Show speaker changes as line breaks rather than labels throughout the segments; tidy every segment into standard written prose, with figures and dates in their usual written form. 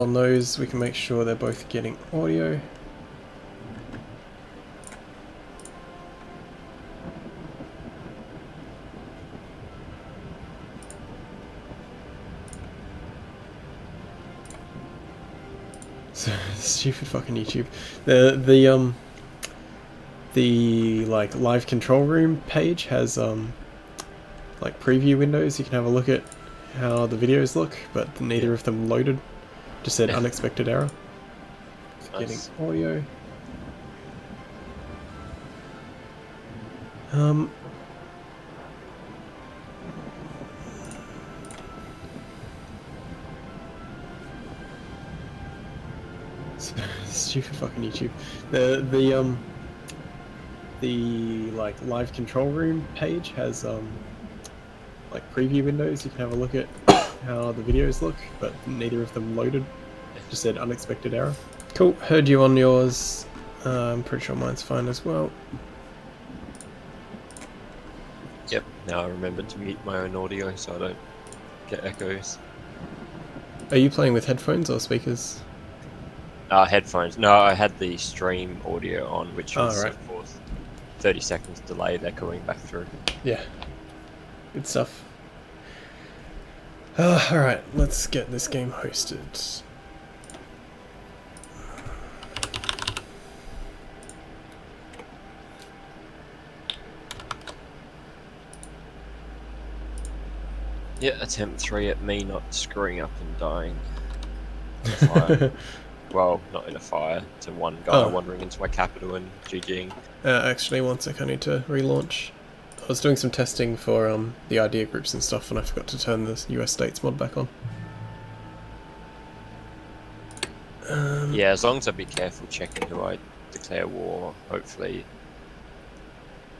On those, we can make sure they're both getting audio. So, stupid fucking YouTube. The like live control room page has like preview windows. You can have a look at how the videos look, but neither of them loaded. Just said unexpected error.
Nice.
Getting audio. Stupid fucking YouTube. The like live control room page has like preview windows. You can have a look at how the videos look, but neither of them loaded. Just said unexpected error. Cool, heard you on yours. I'm pretty sure mine's fine as well.
Yep, now I remembered to mute my own audio so I don't get echoes.
Are you playing with headphones or speakers?
Headphones. No, I had the stream audio on, which was,
right.
of course, 30 seconds delayed echoing back through.
Yeah. Good stuff. Alright, let's get this game hosted.
Yeah, attempt 3 at me not screwing up and dying. In a fire. Well, not in a fire, to one guy wandering into my capital and GGing.
Actually, one sec, I need to relaunch. I was doing some testing for the idea groups and stuff, and I forgot to turn the US States mod back on.
Yeah, as long as I be careful checking who I declare war, hopefully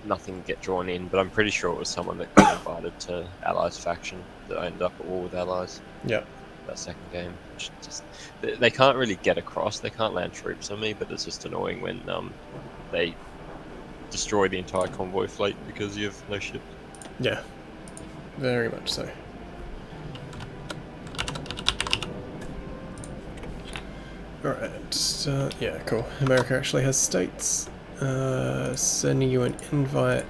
nothing get drawn in, but I'm pretty sure it was someone that got invited to Allies faction that I ended up at war with Allies.
Yeah.
That second game. Just, they can't really get across, they can't land troops on me, but it's just annoying when they destroy the entire convoy fleet because you have no ships.
Yeah, very much so. Alright, yeah, cool. America actually has states. Sending you an invite.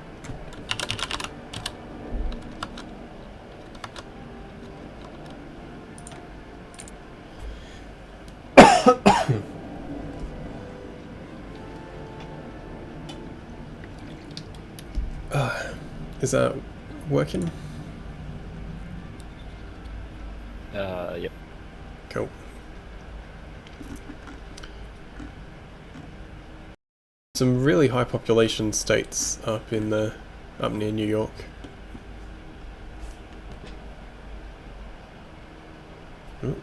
Is that working?
Yep.
Cool. Some really high population states up near New York. Ooh.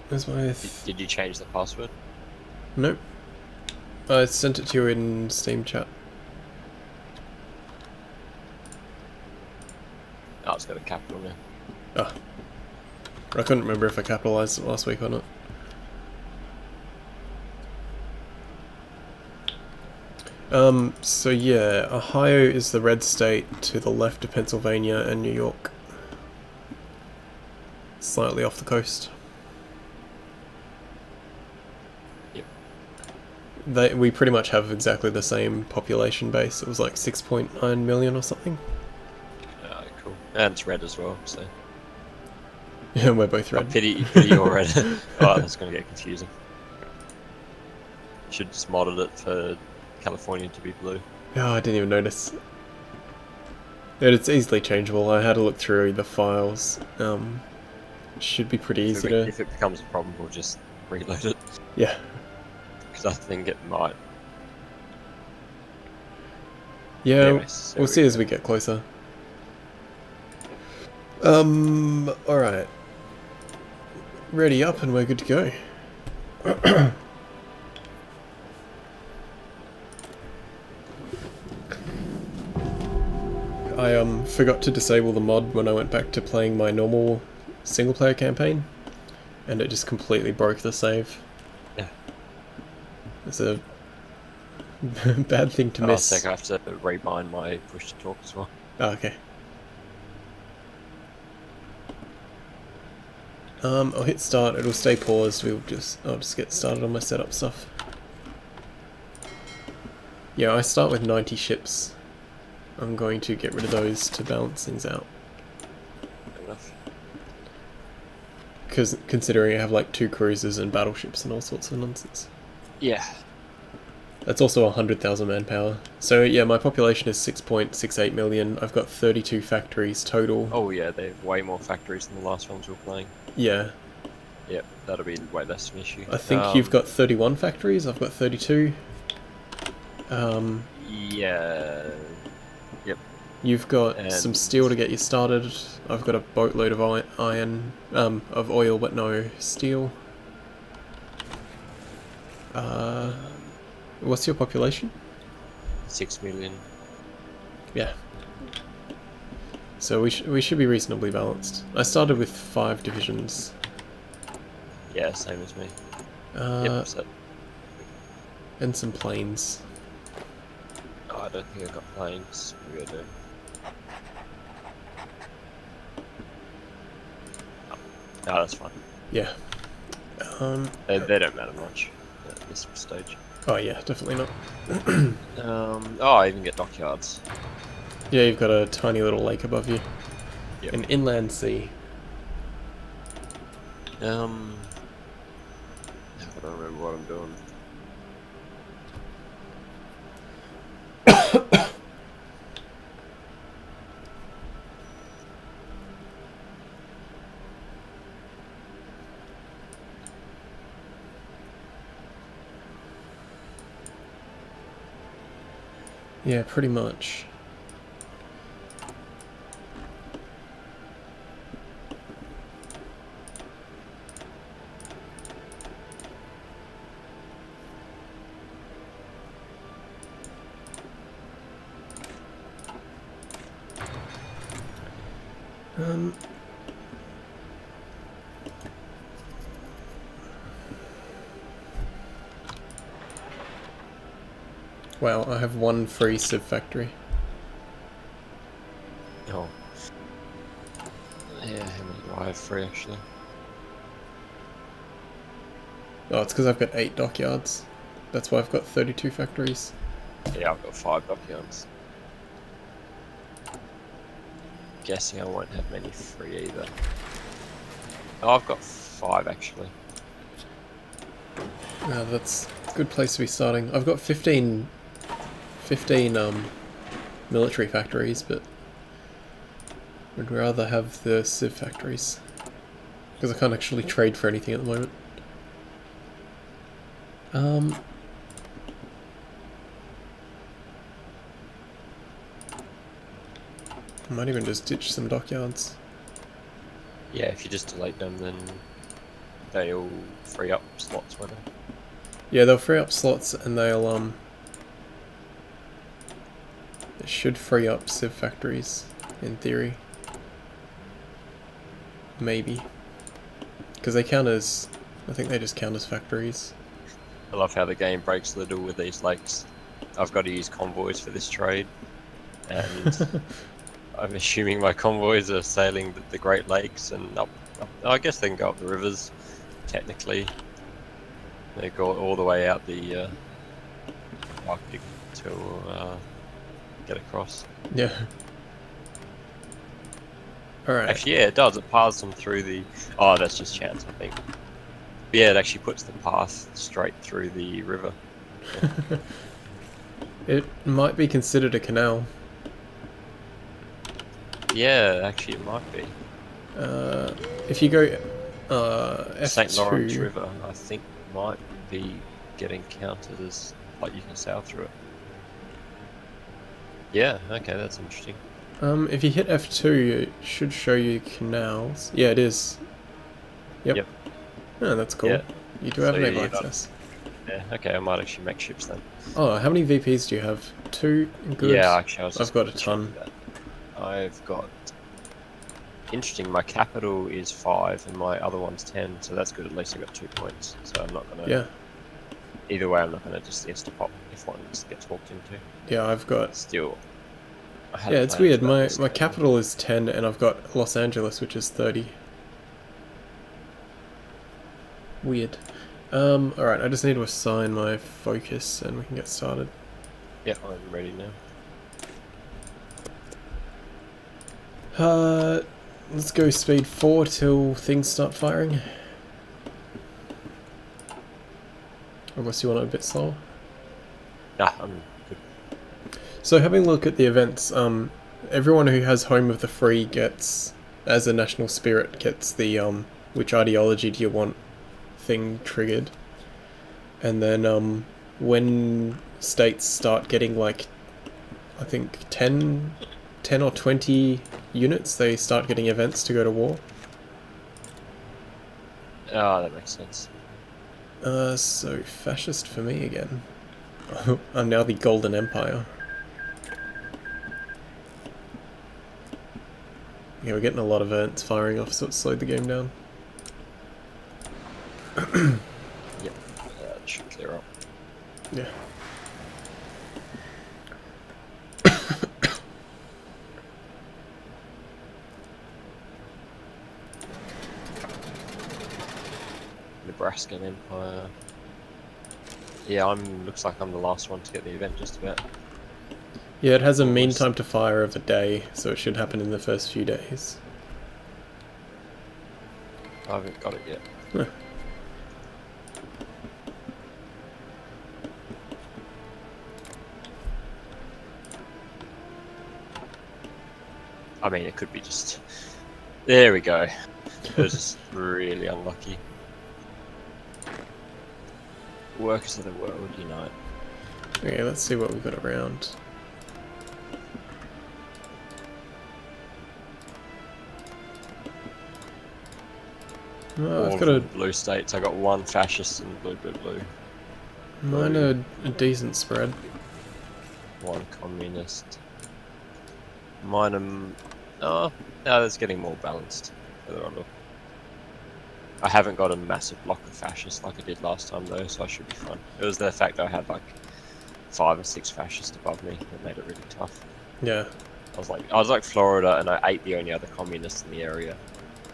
Where's my...
Did you change the password?
Nope. I sent it to you in Steam chat.
Oh, it's got a capital now.
Ah. I couldn't remember if I capitalized it last week or not. So yeah, Ohio is the red state to the left of Pennsylvania and New York. Slightly off the coast.
Yep.
We pretty much have exactly the same population base. It was like 6.9 million or something.
Cool. And it's red as well, so...
Yeah, we're both red.
Oh, pity you're red. Oh, that's going to get confusing. Should just modded it for California to be blue.
Oh, I didn't even notice. It's easily changeable. I had to look through the files. Should be pretty easy to...
If it becomes a problem, we'll just reload it.
Yeah.
Because I think it might.
Yeah,
Anyways,
we'll see as we get closer. Alright. Ready up and we're good to go. I forgot to disable the mod when I went back to playing my normal single player campaign, and it just completely broke the save.
Yeah.
It's a bad thing to miss.
I have to rebind my push to talk as well.
Oh, okay. I'll hit start, it'll stay paused, I'll just get started on my setup stuff. Yeah, I start with 90 ships. I'm going to get rid of those to balance things out.
Fair enough.
Because considering I have like 2 cruisers and battleships and all sorts of nonsense.
Yeah.
That's also 100,000 manpower. So yeah, my population is 6.68 million. I've got 32 factories total.
Oh yeah, they have way more factories than the last ones we were playing.
Yeah.
Yep, that'll be way less of an issue.
I think you've got 31 factories, I've got 32.
Yeah. Yep.
You've got some steel to get you started. I've got a boatload of of oil, but no steel. What's your population?
6 million.
Yeah. So we should be reasonably balanced. I started with 5 divisions.
Yeah, same as me.
Yep.
So,
And some planes.
oh, I don't think I got planes. Maybe I do. Oh, that's fine.
Yeah.
They don't matter much at this stage.
Oh yeah, definitely not.
Oh, I even get dockyards.
Yeah, you've got a tiny little lake above you.
Yep.
An inland sea.
I don't remember what I'm doing.
Yeah, pretty much. Wow, I have 1 free civ factory.
Oh. Yeah, how many do I have free actually?
Oh, it's because I've got 8 dockyards. That's why I've got 32 factories.
Yeah, I've got 5 dockyards. Guessing I won't have many free either. Oh, I've got 5 actually.
That's a good place to be starting. I've got 15 military factories, but I'd rather have the civ factories. Because I can't actually trade for anything at the moment. I might even just ditch some dockyards.
Yeah, if you just delete them, then they'll free up slots, won't they?
Yeah, they'll free up slots, and they should free up civ factories, in theory. Maybe. Because they count as... I think they just count as factories.
I love how the game breaks little with these lakes. I've got to use convoys for this trade, and I'm assuming my convoys are sailing the Great Lakes and up. I guess they can go up the rivers, technically. They go all the way out the Arctic to get across.
Yeah. Alright.
Actually, yeah, it does. It paths them through the... Oh, that's just chance, I think. But yeah, it actually puts the path straight through the river.
It might be considered a canal.
Yeah, actually it might be.
If you go F2...
St. Lawrence River, I think, might be getting counted as, like, you can sail through it. Yeah, okay, that's interesting.
If you hit F2, it should show you canals. Yeah, it is. Yep. Oh, that's cool.
Yeah.
You do have
So
naval
you
access.
Yeah, okay, I might actually make ships then.
Oh, how many VPs do you have? 2? Good.
Yeah, actually,
I've got a ton.
I've got... Interesting, my capital is 5 and my other one's 10, so that's good. At least I got 2 points. So I'm not gonna...
Yeah.
Either way, I'm not gonna just insta-pop if one gets walked into.
Yeah, I've got...
Still...
Yeah, it's weird. My capital is 10 and I've got Los Angeles, which is 30. Weird. Alright, I just need to assign my focus and we can get started.
Yeah, I'm ready now.
Let's go speed 4 till things start firing. Unless you want it a bit slower.
Nah, I'm good.
So having a look at the events, everyone who has Home of the Free gets, as a national spirit, gets the which ideology do you want thing triggered. And then when states start getting like, I think 10 or 20 units, they start getting events to go to war.
Oh, that makes sense.
So fascist for me again. I'm now the Golden Empire. Yeah, we're getting a lot of events firing off, so it slowed the game down.
Yep, that should clear up.
Yeah.
Nebraskan Empire. Yeah, looks like I'm the last one to get the event just about.
Yeah, it has a mean
Almost.
time to fire of a day, so it should happen in the first few days.
I haven't got it yet.
Huh.
I mean, it could be just... There we go. It was just really unlucky. Workers of the world unite.
Okay, let's see what we've got around. Oh,
All
I've
of
got
them blue states. I got one fascist in blue.
mine a decent spread.
One communist. Mine oh, no, it's getting more balanced. Further on. I haven't got a massive block of fascists like I did last time though, so I should be fine. It was the fact that I had like 5 or 6 fascists above me that made it really tough.
Yeah.
I was like Florida, and I ate the only other communist in the area,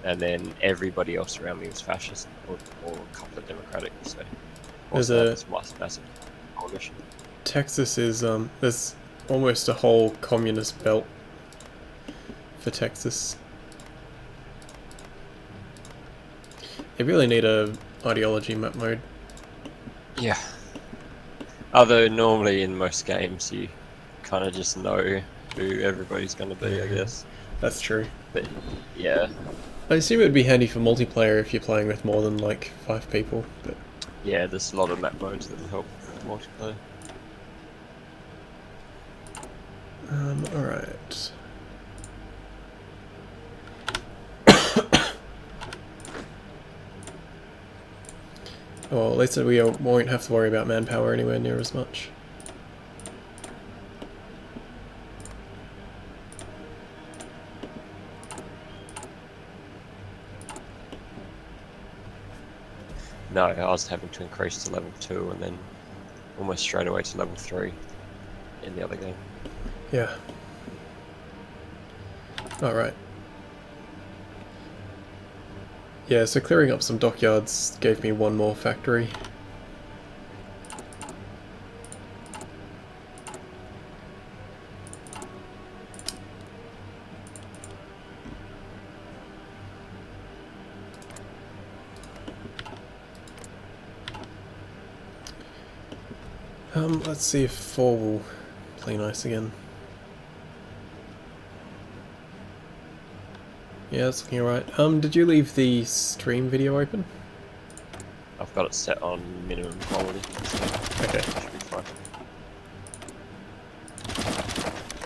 and then everybody else around me was fascist, or a couple of democratic. So
There's
this massive coalition.
Texas is there's almost a whole communist belt for Texas. They really need a ideology map mode.
Yeah. Although normally in most games you kind of just know who everybody's going to be, I guess.
That's true.
But yeah.
I assume it would be handy for multiplayer if you're playing with more than like 5 people. But
Yeah, there's a lot of map modes that will help multiplayer.
alright. Well, at least we won't have to worry about manpower anywhere near as much.
No, I was having to increase to level 2 and then almost straight away to level 3 in the other game.
Yeah. Alright. Yeah, so clearing up some dockyards gave me 1 more factory. Let's see if 4 will play nice again. Yeah, it's looking alright. Did you leave the stream video open?
I've got it set on minimum quality, so
Okay.
should be fine.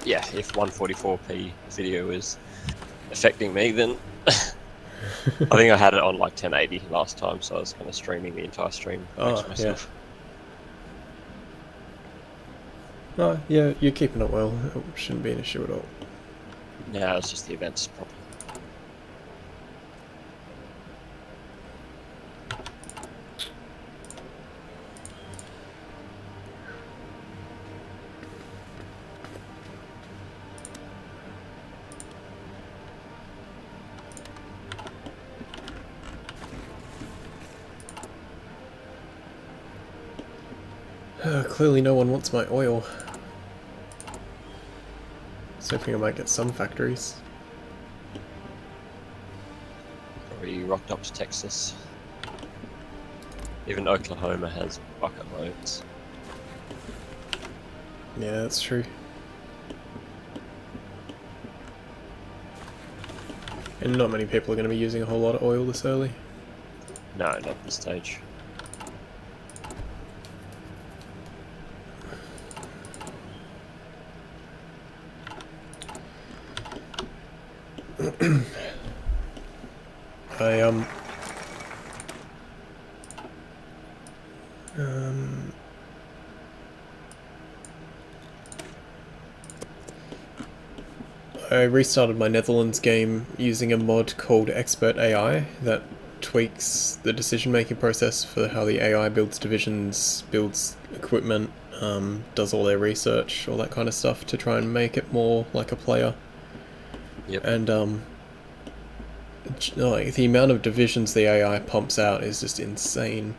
Yeah, if 144p video is affecting me, then I think I had it on like 1080 last time, so I was kind of streaming the entire stream thanks to myself.
Oh, yeah, you're keeping it well. It shouldn't be an issue at all.
Yeah, it's just the events problem.
Clearly no one wants my oil. So hoping I might get some factories.
Already rocked up to Texas. Even Oklahoma has bucket loads.
Yeah, that's true. And not many people are going to be using a whole lot of oil this early.
No, not at this stage.
I I restarted my Netherlands game using a mod called Expert AI that tweaks the decision-making process for how the AI builds divisions, builds equipment, does all their research, all that kind of stuff to try and make it more like a player.
Yep.
And like the amount of divisions the AI pumps out is just insane.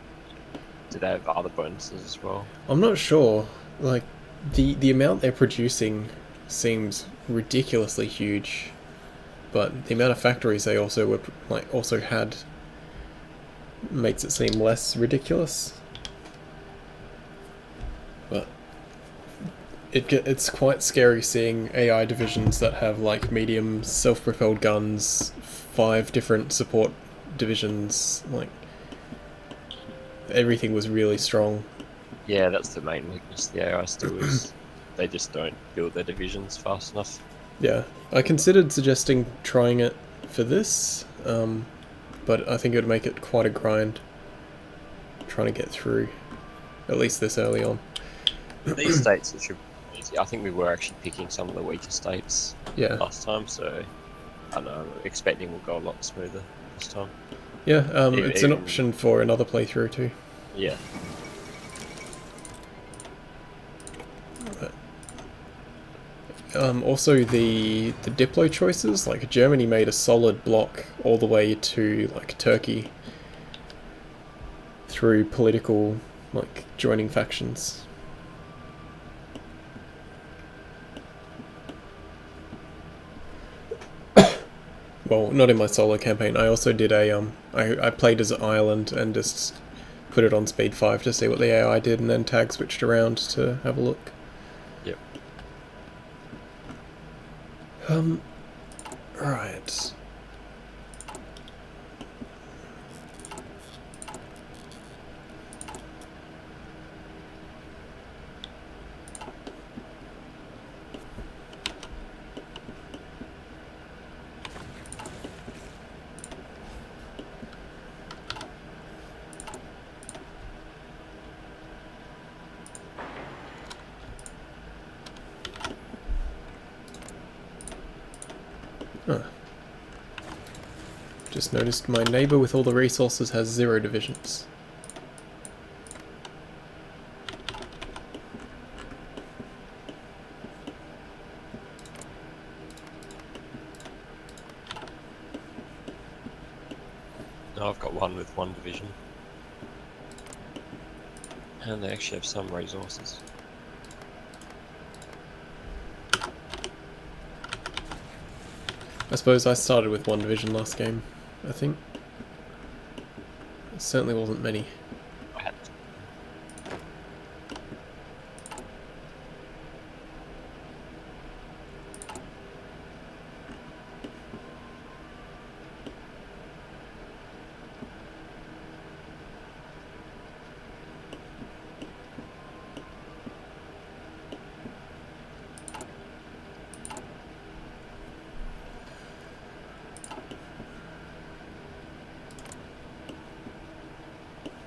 Do they have other bonuses as well?
I'm not sure. Like the amount they're producing seems ridiculously huge, but the amount of factories they also had makes it seem less ridiculous. But it's quite scary seeing AI divisions that have like medium self-propelled guns, 5 different support divisions, like everything was really strong.
Yeah, that's the main weakness of the AI still is they just don't build their divisions fast enough.
Yeah, I considered suggesting trying it for this, but I think it would make it quite a grind trying to get through, at least this early on.
These states it should be easy. I think we were actually picking some of the weaker states
Yeah,
last time, so I don't know, I'm expecting we'll go a lot smoother this time.
yeah, it's an
Even-
option for another playthrough too.
Yeah.
Also the Diplo choices, like Germany made a solid block all the way to like Turkey through political like joining factions. Well, not in my solo campaign. I also did a I played as Ireland and just put it on speed 5 to see what the AI did, and then tag switched around to have a look.
Yep.
Right. Huh. Just noticed my neighbour with all the resources has 0 divisions.
No, I've got one with 1 division. And they actually have some resources.
I suppose I started with 1 division last game, I think. It certainly wasn't many.
I had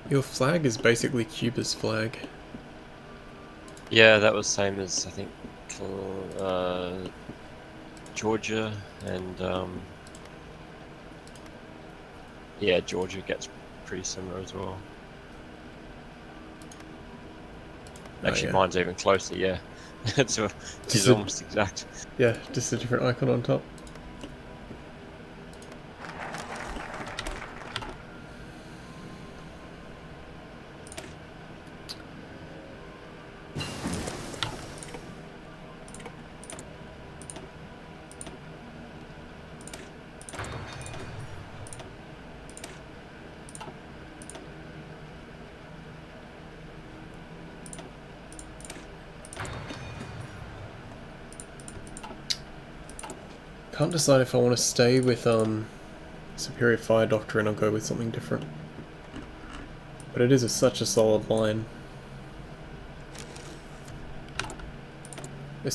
Your flag is basically Cuba's flag.
Yeah, that was same as I think Georgia and yeah, Georgia gets pretty similar as well. Actually,
yeah.
mine's even closer. Yeah, it's
Just a-
almost exact.
Yeah, just a different icon on top. Can't decide if I want to stay with Superior Fire Doctrine or go with something different. But it is such a solid line.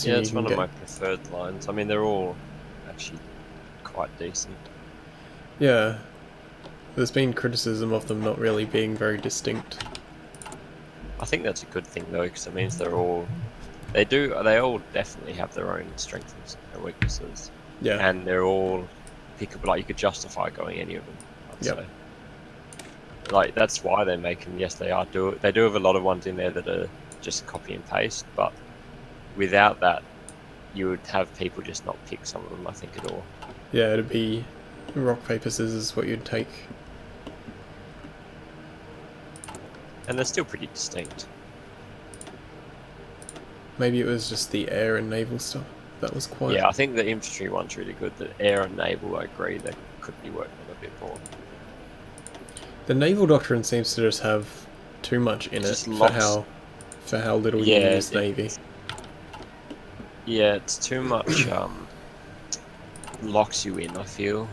Yeah, it's one of my preferred lines. I mean, they're all actually quite decent.
Yeah. There's been criticism of them not really being very distinct.
I think that's a good thing though, because it means they're all... They all definitely have their own strengths and weaknesses.
Yeah.
And they're all pickable, like you could justify going any of them, I'd say. Like, that's why they make them, yes they do have a lot of ones in there that are just copy and paste, but without that, you would have people just not pick some of them, I think, at all.
Yeah, it'd be rock, paper, scissors what you'd take.
And they're still pretty distinct.
Maybe it was just the air and naval stuff that was quite...
Yeah, I think the infantry one's really good. The air and naval, I agree, they could be working on a bit more.
The naval doctrine seems to just have too much in it for how little you use Navy.
Yeah, it's too much locks you in, I feel.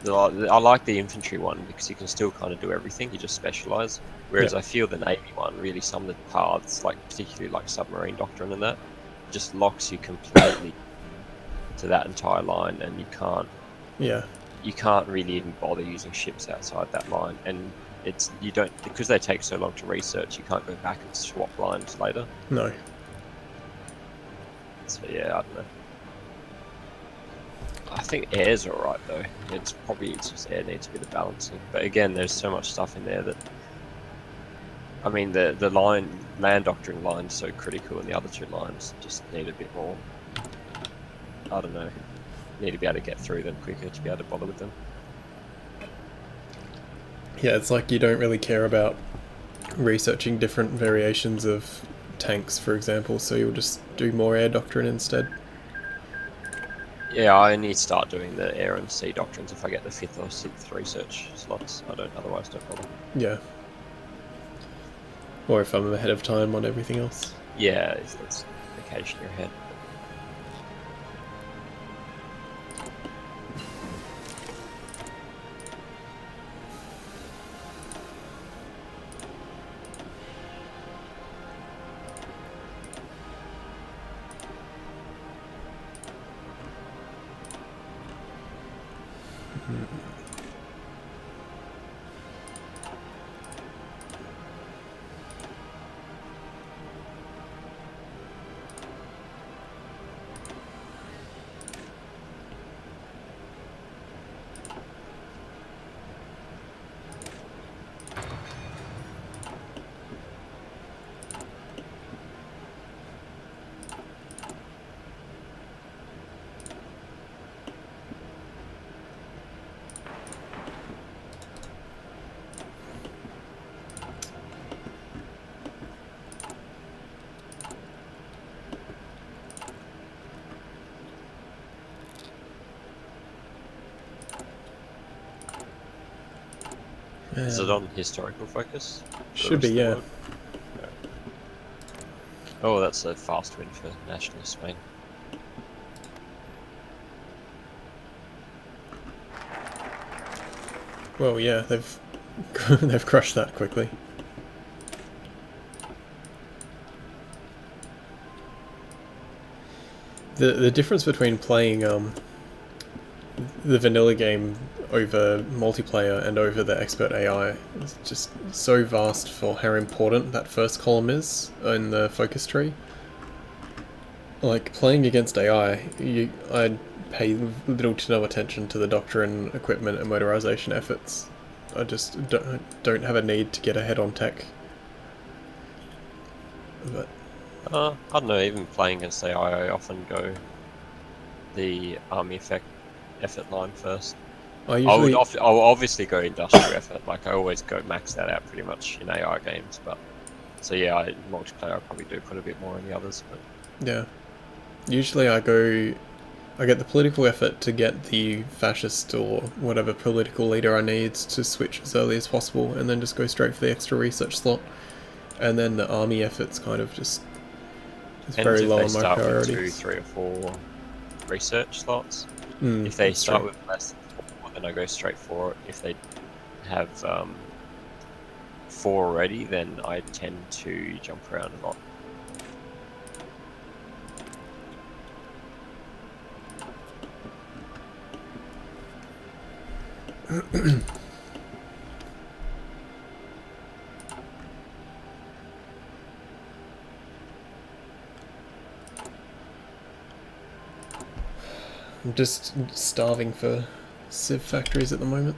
I like the infantry one because you can still kind of do everything, you just specialise. Whereas I feel the Navy one, really some of the paths, like particularly like submarine doctrine and that, just locks you completely to that entire line, and you can't really even bother using ships outside that line, and because they take so long to research, you can't go back and swap lines later.
No.
So yeah, I don't know. I think air's alright though. It's just air needs a bit of balancing. But again, there's so much stuff in there that, I mean, the land doctrine line's so critical, and the other two lines just need a bit more, I don't know, need to be able to get through them quicker to be able to bother with them.
Yeah, it's like you don't really care about researching different variations of tanks, for example, so you'll just do more air doctrine instead.
Yeah, I only start doing the air and sea doctrines if I get the 5th or 6th research slots. Otherwise don't bother.
Yeah. Or if I'm ahead of time on everything else.
Yeah, it's occasionally ahead. Is it on historical focus?
Should be, yeah.
Oh, that's a fast win for Nationalist Spain.
Well, yeah, they've they've crushed that quickly. The difference between playing the vanilla game over multiplayer and over the expert AI is just so vast for how important that first column is in the focus tree. Like, playing against AI, I'd pay little to no attention to the doctrine, equipment and motorization efforts. I just don't have a need to get ahead on tech. But
I don't know, even playing against AI, I often go the army effort line first. I'll obviously go industrial effort, like I always go max that out pretty much in AI games, but so yeah, multiplayer I probably do put a bit more in the others, but
yeah. Usually I get the political effort to get the fascist or whatever political leader I need to switch as early as possible, and then just go straight for the extra research slot. And then the army effort's kind of just very low on my priority.
2, 3 or 4. research slots.
Mm,
If they
that's
start
true.
with less than 4, then I go straight for it. If they have 4 already, then I tend to jump around a lot.
I'm just starving for civ factories at the moment.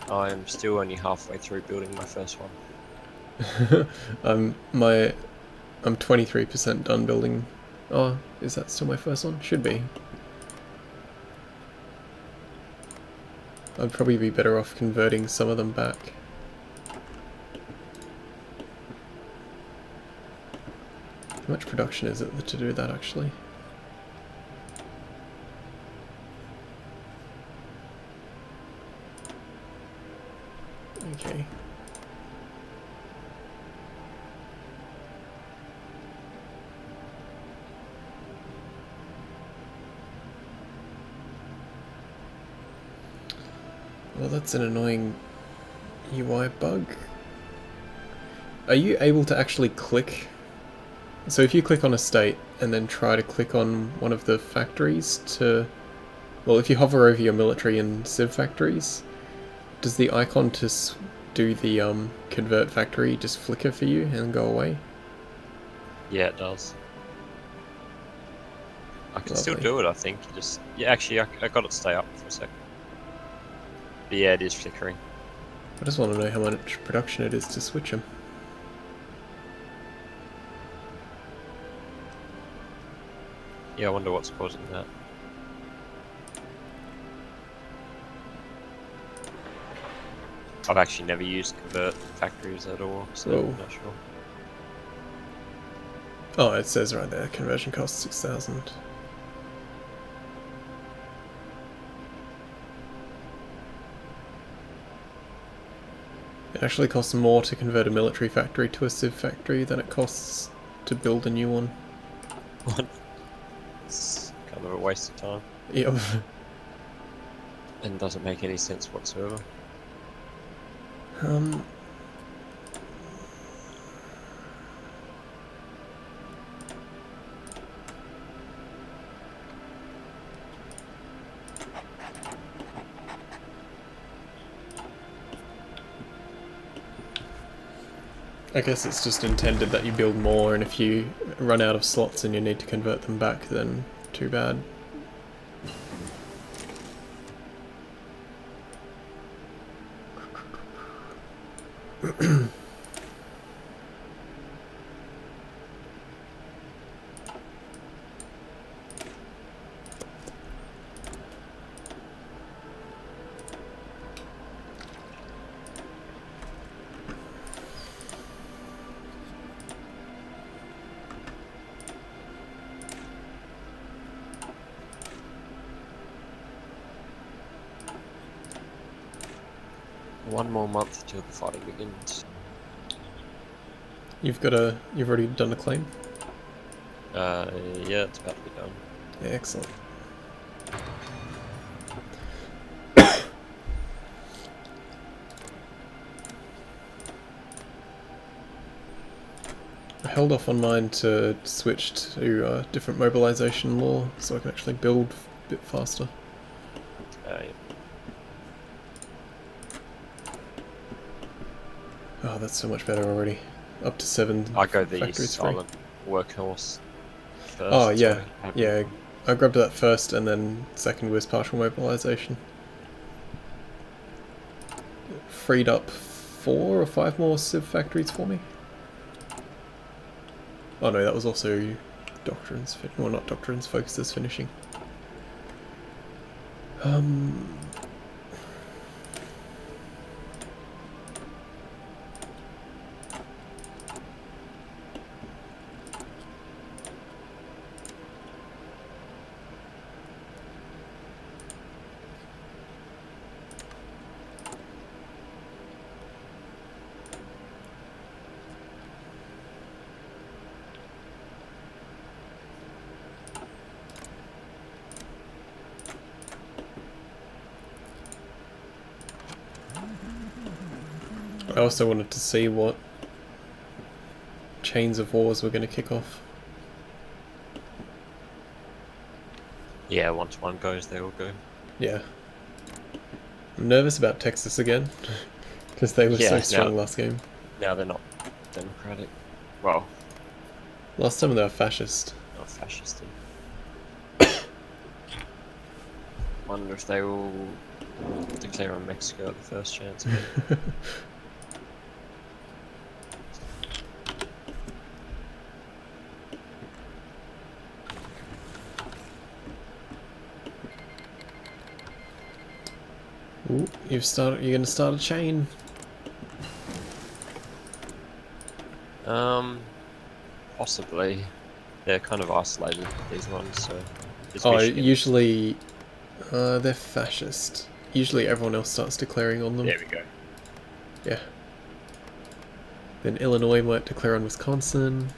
I'm still only halfway through building my first one.
I'm 23% done building. Oh, is that still my first one? Should be. I'd probably be better off converting some of them back. How much production is it to do that actually? Okay. Well, that's an annoying UI bug. Are you able to actually click? So if you click on a state and then try to click on one of the factories to... Well, if you hover over your military and civ factories, does the icon to do the convert factory just flicker for you and go away?
Yeah, it does. I can still
Lovely.
do it, I think. Yeah, actually, I got it to stay up for a second. But yeah, it is flickering.
I just want to know how much production it is to switch them.
Yeah, I wonder what's causing that. I've actually never used convert factories at all, so
Whoa.
I'm not sure.
Oh, it says right there, conversion cost 6,000. It actually costs more to convert a military factory to a civ factory than it costs to build a new one.
What? It's kind of a waste of time.
Yep.
And doesn't make any sense whatsoever.
Um, I guess it's just intended that you build more, and if you run out of slots and you need to convert them back, then too bad.
One more month till the fighting begins.
You've already done a claim?
Yeah, it's about to be done.
Yeah, excellent. I held off on mine to switch to different mobilization law so I can actually build a bit faster.
Yeah.
Oh, that's so much better already. Up to 7
I go the
factories free.
silent workhorse first.
Oh yeah,
so I have
yeah.
one.
I grabbed that first, and then second was partial mobilization. Freed up 4 or 5 more civ factories for me. Oh no, that was also Doctrine's, well not Doctrine's, Focus's finishing. I also wanted to see what chains of wars we're going to kick off.
Yeah, once one goes, they all go.
Yeah. I'm nervous about Texas again, because they were so strong last game.
Now they're not democratic. Well,
last time they were fascist.
Not fascist. Wonder if they will declare on Mexico at the first chance.
Ooh, you're going to start a chain.
Possibly. They're kind of isolated, these ones, so...
Oh, usually they're fascist. Usually everyone else starts declaring on them.
There we go.
Yeah. Then Illinois might declare on Wisconsin.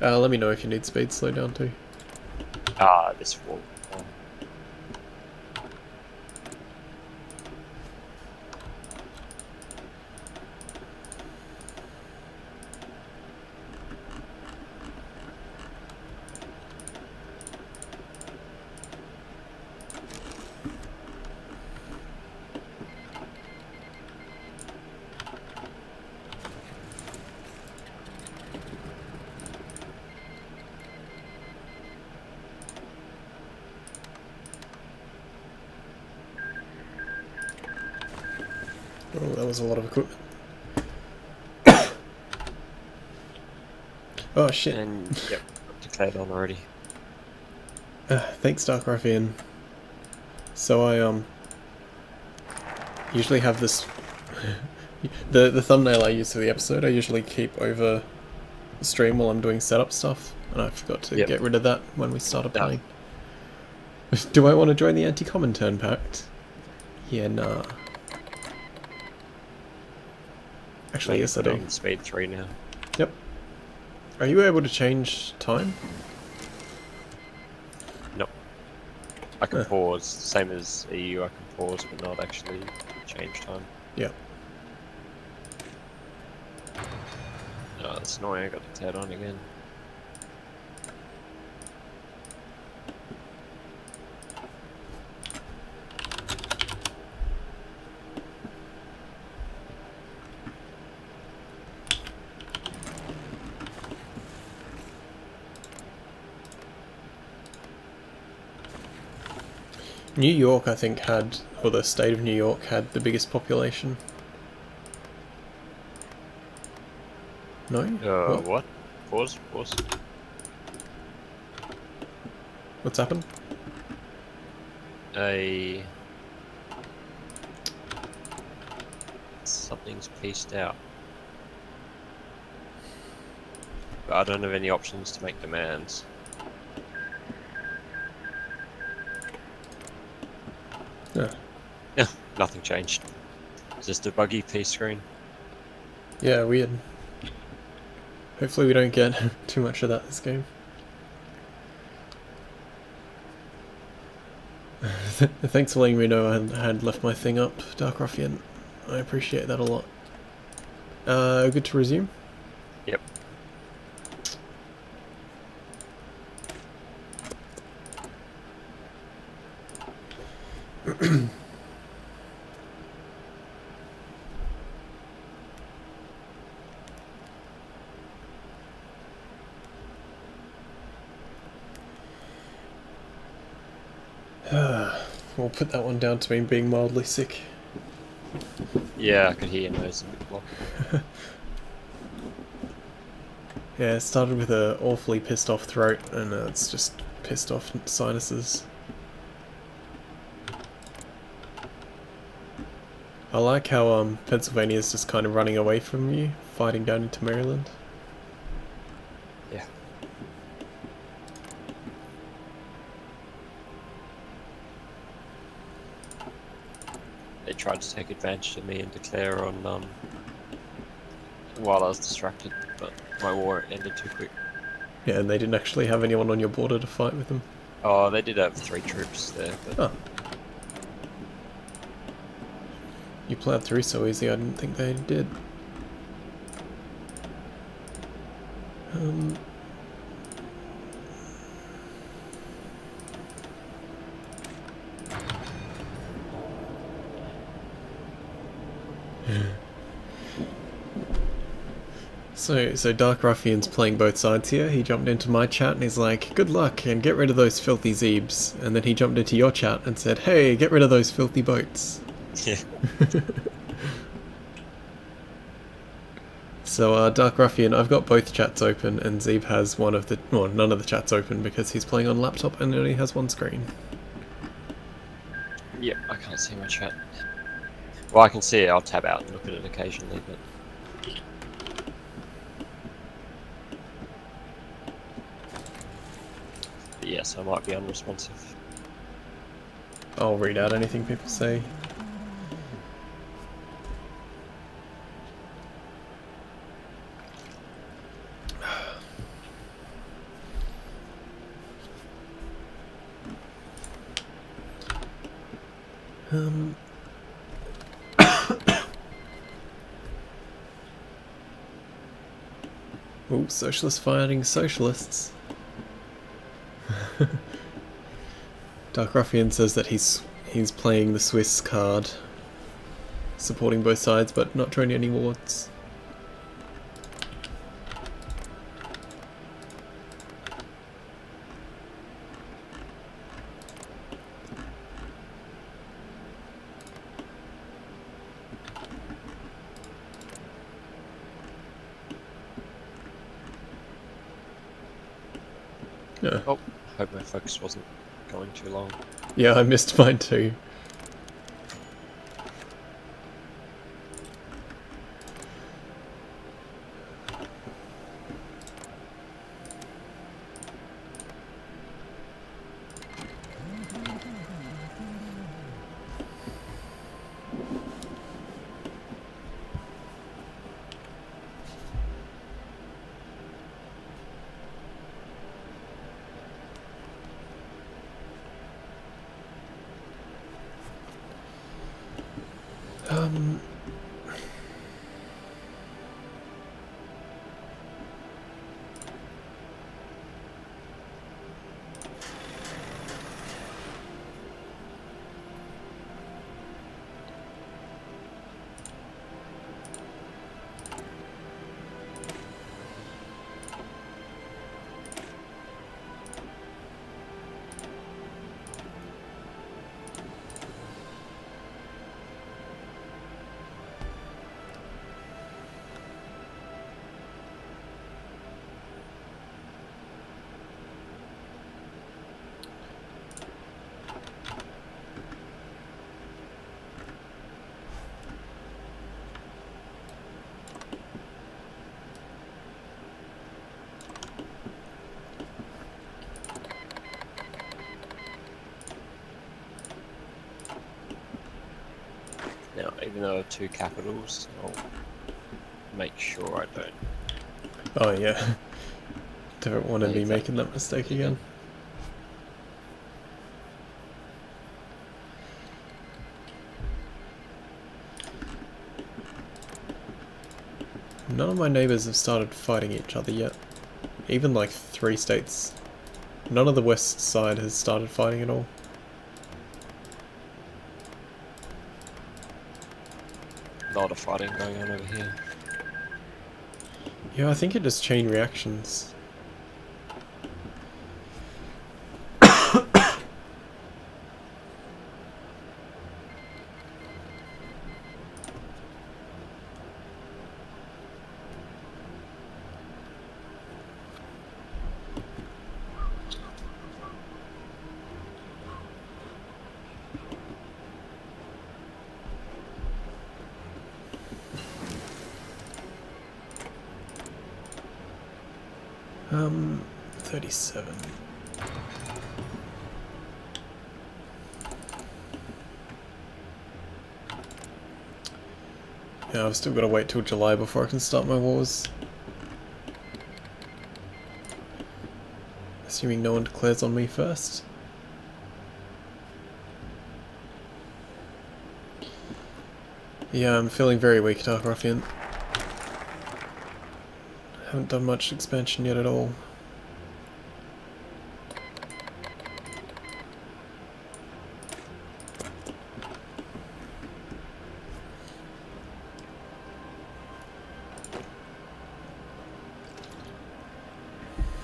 Let me know if you need speed slow down too.
This will...
Oh, that was a lot of equipment. Oh shit.
And, yep, declared on already.
Thanks, Dark Ruffian. So I usually have this the thumbnail I use for the episode I usually keep over the stream while I'm doing setup stuff, and I forgot to get rid of that when we started playing. Do I want to join the anti-Comintern Pact? Yeah, nah. Actually, yes I do.
Speed 3 now.
Yep. Are you able to change time?
Nope. I can pause, same as EU, I can pause but not actually change time.
Yep.
Oh, that's annoying, I got declared on again.
New York, I think, had, or the state of New York had the biggest population. No?
What? Pause.
What's happened?
Something's pieced out. But I don't have any options to make demands. Yeah, nothing changed. Just a buggy piece screen.
Yeah, weird. Hopefully we don't get too much of that this game. Thanks for letting me know I had left my thing up, Dark Ruffian. I appreciate that a lot. Good to resume?
Yep.
We'll put that one down to me being mildly sick.
Yeah, I could hear your nose a bit blocked.
Yeah, it started with a awfully pissed off throat, and it's just pissed off sinuses. I like how Pennsylvania's just kind of running away from you, fighting down into Maryland.
Yeah. They tried to take advantage of me and declare on while I was distracted, but my war ended too quick.
Yeah, and they didn't actually have anyone on your border to fight with them.
Oh, they did have 3 troops there, but
Oh. You plowed through so easy, I didn't think they did. So Dark Ruffian's playing both sides here. He jumped into my chat and he's like, good luck and get rid of those filthy Zeebs. And then he jumped into your chat and said, hey, get rid of those filthy boats.
yeah.
So Dark Ruffian, I've got both chats open and Zeeb has one of the, well, none of the chats open because he's playing on laptop and only has one screen.
Yep, I can't see my chat. Well, I can see it, I'll tab out and look at it occasionally, but... Yes, I might be unresponsive.
I'll read out anything people say. Ooh, socialists fighting socialists. Dark Ruffian says that he's playing the Swiss card, supporting both sides but not joining any wars. Yeah.
Oh, hope my focus wasn't going too long.
Yeah, I missed mine too.
Now, even though I have 2 capitals, I'll make sure I don't.
Oh yeah. Don't want to be
Exactly.
making that mistake again. None of my neighbours have started fighting each other yet. Even like 3 states. None of the west side has started fighting at all.
A lot of fighting going on over here.
Yeah, I think it just chain reactions. Um, 37. Yeah, I've still got to wait till July before I can start my wars. Assuming no one declares on me first. Yeah, I'm feeling very weak, Dark Ruffian. Haven't done much expansion yet at all.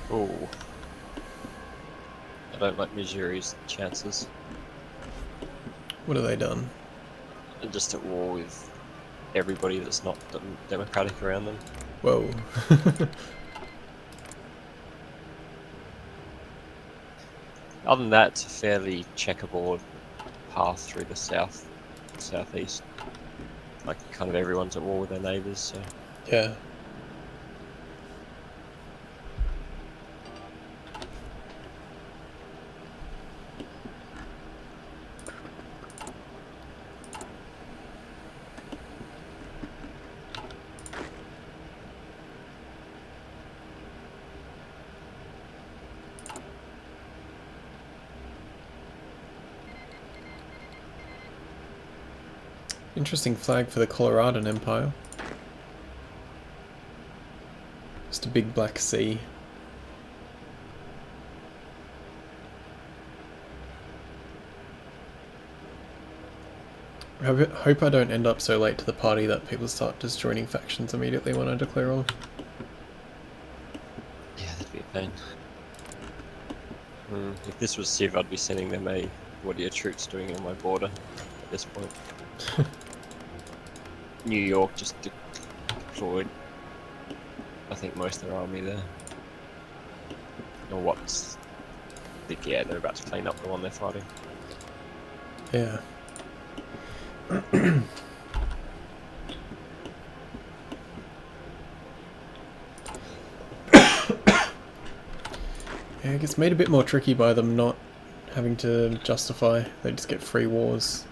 Oh, I don't like Missouri's chances.
What have they done?
They're just at war with everybody that's not democratic around them.
Whoa.
Other than that, it's a fairly checkerboard path through the southeast. Like, kind of everyone's at war with their neighbours, so...
Yeah. Interesting flag for the Coloradan Empire. Just a big black sea. I hope I don't end up so late to the party that people start just joining factions immediately when I declare off.
Yeah, that'd be a pain. If this was Civ, I'd be sending them a "what are your troops doing on my border" at this point. New York just deployed, I think, most of their army there. Or what's... yeah, they're about to clean up the one they're fighting.
Yeah. Yeah, it gets made a bit more tricky by them not having to justify. They just get free wars.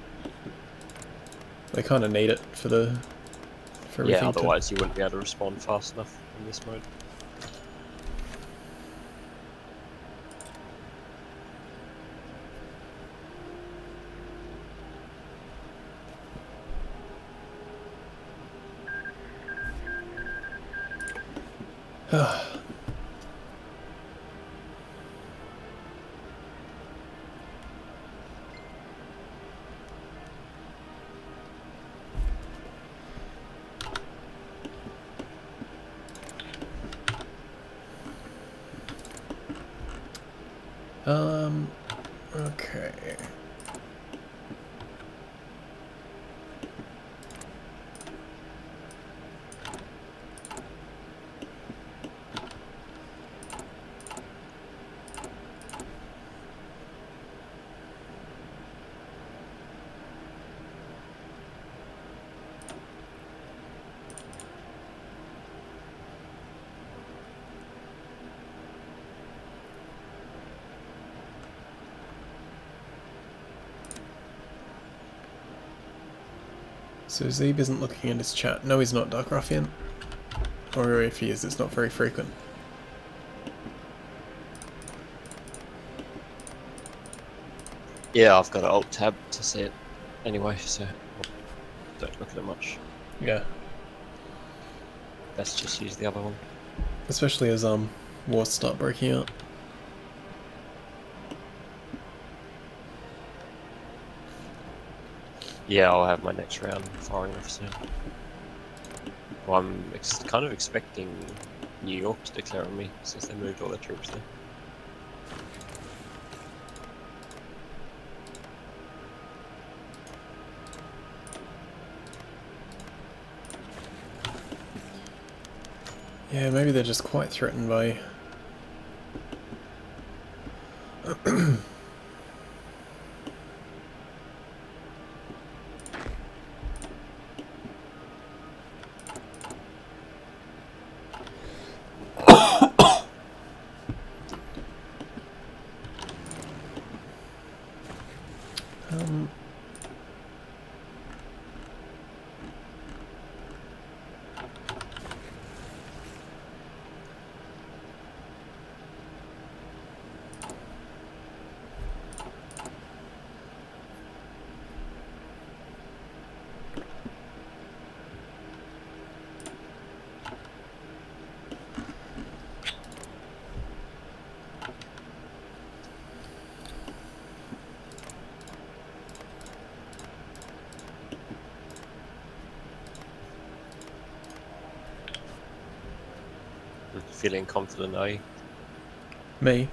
They kind of need it for everything.
Yeah, otherwise you wouldn't be able to respond fast enough in this mode.
Okay. So Zeeb isn't looking at his chat. No, he's not, Dark Ruffian. Or if he is, it's not very frequent.
Yeah, I've got an alt tab to see it anyway, so don't look at it much.
Yeah.
Let's just use the other one.
Especially as wars start breaking out.
Yeah, I'll have my next round firing off soon. Well, I'm kind of expecting New York to declare on me since they moved all their troops there.
Yeah, maybe they're just quite threatened by...
Feeling confident, are you?
Me?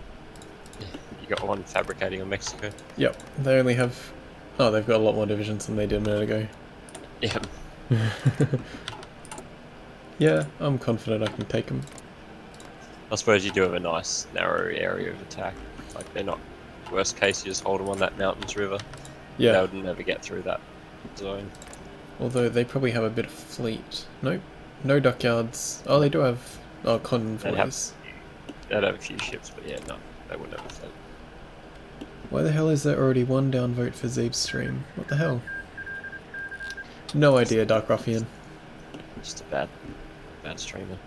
You got one fabricating on Mexico?
Yep, they only have... Oh, they've got a lot more divisions than they did a minute ago.
Yeah.
Yeah, I'm confident I can take them.
I suppose you do have a nice narrow area of attack. Like, they're not... Worst case, you just hold them on that mountains river.
Yeah.
They would never get through that zone.
Although they probably have a bit of fleet. Nope. No dockyards. Oh, they do have... Oh, convoys.
They'd have a few ships, but yeah, no, they wouldn't have a fleet.
Why the hell is there already one downvote for Zeeb's stream? What the hell? No idea, Dark Ruffian.
Just a bad streamer.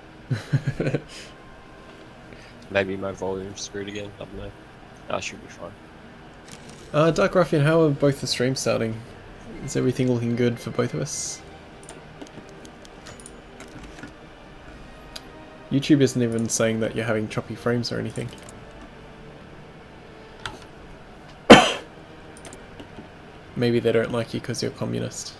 Maybe my volume's screwed again, I don't know. No, I should be fine.
Dark Ruffian, how are both the streams starting? Is everything looking good for both of us? YouTube isn't even saying that you're having choppy frames or anything. Maybe they don't like you because you're communist.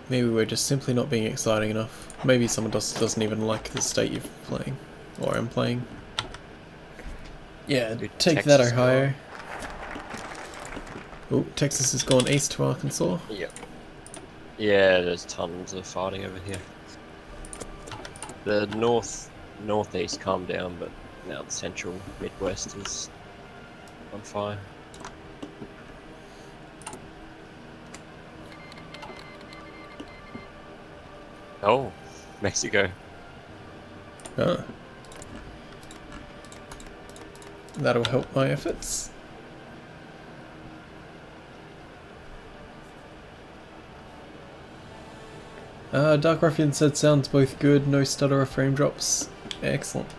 Maybe we're just simply not being exciting enough. Maybe someone doesn't even like the state you're playing, or I'm playing. Yeah,
Dude,
take
Texas
that, Ohio. Oh, Texas has gone east to Arkansas.
Yep. Yeah, there's tons of fighting over here. The northeast calmed down, but now the central Midwest is on fire. Oh, Mexico.
Huh. That'll help my efforts. Dark Ruffian said sounds both good, no stutter or frame drops. Excellent.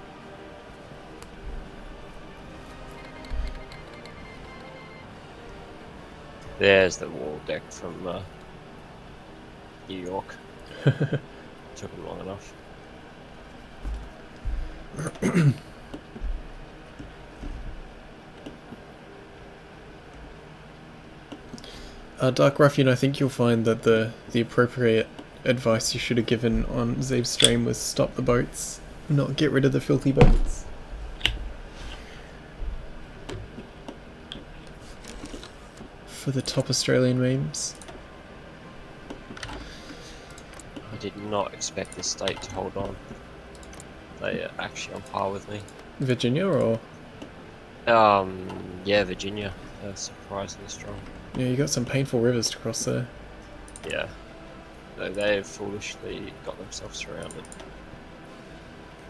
There's the wall deck from New York. Took them long enough.
Dark Ruffian, I think you'll find that the appropriate advice you should have given on Zeeb's stream was stop the boats, not get rid of the filthy boats. For the top Australian memes.
I did not expect the state to hold on. They are actually on par with me.
Virginia or?
Yeah, Virginia. They're surprisingly strong.
Yeah, you got some painful rivers to cross there.
Yeah. They have foolishly got themselves surrounded.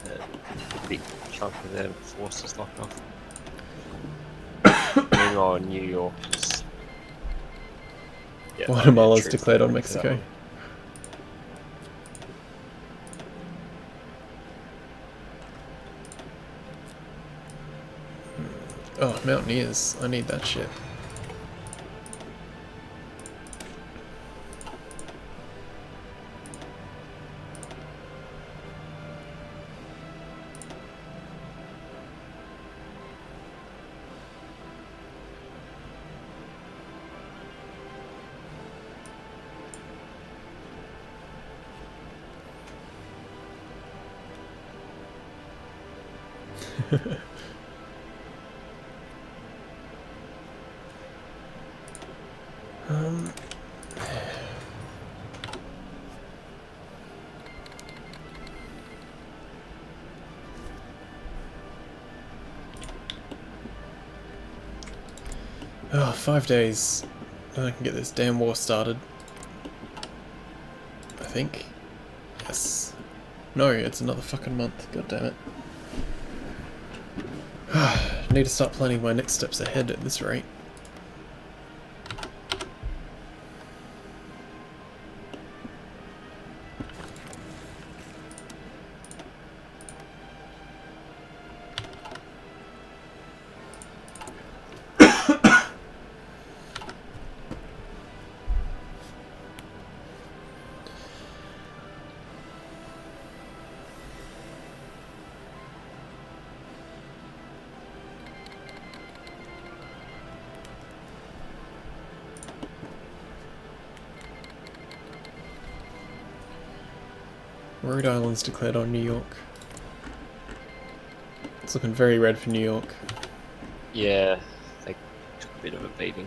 And a big chunk of their forces locked off. Meanwhile, New York is... Yeah,
Guatemala's declared on Mexico. Oh, Mountaineers. I need that shit. Oh, 5 days. And I can get this damn war started. I think. Yes. No, it's another fucking month. God damn it. Need to start planning my next steps ahead at this rate. Rhode Island's declared on New York. It's looking very red for New York.
Yeah, they took a bit of a beating.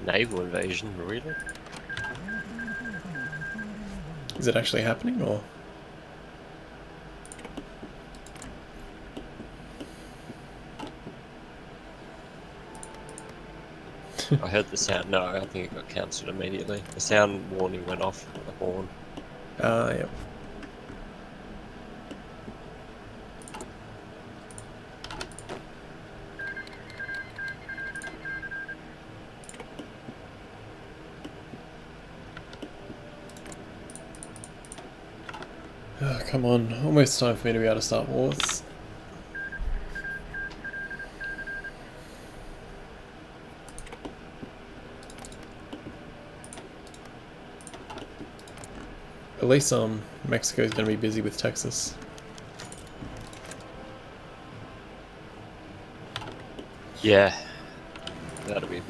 Naval invasion, really?
Is it actually happening, or?
I heard the sound. No, I think it got cancelled immediately. The sound warning went off on the horn.
Yep. Oh, come on, almost time for me to be able to start wars. At least Mexico's gonna be busy with Texas.
Yeah, that'll be.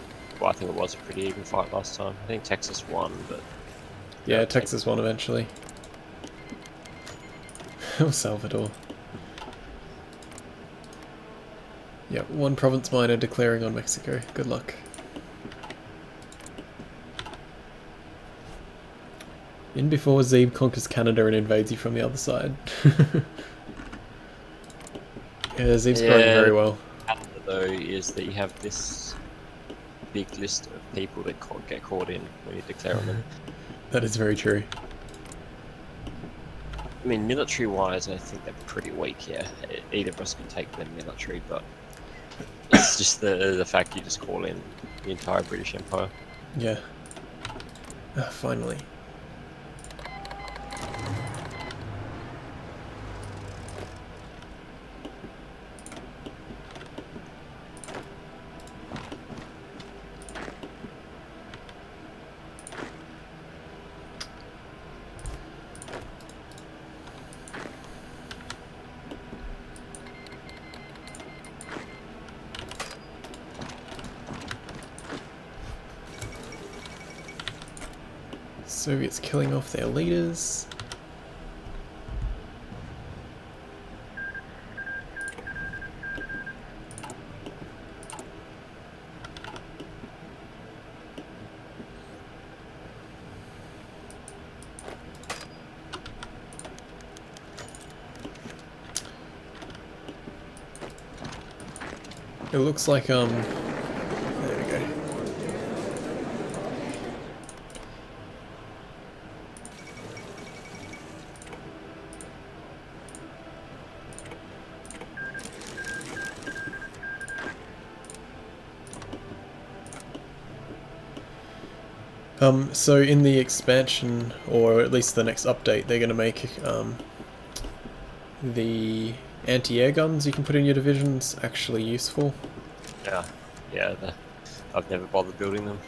Well, I think it was a pretty even fight last time. I think Texas won, but
Yeah, Texas won eventually. El Salvador. Yep, one province minor declaring on Mexico. Good luck. In before Zeeb conquers Canada and invades you from the other side. Yeah, Zeeb's growing very well.
Canada, though, is that you have this big list of people that get caught in when you declare on them.
That is very true.
I mean, military-wise, I think they're pretty weak, yeah. Either of us can take them military, but it's just the fact you just call in the entire British Empire.
Yeah. Finally. Soviets killing off their leaders. It looks like there we go. So in the expansion, or at least the next update, they're going to make the anti-air guns you can put in your divisions actually useful.
Yeah, I've never bothered building them.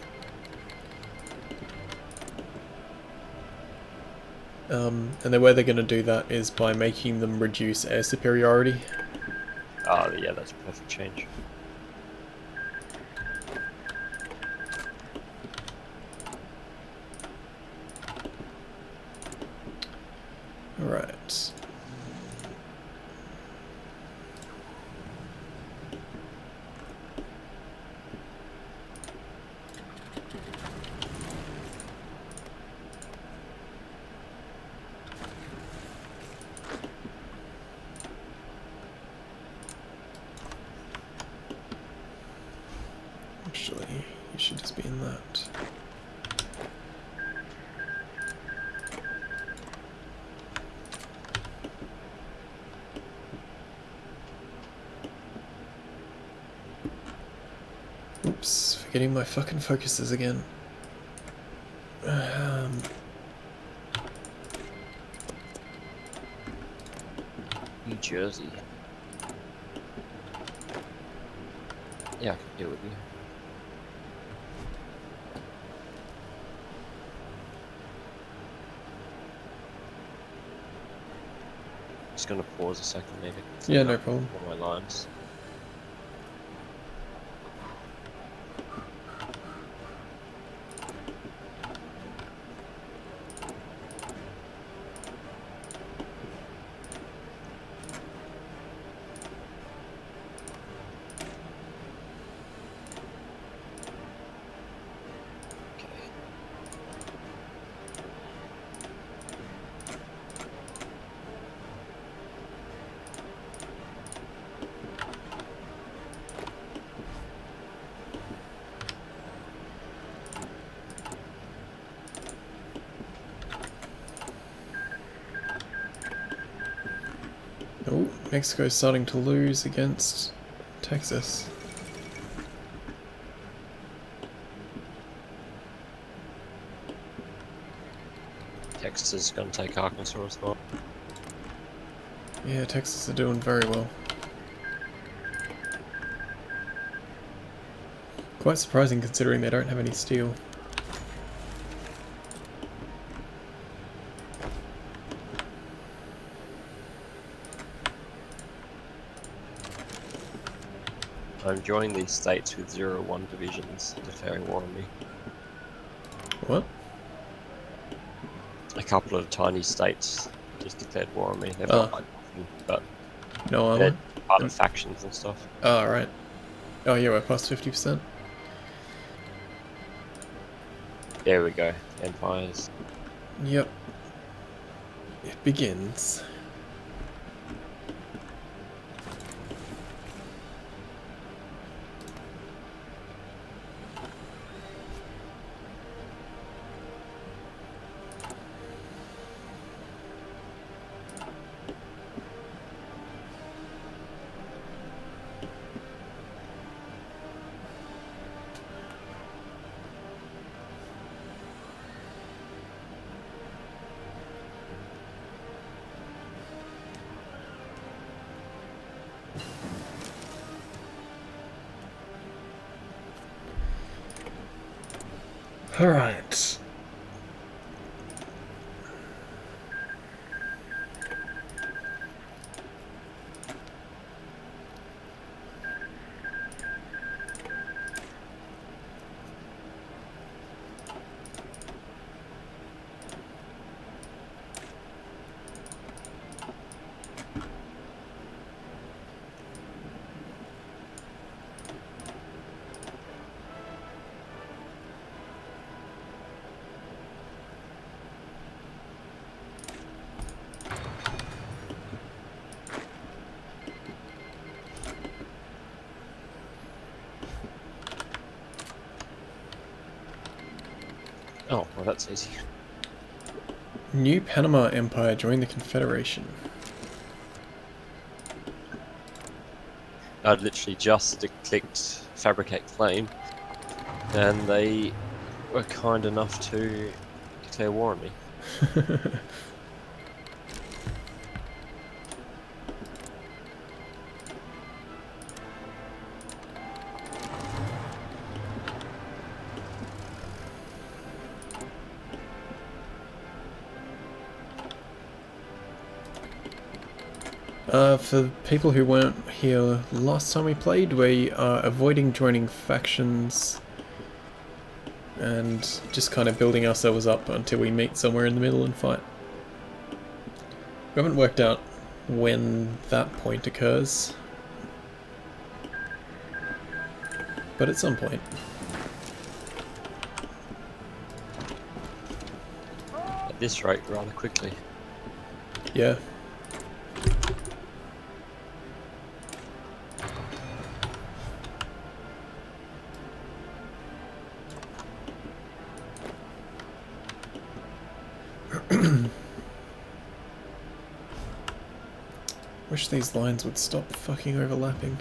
And the way they're going to do that is by making them reduce air superiority.
Oh, yeah, that's a perfect change.
Alright. Actually, you should just be in that. Oops, forgetting my fucking focuses again.
New Jersey. Yeah, I can deal with you. Just gonna pause a second, maybe.
Yeah, no problem.
All my lines.
Oh, Mexico's starting to lose against Texas.
Texas is gonna take Arkansas as well.
Yeah, Texas are doing very well. Quite surprising considering they don't have any steel.
I'm joining these states with 0-1 divisions declaring war on me.
What?
A couple of tiny states just declared war on me. They've
Oh.
got like nothing, but
No
they're
armor?
part of factions and stuff.
Oh, right. Oh, yeah, we're plus 50%.
There we go. Empires.
Yep. It begins. Alright.
Oh, well that's easy.
New Panama Empire joined the Confederation.
I'd literally just clicked fabricate claim, and they were kind enough to declare war on me.
For people who weren't here last time we played, we are avoiding joining factions and just kind of building ourselves up until we meet somewhere in the middle and fight. We haven't worked out when that point occurs, but at some point.
At this rate, rather quickly.
Yeah. Wish these lines would stop fucking overlapping.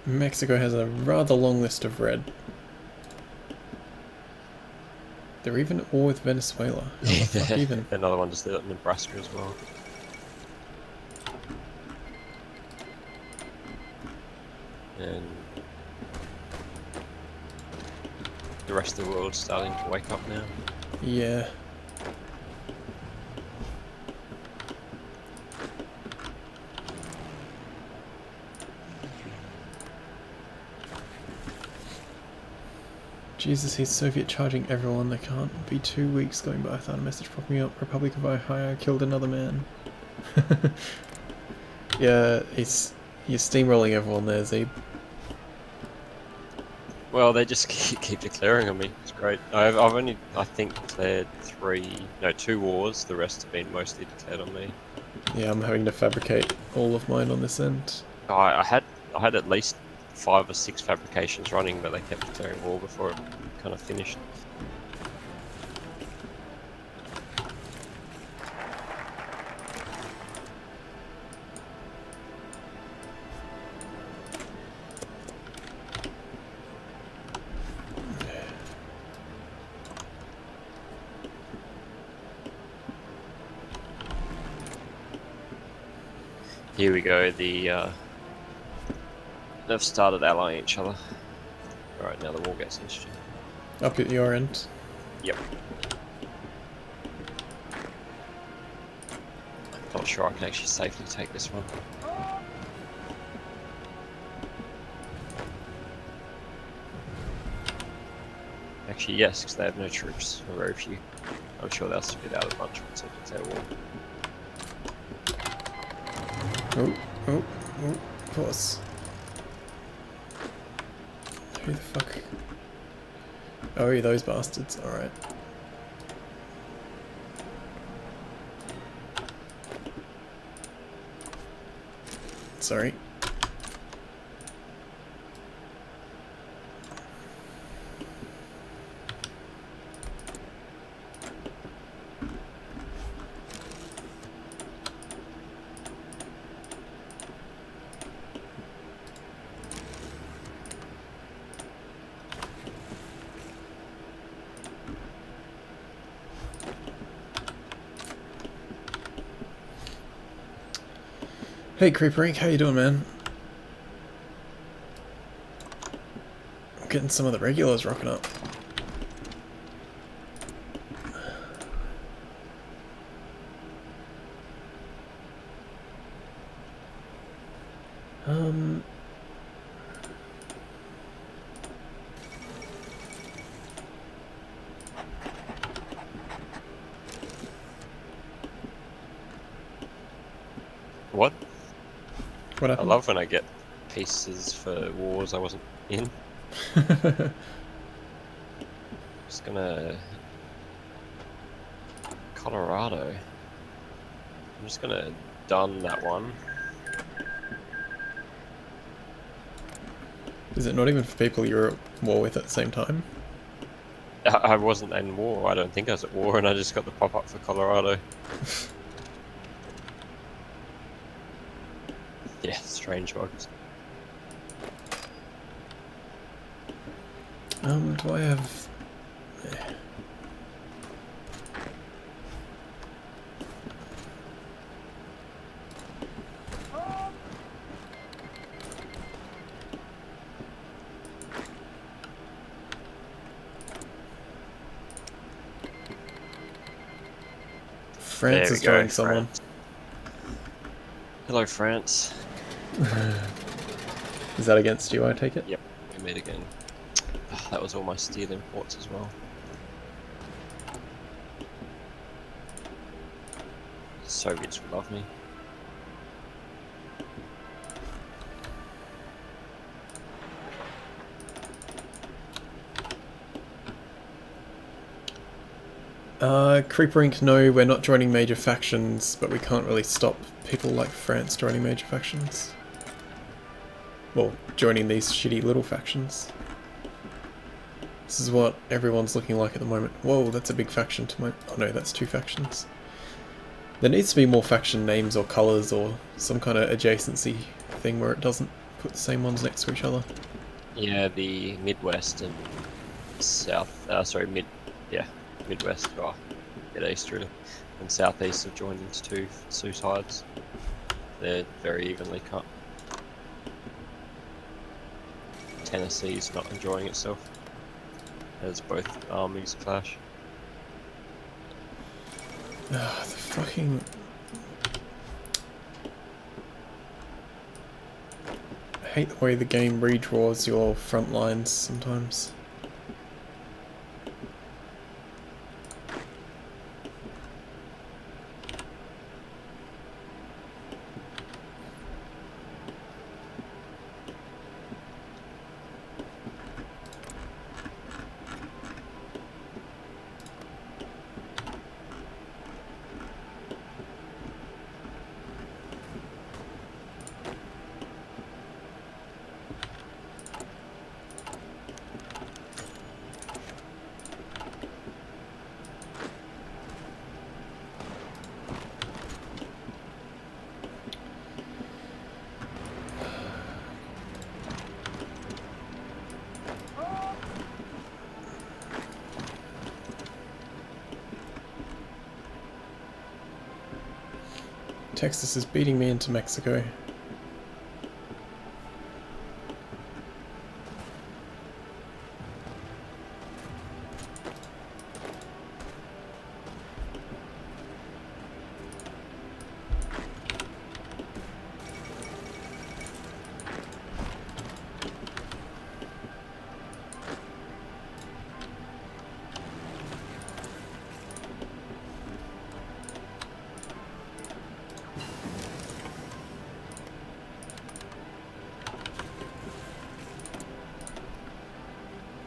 Mexico has a rather long list of red. They're even at war with Venezuela. How the fuck even?
Another one just at Nebraska as well. And the rest of the world's starting to wake up now.
Yeah. Jesus, he's Soviet charging everyone. There can't be 2 weeks going by without a message popping up. Republic of Ohio killed another man. Yeah, you're steamrolling everyone there, Zeeb.
Well, they just keep declaring on me. It's great. I've only, I think, declared 2 wars. The rest have been mostly declared on me.
Yeah, I'm having to fabricate all of mine on this end.
I had at least 5 or 6 fabrications running, but they kept declaring war before it kind of finished. Here we go, they've started allying each other. Alright, now the war gets interesting.
Up at your end.
Yep. Not sure I can actually safely take this one. Actually, yes, because they have no troops, or very few. I'm sure they'll spit out a bunch once they declare war.
Oh, pause. Who the fuck? Oh, those bastards, alright. Sorry. Hey Creeper Inc., how you doing, man? I'm getting some of the regulars rocking up.
What?
What
I
happened?
love when I get pieces for wars I wasn't in. Just gonna... Colorado. I'm just gonna done that one.
Is it not even for people you're at war with at the same time?
I wasn't in war, I don't think I was at war, and I just got the pop-up for Colorado. Yeah, strange bugs.
Do I have... France is joining someone.
France. Hello, France.
Is that against you, I take it?
Yep, we meet again. That was all my steel imports as well. Soviets would love me.
Creeper Inc. No, we're not joining major factions, but we can't really stop people like France joining major factions. Well, joining these shitty little factions. This is what everyone's looking like at the moment. Whoa, that's a big faction to my... Oh no, that's 2 factions. There needs to be more faction names or colours or some kind of adjacency thing where it doesn't put the same ones next to each other.
Yeah, the Midwest and South... Midwest, oh, Mid-East really, and Southeast have joined into two sides. They're very evenly cut. Tennessee's not enjoying itself as both armies clash.
The fucking... I hate the way the game redraws your front lines sometimes. Texas is beating me into Mexico.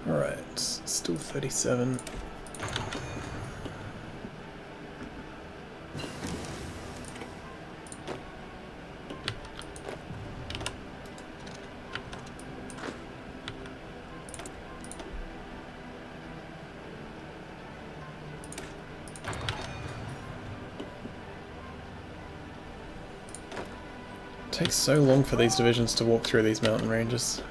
Alright, still 37. It takes so long for these divisions to walk through these mountain ranges.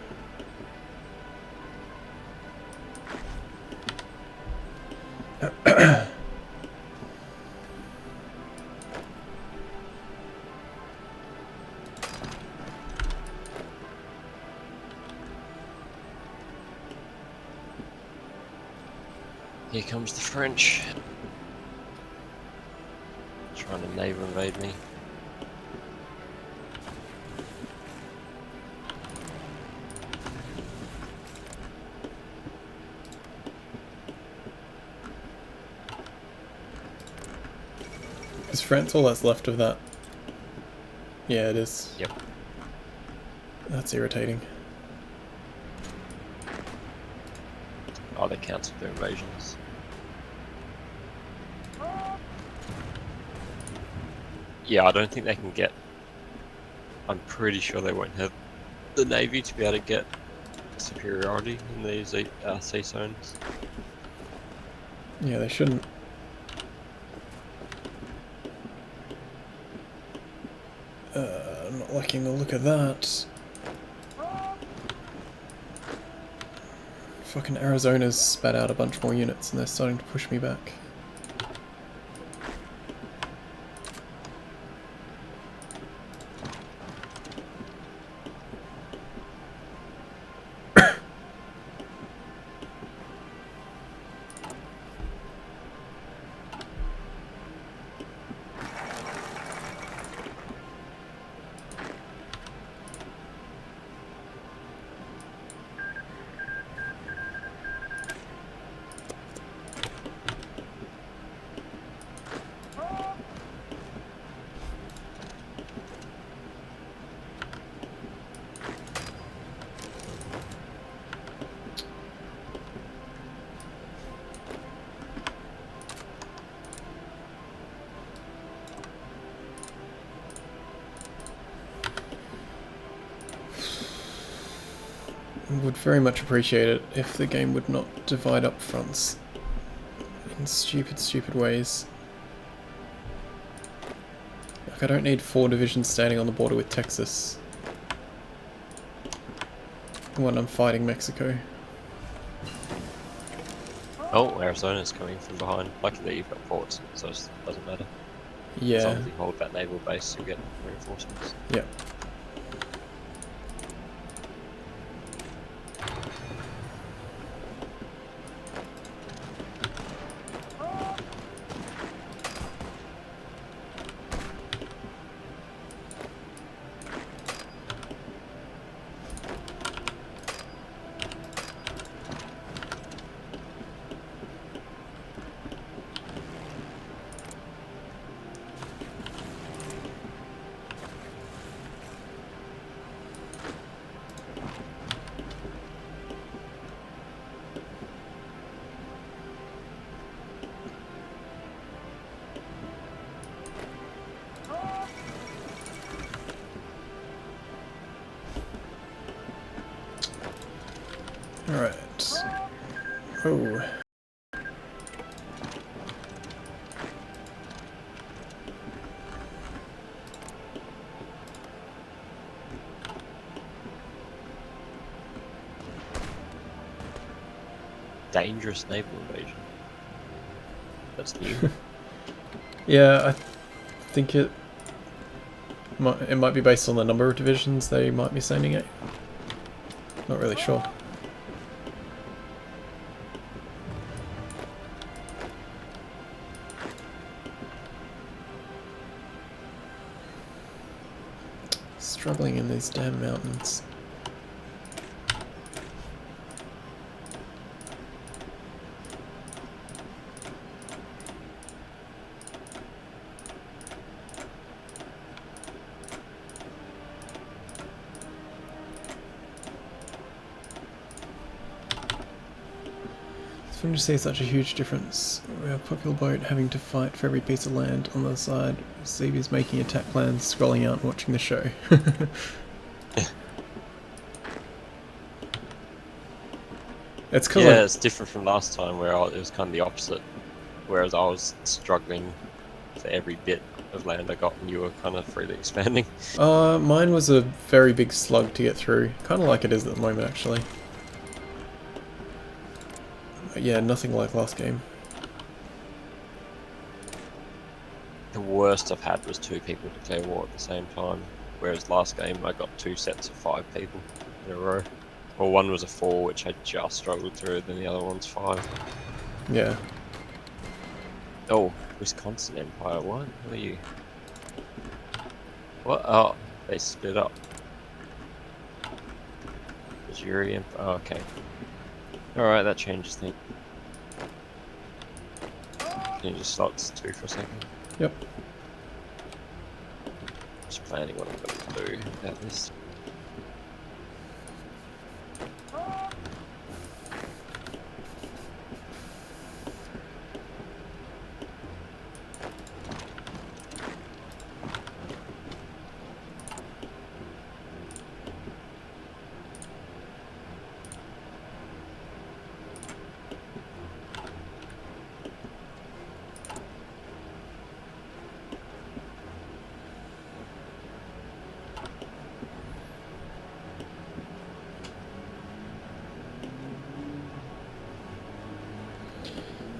Here comes the French. Trying to naval invade me.
Is France all that's left of that? Yeah, it is.
Yep.
That's irritating.
Oh, they cancelled their invasions. Yeah, I don't think they can get... I'm pretty sure they won't have the Navy to be able to get superiority in these sea zones.
Yeah, they shouldn't. I'm not liking the look of that. Fucking Arizona's spat out a bunch more units and they're starting to push me back. would very much appreciate it if the game would not divide up fronts in stupid, stupid ways. Like, I don't need 4 divisions standing on the border with Texas when I'm fighting Mexico.
Oh, Arizona's coming from behind. Luckily you've got ports, so it doesn't matter.
Yeah.
As long as you hold that naval base, you'll get reinforcements.
Yeah. Alright. Oh.
Dangerous naval invasion. That's new.
Yeah, I think it might be based on the number of divisions they might be sending it. Not really sure. Struggling in these damn mountains. It's fun to see such a huge difference. We have PopularBoat having to fight for every piece of land on the other side. Zeeb is making attack plans, scrolling out and watching the show. It's kind of
Yeah,
like,
it's different from last time where it was kind of the opposite. Whereas I was struggling for every bit of land I got and you were kind of freely expanding.
mine was a very big slug to get through. Kind of like it is at the moment, actually. But yeah, nothing like last game.
The worst I've had was 2 people declare war at the same time. Whereas last game I got 2 sets of 5 people in a row. Or one was a 4 which I just struggled through, then the other one's 5.
Yeah.
Oh, Wisconsin Empire, what? What are you? What? Oh, they split up. Missouri Empire, oh, okay. Alright, that changes things. Can you just slots 2 for a second?
Yep.
Just planning what I'm going to do about this.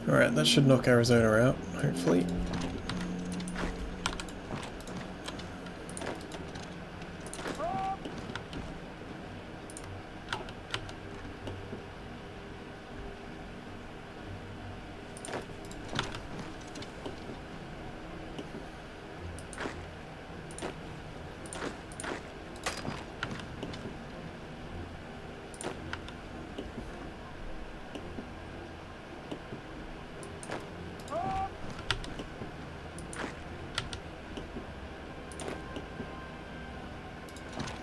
Alright, that should knock Arizona out, hopefully.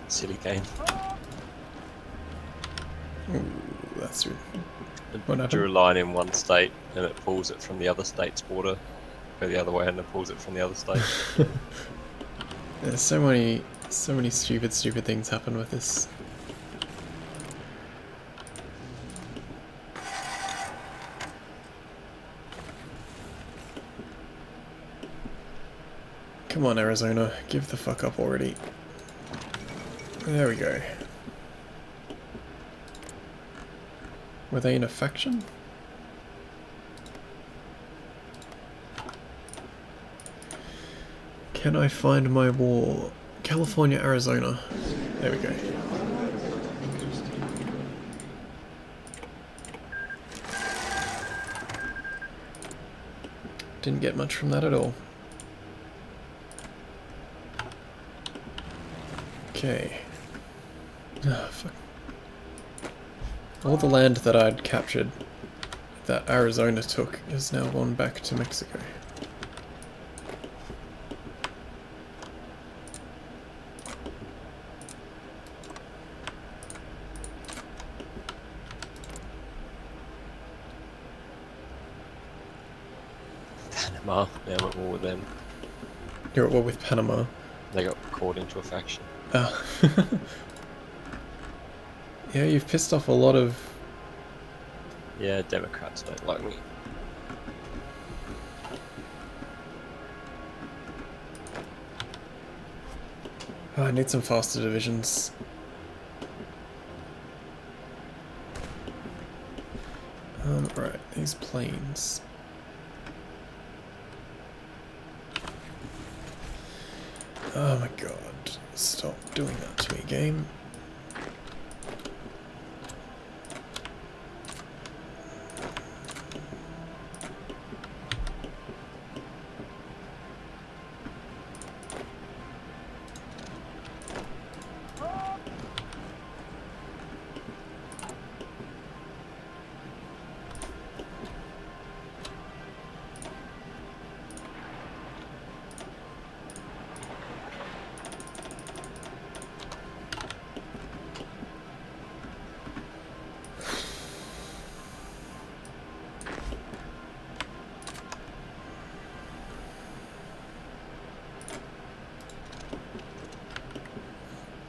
Silly game.
Ooh, that's good. What
I drew a
happened?
line in one state and it pulls it from the other state's border. Go the other way and it pulls it from the other state.
There's so many stupid things happen with this. Come on, Arizona, give the fuck up already. There we go. Were they in a faction? Can I find my war? California, Arizona. There we go. Didn't get much from that at all. Okay. Ah, fuck. All the land that I'd captured that Arizona took is now gone back to Mexico.
Panama, now I'm at war with them.
You're at war with Panama.
They got caught into a faction.
Ah. Yeah, you've pissed off a lot of...
Yeah, Democrats don't like me.
Oh, I need some faster divisions. Right, these planes. Oh my god, stop doing that to me, game.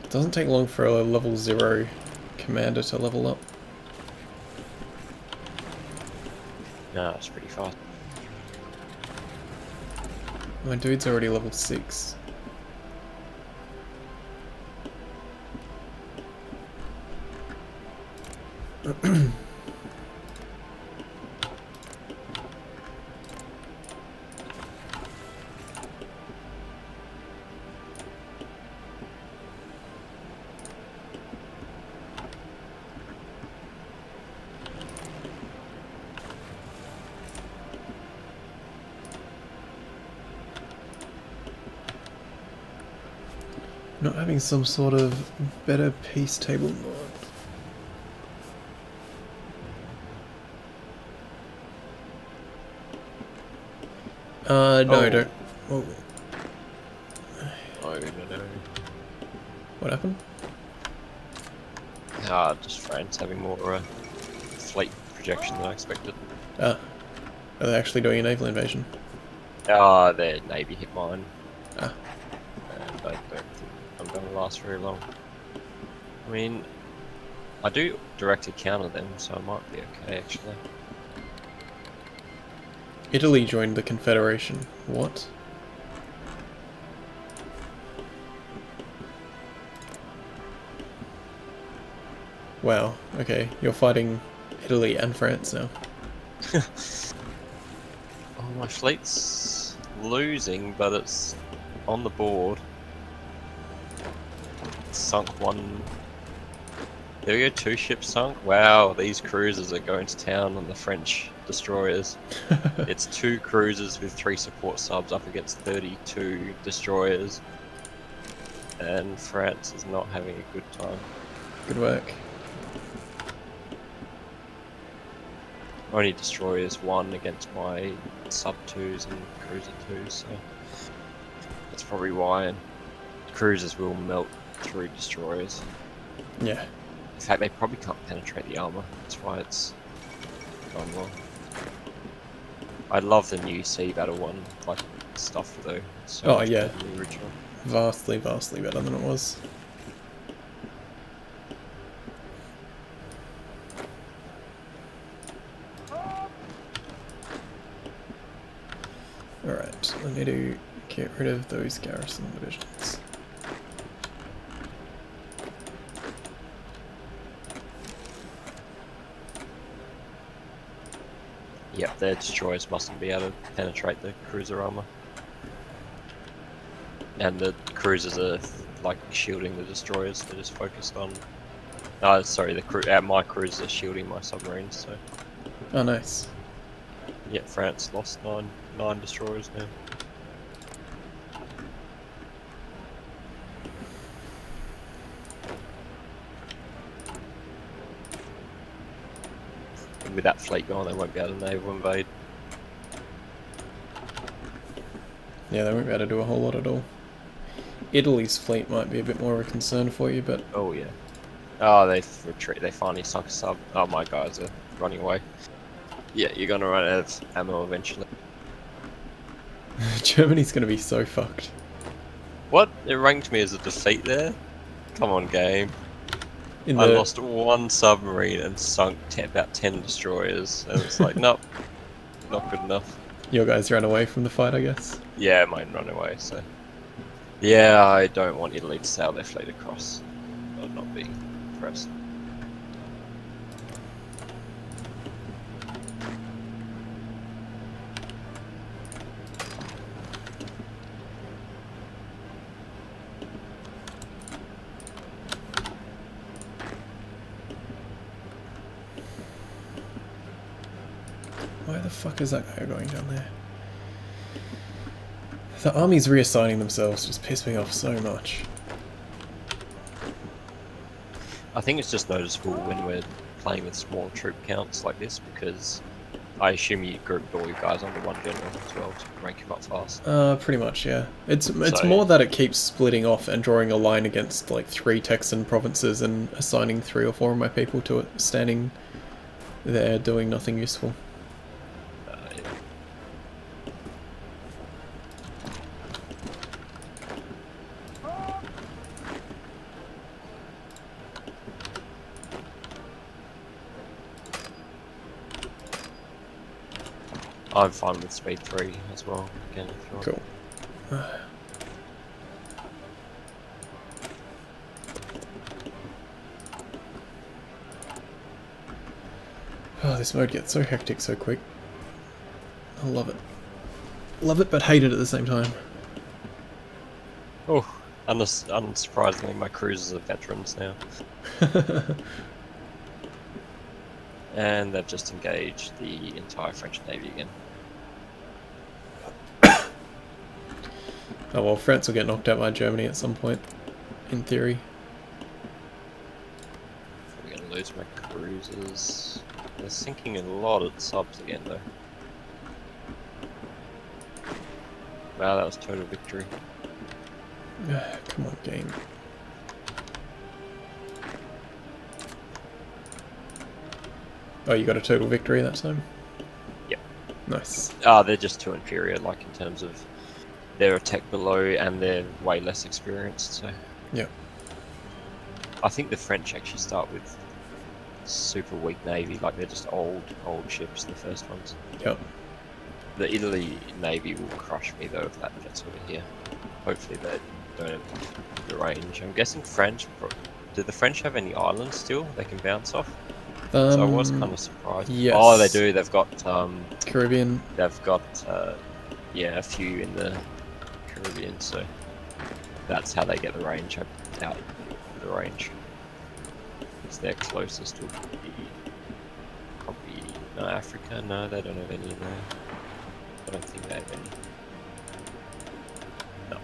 Doesn't take long for a level 0 commander to level up.
No, it's pretty fast.
My dude's already level 6. Not having some sort of better peace table mod. No,
Oh.
don't. Oh,
Oh, no.
what happened?
Ah, just France having more fleet projection than I expected.
Ah, are they actually doing a naval invasion?
Ah, their navy hit mine.
Ah,
And I don't think I'm going to last very long. I mean, I do directly counter them, so I might be okay actually.
Italy joined the Confederation. What? Wow, okay, you're fighting Italy and France now.
Oh, my fleet's losing, but it's on the board. It's sunk one. There we go, 2 ships sunk. Wow, these cruisers are going to town on the French destroyers. It's 2 cruisers with 3 support subs up against 32 destroyers. And France is not having a good time.
Good work.
Only destroyers 1 against my sub 2s and cruiser 2s, so that's probably why. And cruisers will melt through destroyers.
Yeah.
In fact, they probably can't penetrate the armor. That's why it's gone wrong. I love the new Sea Battle one, like stuff though. It's so
Oh,
much
yeah.
better than the original.
Vastly, vastly better than it was. Alright, I need to Get rid of those garrison divisions.
Yep, their destroyers mustn't be able to penetrate the cruiser armor. And the cruisers are like shielding the destroyers. They're just focused on. Sorry, my cruisers are shielding my submarines. So.
Oh, nice.
Yeah, France lost nine destroyers now. And with that fleet gone, they won't be able to naval invade.
Yeah, they won't be able to do a whole lot at all. Italy's fleet might be a bit more of a concern for you, but...
Oh yeah. Oh, they retreat. They finally sunk a sub. Oh, my guys are running away. Yeah, you're gonna run out of ammo eventually.
Germany's gonna be so fucked.
What? It ranked me as a defeat there? Come on, game.
I
lost one submarine and sunk about 10 destroyers, and it's like, nope, not good enough.
Your guys ran away from the fight, I guess?
Yeah, mine run away, so... Yeah, I don't want Italy to sail their fleet across. I'm not being impressed.
Why the fuck is that guy going down there? The armies reassigning themselves just piss me off so much.
I think it's just noticeable when we're playing with small troop counts like this, because I assume you grouped all you guys under one general as well to rank him up fast.
Pretty much, yeah. It's
So-
more that it keeps splitting off and drawing a line against like 3 Texan provinces and assigning 3 or 4 of my people to it, standing there doing nothing useful.
Yeah. I'm fine with speed 3 as well, again, if you want.
Cool. Oh, this mode gets so hectic so quick. I love it. Love it, but hate it at the same time.
Oh, unsurprisingly, my cruisers are veterans now. And they've just engaged the entire French Navy again.
Oh well, France will get knocked out by Germany at some point, in theory.
We're gonna lose my cruisers. They're sinking a lot of subs again, though. Wow, that was total victory.
Come on, game. Oh, you got a total victory that time?
Yep.
Nice.
They're just too inferior, like in terms of they're a tech below and they're way less experienced, so...
Yep.
I think the French actually start with super weak navy, like they're just old ships, the first ones.
Yep.
The Italy navy will crush me though if that gets over here. Hopefully they don't have the range. I'm guessing French. Do the French have any islands still they can bounce off? So I was kind of surprised.
Yes.
Oh, they do. They've got
Caribbean.
They've got yeah, a few in the Caribbean. So that's how they get the range out. The range. Because their closest would be probably no Africa. No, they don't have any in there. I don't think they have any. No.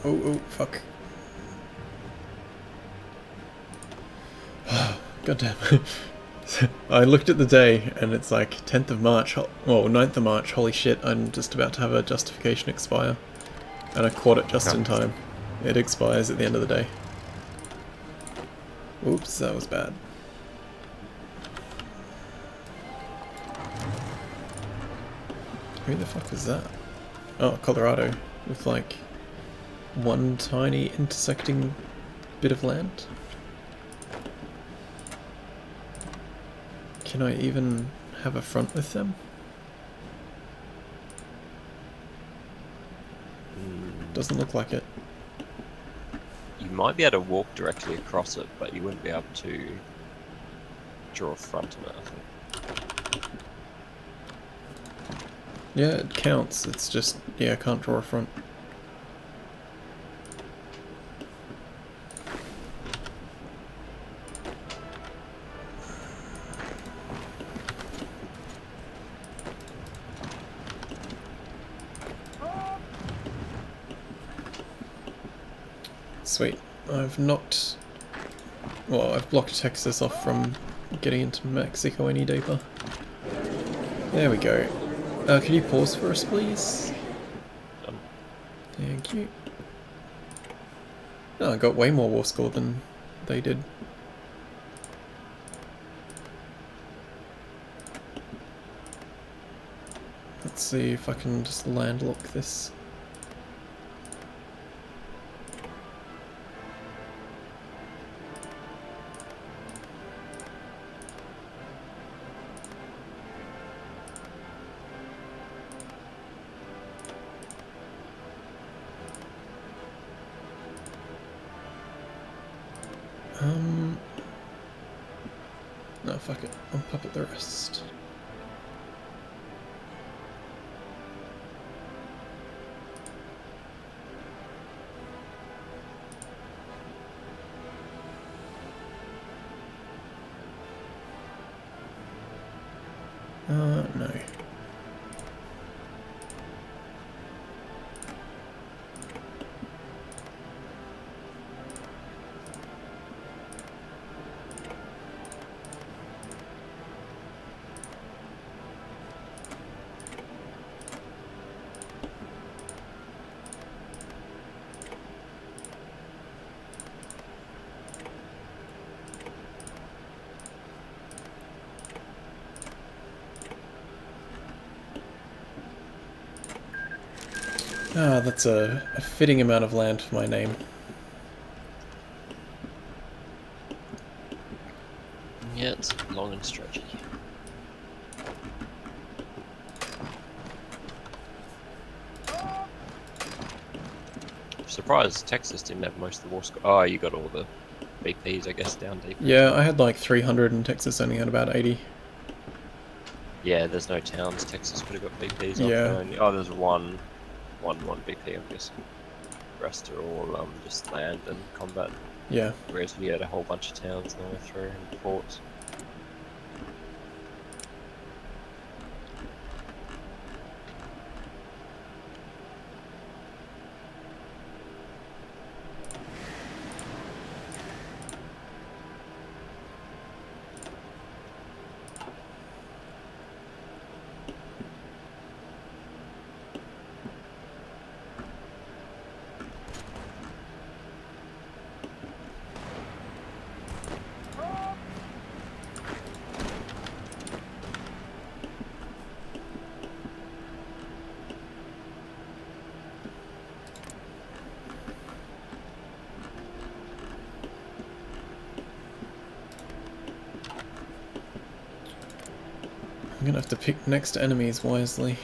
Oh, fuck. God damn. I looked at the day and it's like 10th of March, well 9th of March, holy shit, I'm just about to have a justification expire. And I caught it just in time. It expires at the end of the day. Oops, that was bad. Who the fuck was that? Oh, Colorado, with like one tiny intersecting bit of land. Can I even have a front with them? Doesn't look like it.
You might be able to walk directly across it, but you wouldn't be able to draw a front on it, I think.
Yeah, it counts. It's just, yeah, I can't draw a front. Sweet. I've knocked... Well, I've blocked Texas off from getting into Mexico any deeper. There we go. Can you pause for us, please?
Done.
Thank you. Oh, I got way more war score than they did. Let's see if I can just landlock this. No, fuck it. I'll puppet the rest. No. Ah, that's a fitting amount of land for my name.
Yeah, it's long and stretchy. I'm surprised Texas didn't have most of the war score. Oh, you got all the BPs, I guess, down deep.
Yeah, I had like 300 and Texas only had about 80.
Yeah, there's no towns. Texas could have got BPs.
Yeah.
Only. Oh, there's one BP, I'm guessing. The rest are all just land and combat.
Yeah.
Whereas we had a whole bunch of towns all the way through and ports.
I'm gonna have to pick next enemies wisely.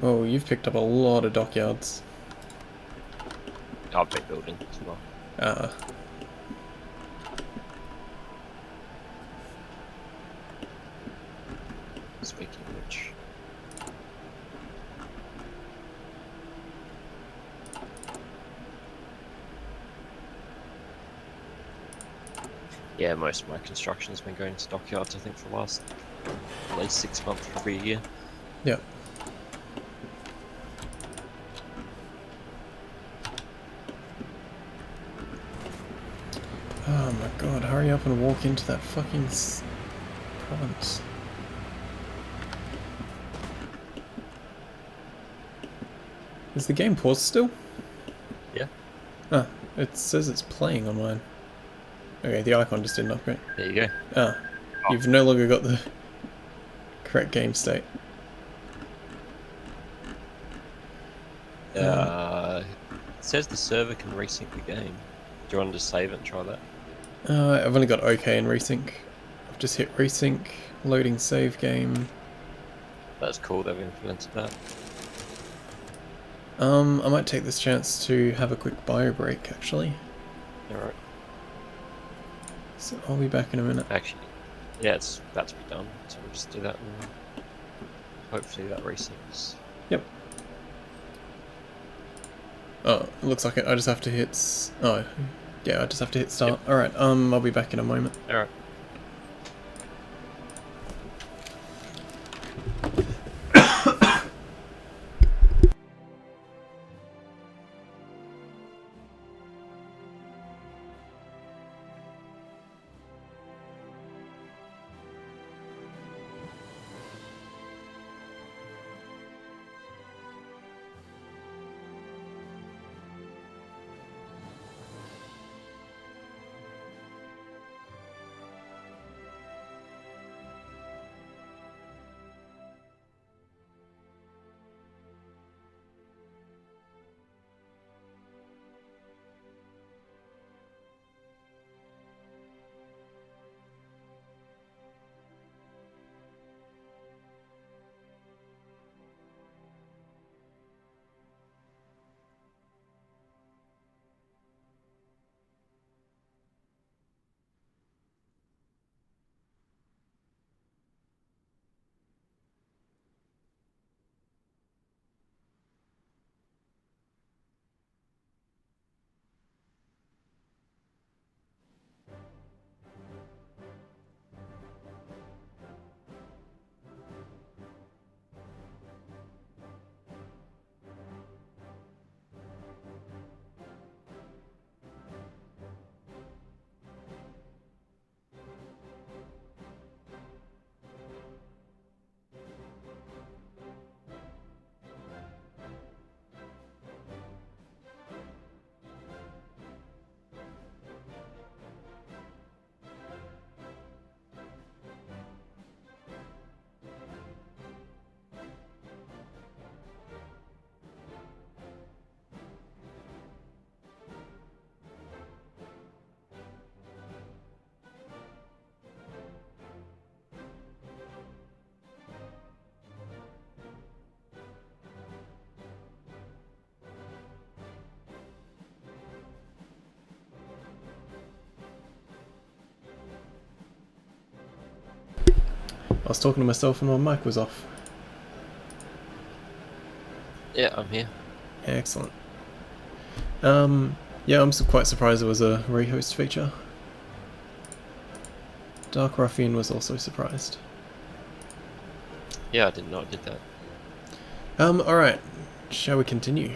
Oh, you've picked up a lot of dockyards.
I've been building as well.
Ah.
Speaking of which. Yeah, most of my construction has been going to dockyards, I think, for the last at least 6 months, probably a year.
Yeah. Oh my god, hurry up and walk into that fucking province. Is the game paused still?
Yeah.
Ah, it says it's playing on mine. Okay, the icon just didn't upgrade.
There you go.
Ah, you've no longer got the correct game state.
It says the server can resync the game. Do you want to just save it and try that?
I've only got OK and resync. I've just hit resync, loading save game.
That's cool, they've implemented that.
I might take this chance to have a quick bio break, actually.
Alright.
So I'll be back in a minute.
Actually, yeah, it's about to be done, so we'll just do that and hopefully that resyncs.
Yep. Oh, it looks like I just have to hit... Oh, yeah, I just have to hit start. Yep. Alright, I'll be back in a moment.
Alright.
I was talking to myself and my mic was off.
Yeah, I'm here.
Excellent. Yeah, I'm quite surprised there was a rehost feature. Dark Ruffian was also surprised.
Yeah, I didn't know it did that.
Alright. Shall we continue?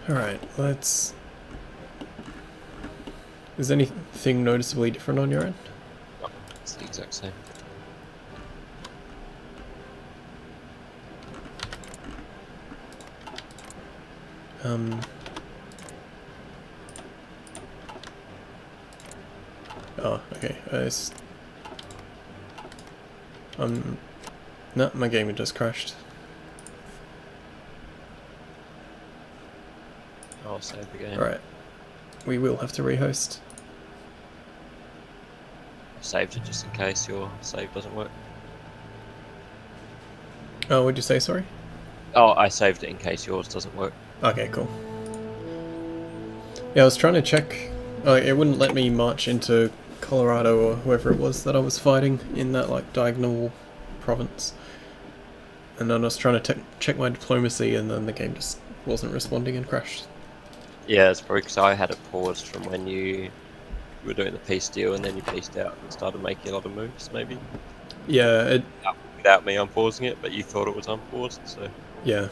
Alright, let's... Is anything noticeably different on your end?
No, it's the exact same.
Oh, okay. No, my game had just crashed.
I'll save the game.
Alright. We will have to rehost.
I've saved it just in case your save doesn't work.
Oh, what'd you say, sorry?
Oh, I saved it in case yours doesn't work.
Okay, cool. Yeah, I was trying to check... it wouldn't let me march into Colorado or whoever it was that I was fighting in that, like, diagonal province. And then I was trying to check my diplomacy and then the game just wasn't responding and crashed.
Yeah, it's probably because I had it paused from when you were doing the peace deal and then you peaced out and started making a lot of moves, maybe
Yeah,
without me unpausing it, but you thought it was unpaused, so
yeah.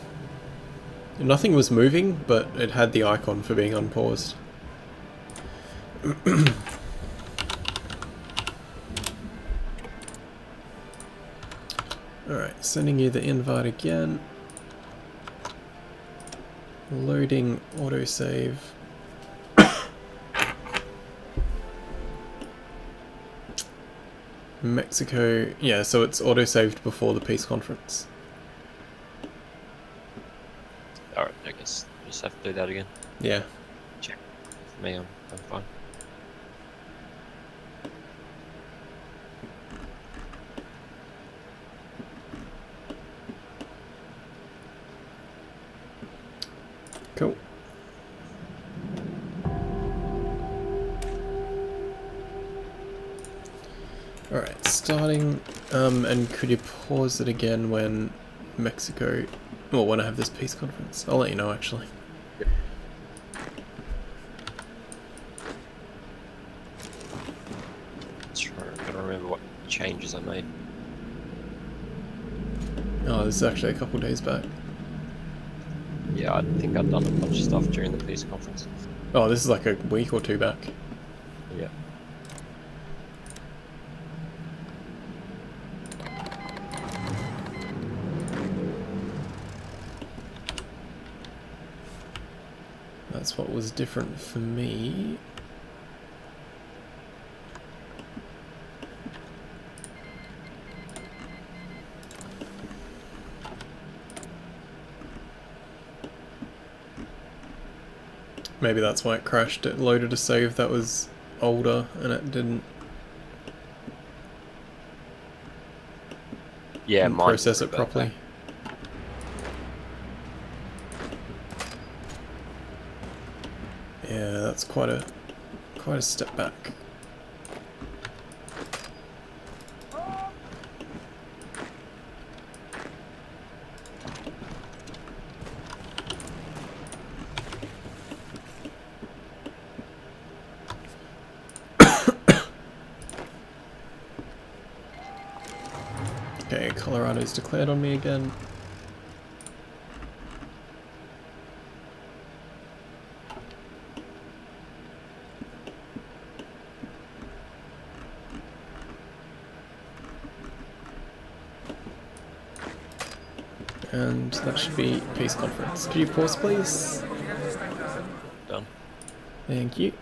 Nothing was moving, but it had the icon for being unpaused. Alright, sending you the invite again. Loading autosave. Mexico, yeah, so it's autosaved before the peace conference.
alright, I guess you just have to do that again.
Yeah.
Check. For me, I'm fine.
Cool. Alright, starting, and could you pause it again when Mexico, well, when I have this peace conference? I'll let you know, actually.
Yep. Sure, I gotta remember what changes I made.
Oh, this is actually a couple days back.
Yeah, I think I'd done a bunch of stuff during the peace conference.
Oh, this is like a week or two back.
Yeah.
That's what was different for me. Maybe that's why it crashed. It loaded a save that was older and it didn't
Yeah, mine
process
didn't
it
revert
properly.
back.
Yeah, that's quite a step back. Okay, Colorado's declared on me again. And that should be peace conference. Could you pause, please?
Done.
Thank you.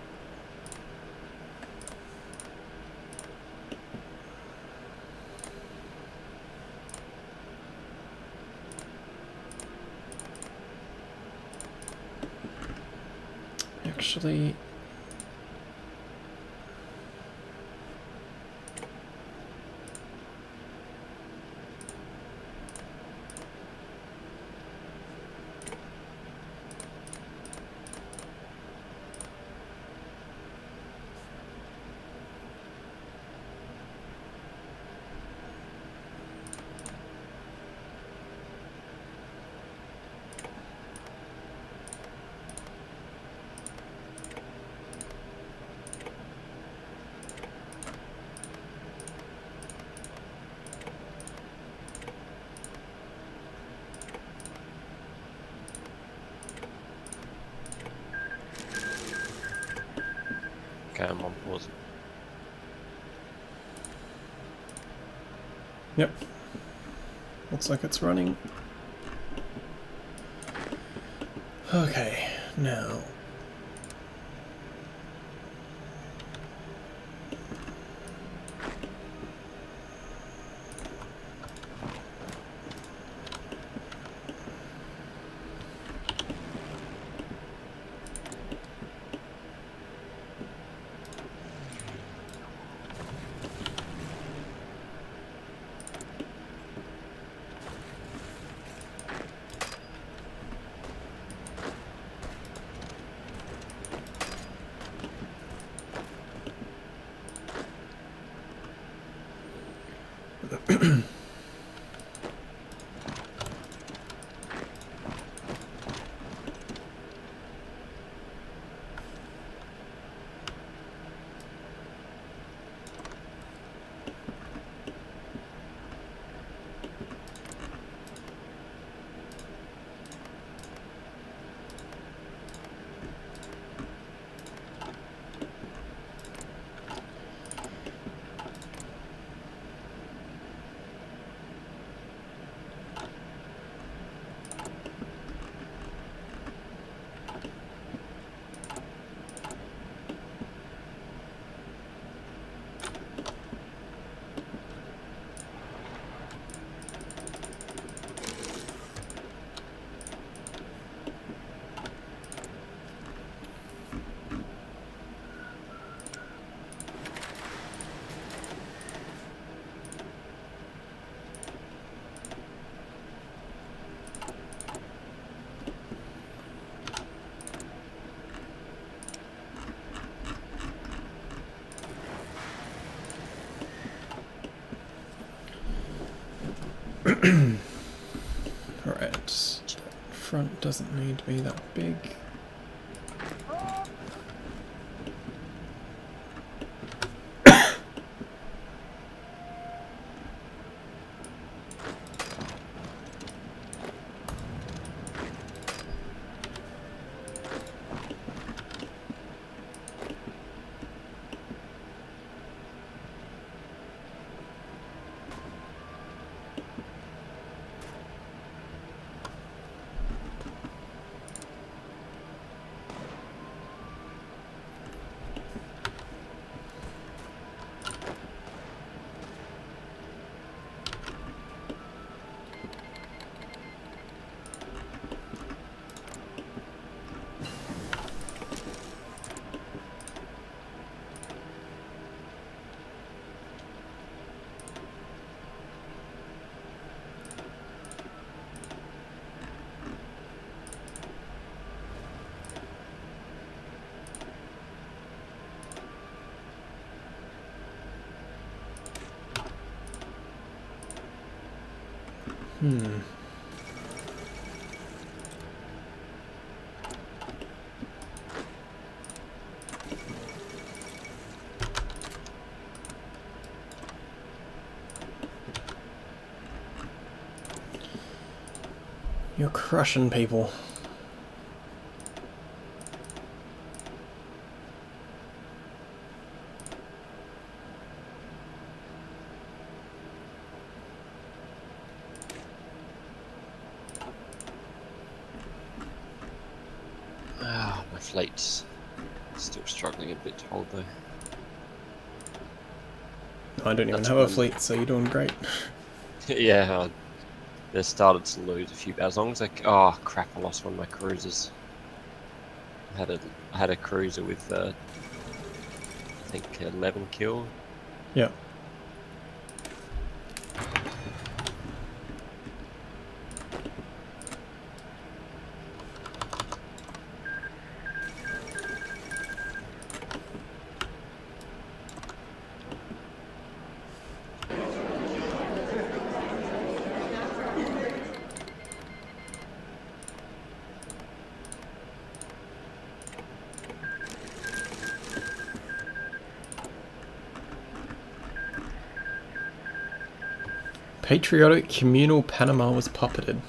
Actually,
Okay, I'm on pause.
yep. Looks like it's running. Okay, now.
Right. Front doesn't need to be that big. You're crushing people.
Ah, my fleet's still struggling a bit to hold though.
I don't even
That's
have a
one.
fleet, so you're doing great.
Yeah, they started to lose a few. As long as oh crap! I lost one of my cruisers. I had a cruiser with I think 11 kills.
Yeah. Patriotic communal Panama was puppeted.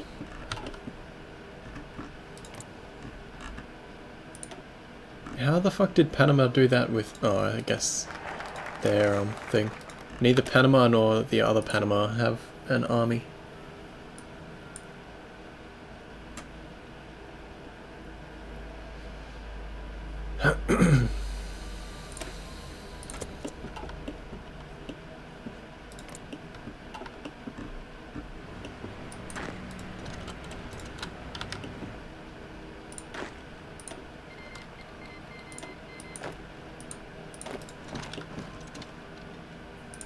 How the fuck did Panama do that with... Oh, I guess their thing. Neither Panama nor the other Panama have an army.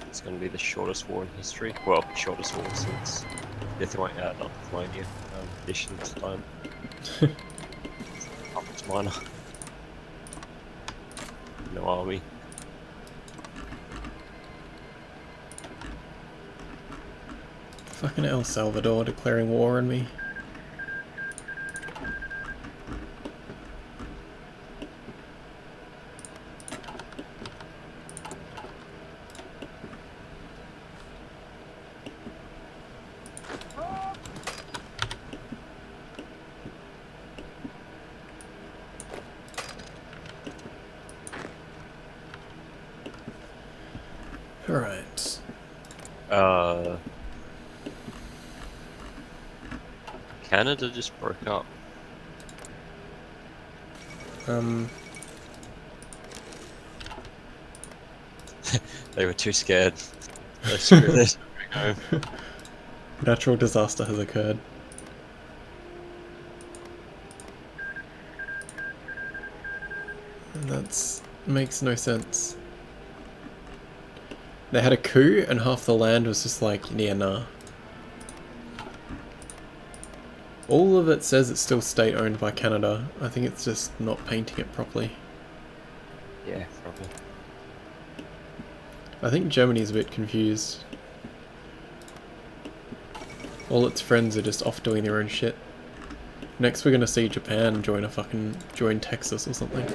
It's going to be the shortest war in history. Well, shortest war since Lithuania, not Lithuania, Edition's time. Puppets minor. No army.
Fucking El Salvador declaring war on me. Alright.
Canada just broke up. They were too scared. They screwed this.
Natural disaster has occurred. That makes no sense. They had a coup and half the land was just like, yeah, nah. All of it says it's still state owned by Canada. I think it's just not painting it properly.
Yeah, probably.
I think Germany's a bit confused. All its friends are just off doing their own shit. Next we're gonna see Japan join Texas or something.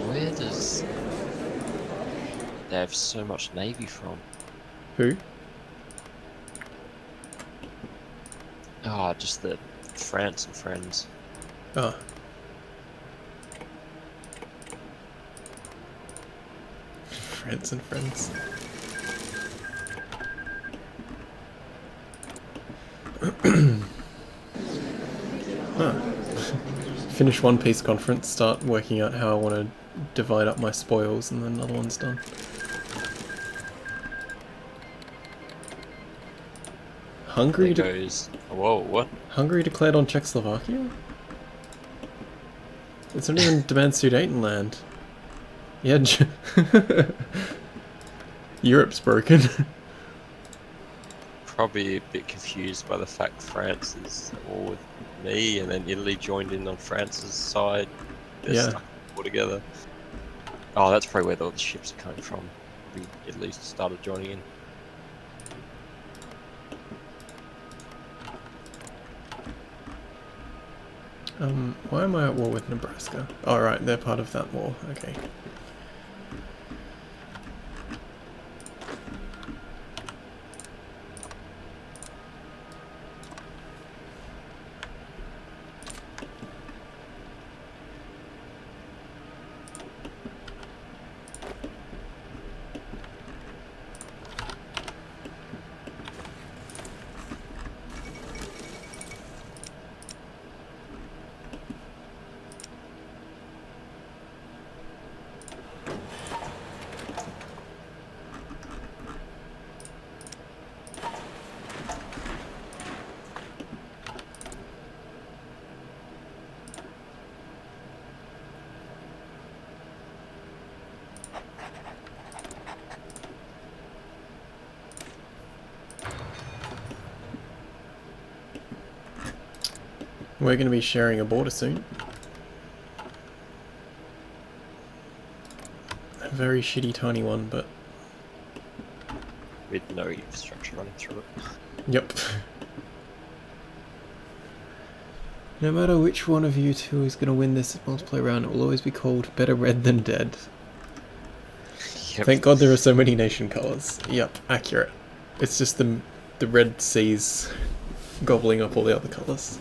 Where does they have so much navy from?
Who?
Ah, just the France and friends.
Ah. France and friends. Finish One Piece conference, start working out how I want to divide up my spoils, and then another one's done. Hungary
goes. Whoa, what?
Hungary declared on Czechoslovakia? It's not even Demand Sudetenland land. Yeah, Europe's broken.
Probably a bit confused by the fact France is all with me, and then Italy joined in on France's side. They're
Yeah.
stuck all together. Oh, that's probably where all the ships are coming from. Italy started joining in.
Why am I at war with Nebraska? Oh, right, they're part of that war. Okay. We're going to be sharing a border soon. A very shitty tiny one, but...
With no infrastructure running through it.
Yep. No matter which one of you two is going to win this multiplayer round, it will always be called Better Red Than Dead.
Yep.
Thank God there are so many nation colours. Yep, accurate. It's just the red seas gobbling up all the other colours.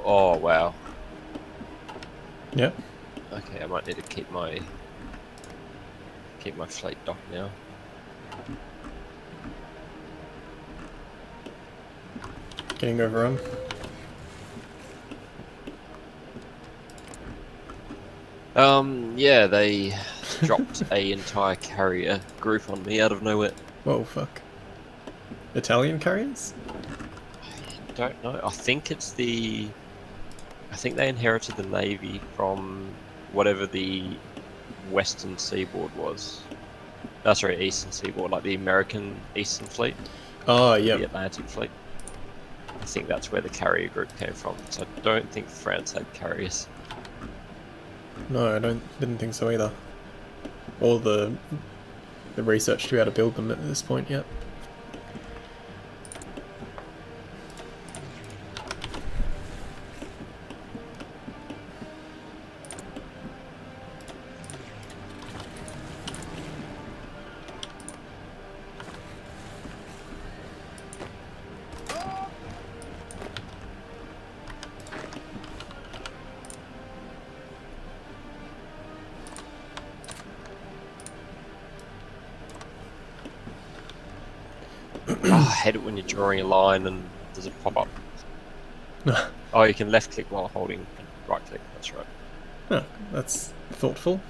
Oh wow.
Yep.
Okay, I might need to keep my fleet docked now.
Getting overrun.
Yeah, they dropped a entire carrier group on me out of nowhere.
Whoa, fuck. Italian carriers?
I don't know. I think they inherited the navy from whatever the western seaboard was. Sorry, eastern seaboard, like the American Eastern Fleet,
Oh,
the
yep.
Atlantic Fleet. I think that's where the carrier group came from. So I don't think France had carriers.
No, didn't think so either. Or the research to how to build them at this point yet.
Oh, I hate it when you're drawing a line and there's a pop-up. Oh, you can left click while holding right click, that's right.
Oh, that's thoughtful.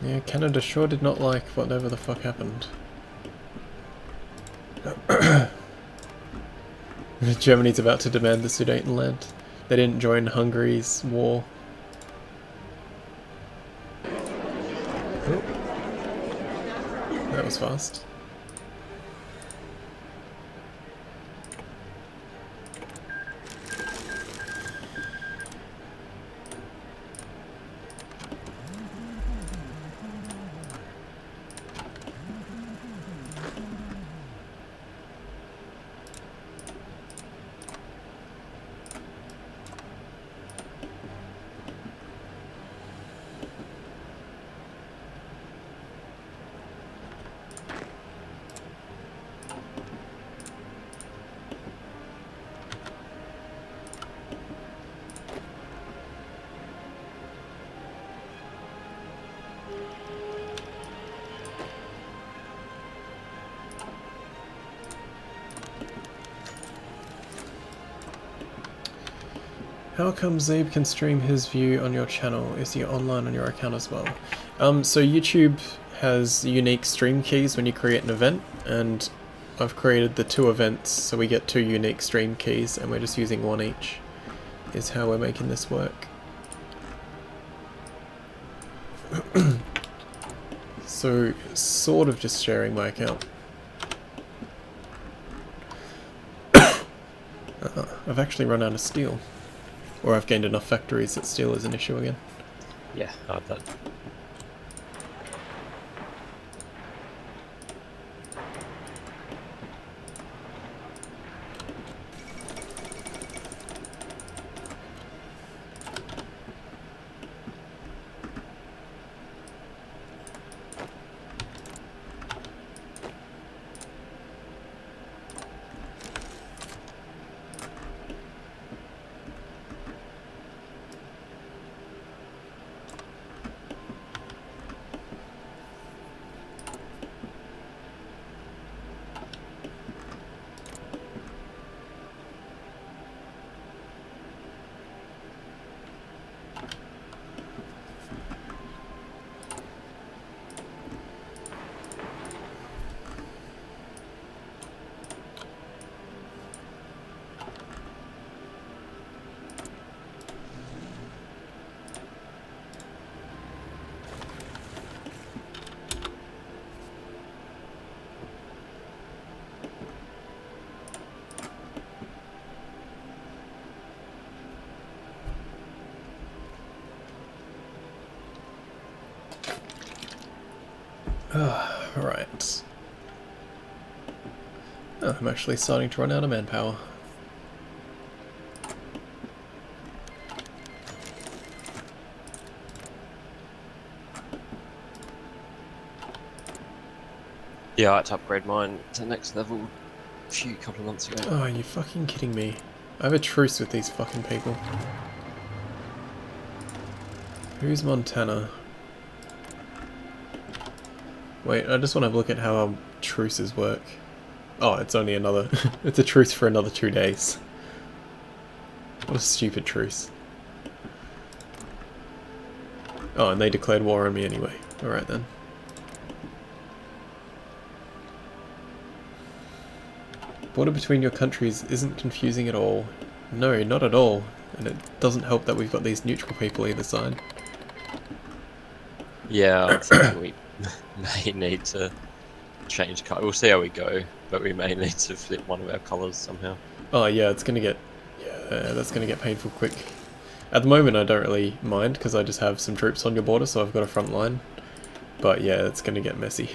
Yeah, Canada sure did not like whatever the fuck happened. Germany's about to demand the Sudetenland. They didn't join Hungary's war. Oh. That was fast. How come Zeeb can stream his view on your channel? Is he online on your account as well? So YouTube has unique stream keys when you create an event, and I've created the 2 events, so we get 2 unique stream keys, and we're just using 1 each, is how we're making this work. So, sort of just sharing my account. I've actually run out of steel. Or I've gained enough factories that steel is an issue again.
Yeah, I had that. Right. Oh, I'm actually starting to run out of manpower. Yeah, I had to upgrade mine to the next level a couple of months ago.
Oh, are you fucking kidding me? I have a truce with these fucking people. Who's Montana? Wait, I just want to have a look at how our truces work. Oh, it's only another... it's a truce for another 2 days. What a stupid truce. Oh, and they declared war on me anyway. Alright then. Border between your countries isn't confusing at all. No, not at all. And it doesn't help that we've got these neutral people either side.
Yeah, I'm thinking we may need to change colour. We'll see how we go, but we may need to flip one of our colours somehow.
Oh yeah, it's gonna get... Yeah, that's gonna get painful quick. At the moment I don't really mind, because I just have some troops on your border, so I've got a front line. But yeah, it's gonna get messy.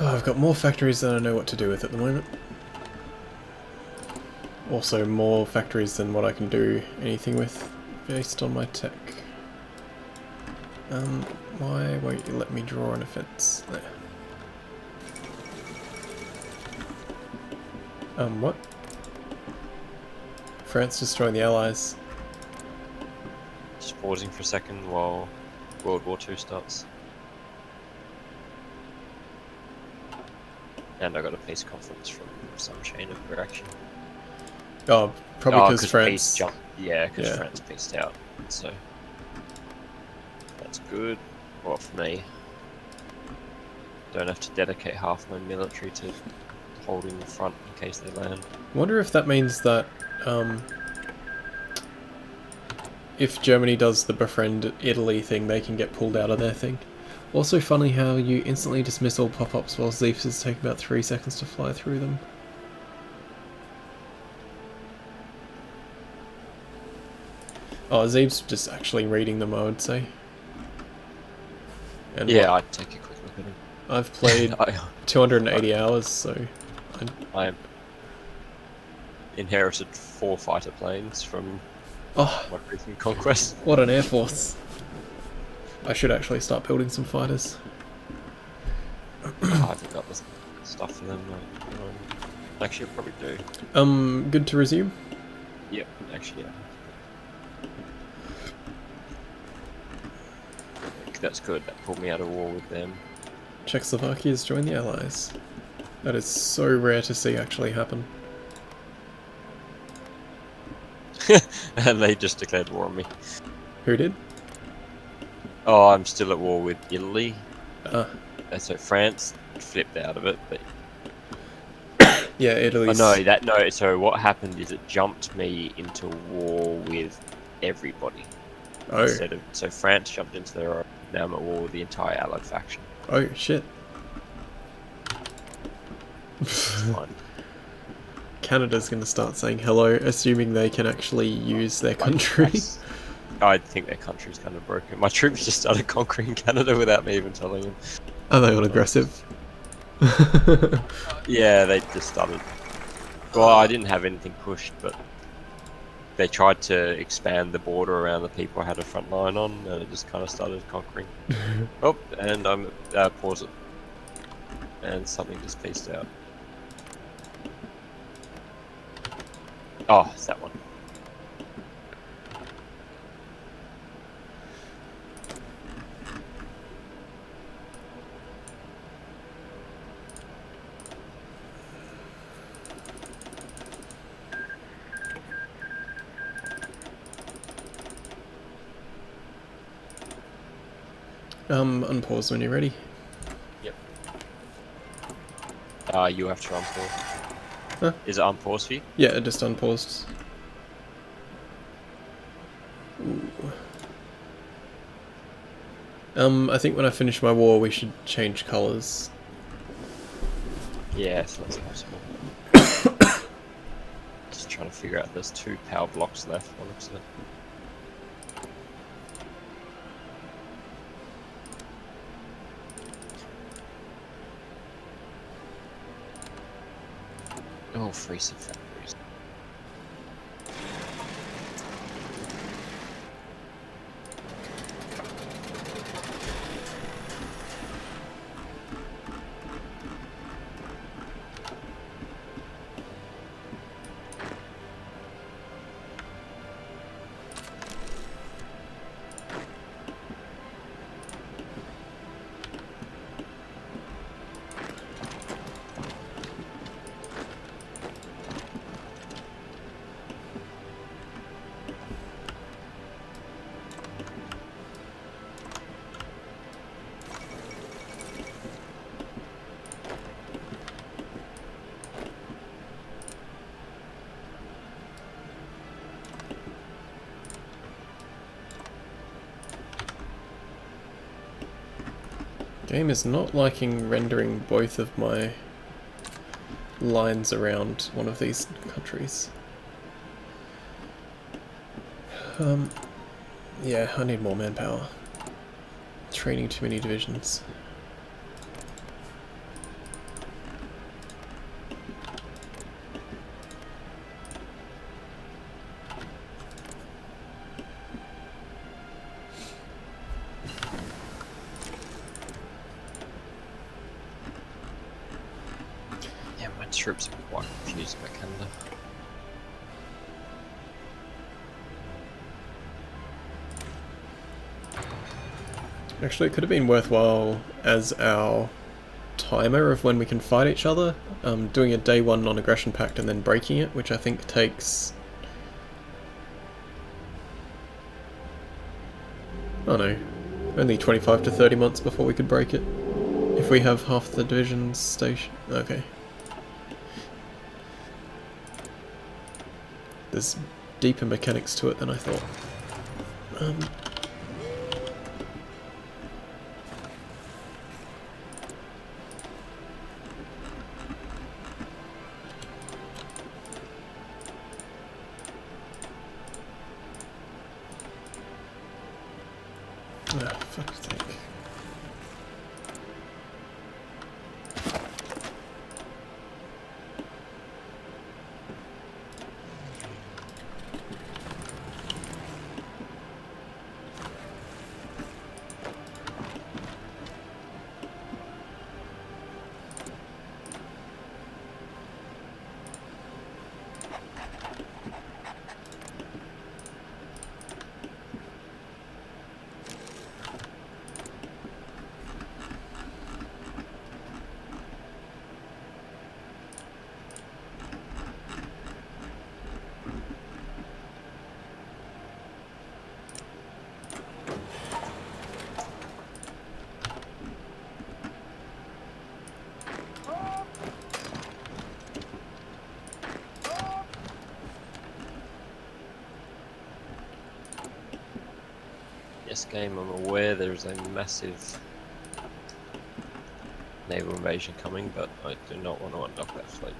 Oh, I've got more factories than I know what to do with at the moment. Also more factories than what I can do anything with based on my tech. Why won't you let me draw an offense? There. What? France destroying the Allies.
Just pausing for a second while World War II starts. And I got a peace conference from some chain of reaction.
Oh, probably because France...
Peace jumped. Yeah, because
Yeah.
France peaced out. So that's good. Well, for me, don't have to dedicate half my military to holding the front in case they land.
I wonder if that means that if Germany does the befriend Italy thing, they can get pulled out of their thing. Also funny how you instantly dismiss all pop-ups while Zeebs take about 3 seconds to fly through them. Oh, Zeeb's just actually reading them, I would say. And
Yeah, I'd take a quick look at them.
I've played 280 hours, so...
I inherited 4 fighter planes from
Oh,
my recent conquest.
what an air force. I should actually start building some fighters.
I haven't got the stuff for them. Actually, I probably do.
Good to resume?
Yep, actually, yeah. That's good. That pulled me out of war with them.
Czechoslovakia's joined the Allies. That is so rare to see actually happen.
And they just declared war on me.
Who did?
Oh, I'm still at war with Italy.
Ah.
And so France flipped out of it, but
Yeah, Italy's...
oh, no. So what happened is it jumped me into war with everybody.
Oh.
Instead of, so France jumped into their own. Now I'm at war with the entire Allied faction.
Oh, shit.
It's fine.
Canada's gonna start saying hello, assuming they can actually use their country.
I think their country's kind of broken. My troops just started conquering Canada without me even telling them.
Are they all aggressive?
Yeah, they just started. Well, I didn't have anything pushed, but they tried to expand the border around the people I had a front line on, and it just kind of started conquering. Oh, and I'm pause it, and something just pieced out. Oh, it's that one.
Unpause when you're ready.
Yep. You have to unpause.
Huh?
Is it unpaused for you?
Yeah, it just unpaused. Ooh. I think when I finish my war, we should change colours.
Yeah, so that's possible. Just trying to figure out there's 2 power blocks left, one looks like. Oh, free some factories.
Game is not liking rendering both of my lines around one of these countries. Yeah, I need more manpower. Training too many divisions.
Yeah, my troops are quite confused by Canada.
Actually, it could have been worthwhile as our timer of when we can fight each other, doing a day 1 non-aggression pact and then breaking it, which I think takes... oh no, only 25 to 30 months before we could break it. If we have half the divisions station... okay. There's deeper mechanics to it than I thought. Ah, fuck's sake.
Yes, game, I'm aware there's a massive naval invasion coming, but I do not want to undock that fleet.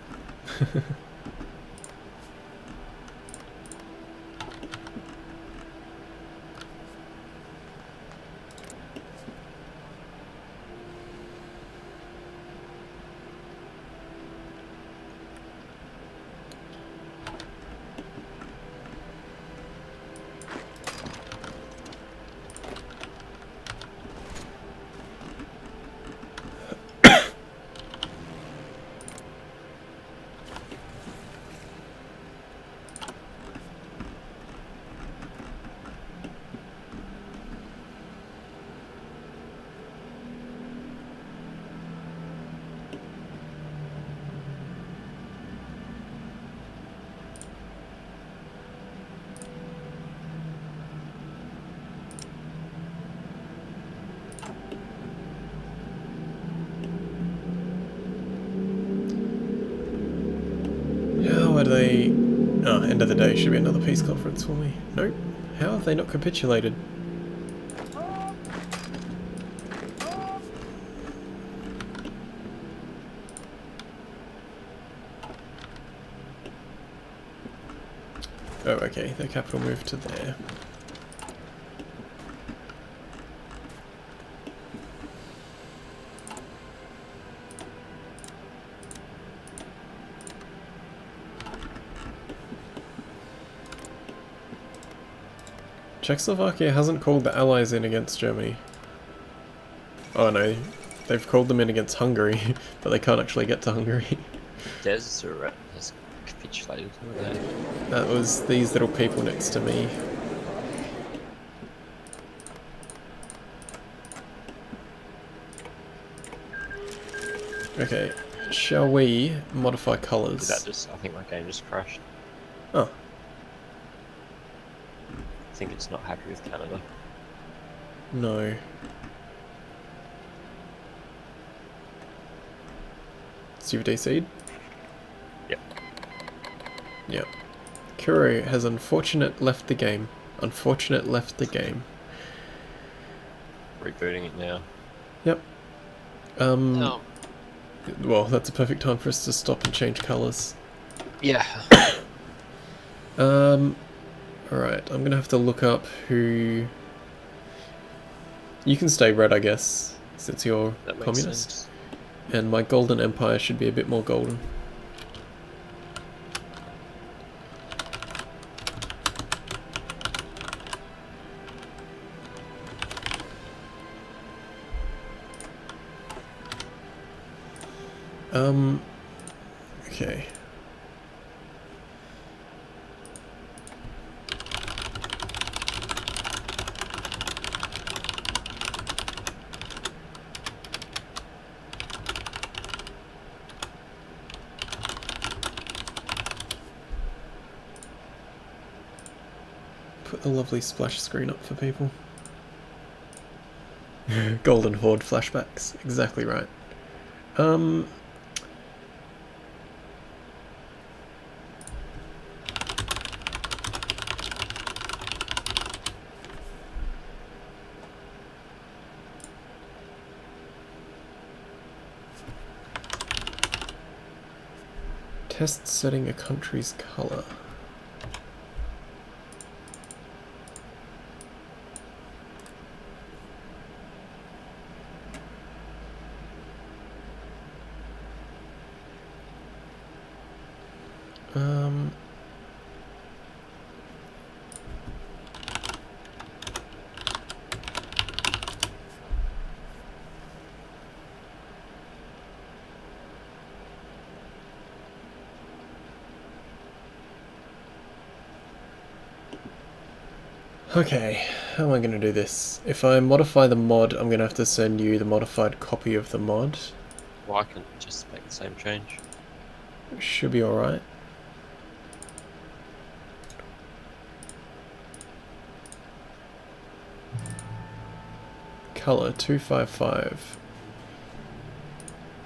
Why do they... Oh, end of the day should be another peace conference for me. Nope. How have they not capitulated? Oh, okay, their capital moved to there. Czechoslovakia hasn't called the Allies in against Germany. Oh no, they've called them in against Hungary, but they can't actually get to Hungary.
Deseret has capitulated. Who are they?
That was these little people next to me. Okay, shall we modify colours?
Did that just? I think my game just crashed.
Oh.
I think it's not happy with Canada.
No. So you've DC'd?
Yep.
Yep. Kuro has unfortunate left the game. Unfortunate left the game.
Rebooting it now.
Yep.
Oh.
Well, that's a perfect time for us to stop and change colours.
Yeah.
Alright, I'm gonna have to look up who... You can stay red, I guess, since you're
That makes
communist.
sense.
And my golden empire should be a bit more golden. Okay. Put the lovely splash screen up for people. Golden Horde flashbacks, exactly right. Test setting a country's color. Okay, how am I going to do this? If I modify the mod, I'm going to have to send you the modified copy of the mod.
Well, I can just make the same change.
Should be alright. Color 255.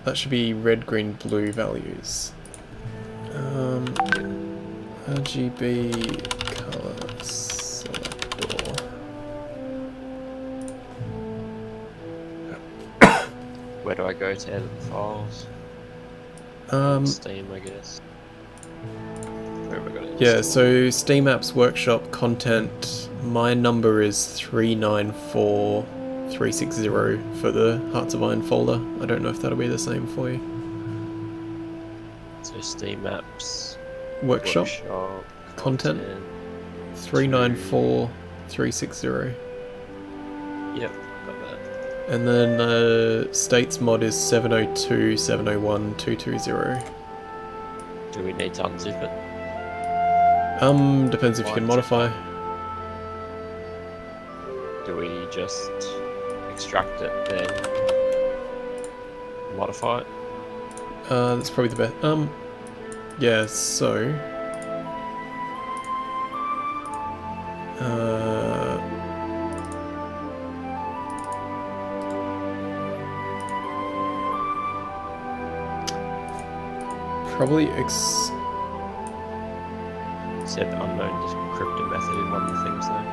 That should be red, green, blue values. RGB color selector.
Where do I go to edit the files? Steam, I guess. Where have I got it?
Yeah, so Steam Apps Workshop content, my number is 394360 for the Hearts of Iron folder. I don't know if that'll be the same for you.
So Steam Apps
Workshop content 394360.
Yep, got that.
And then States mod is 702.701.220.
Do we need to unzip it?
Depends if you can modify.
Do we just extract it, then modify it?
That's probably the best. Yeah, so... probably
It said unknown decryptor method in one of the things though.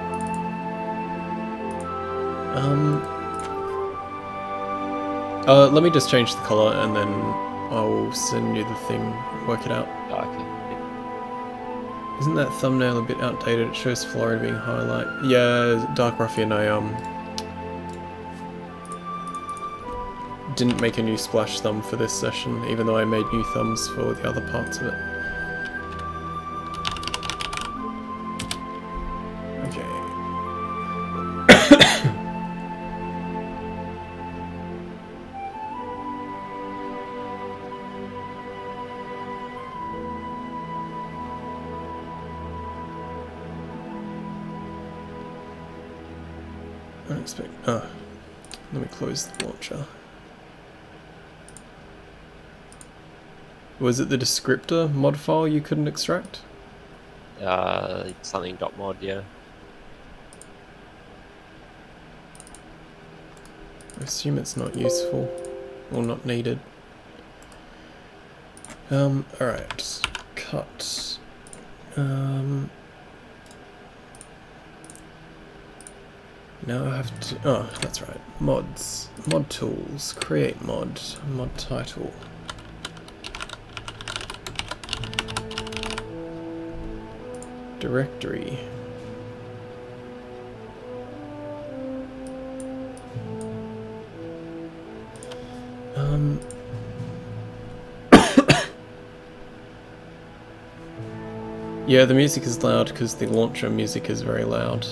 Let me just change the color and then I'll send you the thing, work it out.
Ah, okay.
Isn't that thumbnail a bit outdated? It shows Florida being highlight. Yeah, Dark Ruffian, I didn't make a new splash thumb for this session, even though I made new thumbs for the other parts of it. Okay. Let me close the launcher. Was it the descriptor mod file you couldn't extract?
Something .mod, yeah.
I assume it's not useful or not needed. Alright. Cut. Now I have to... Oh, that's right. Mods. Mod tools. Create mod. Mod title. Directory. Yeah, the music is loud because the launcher music is very loud.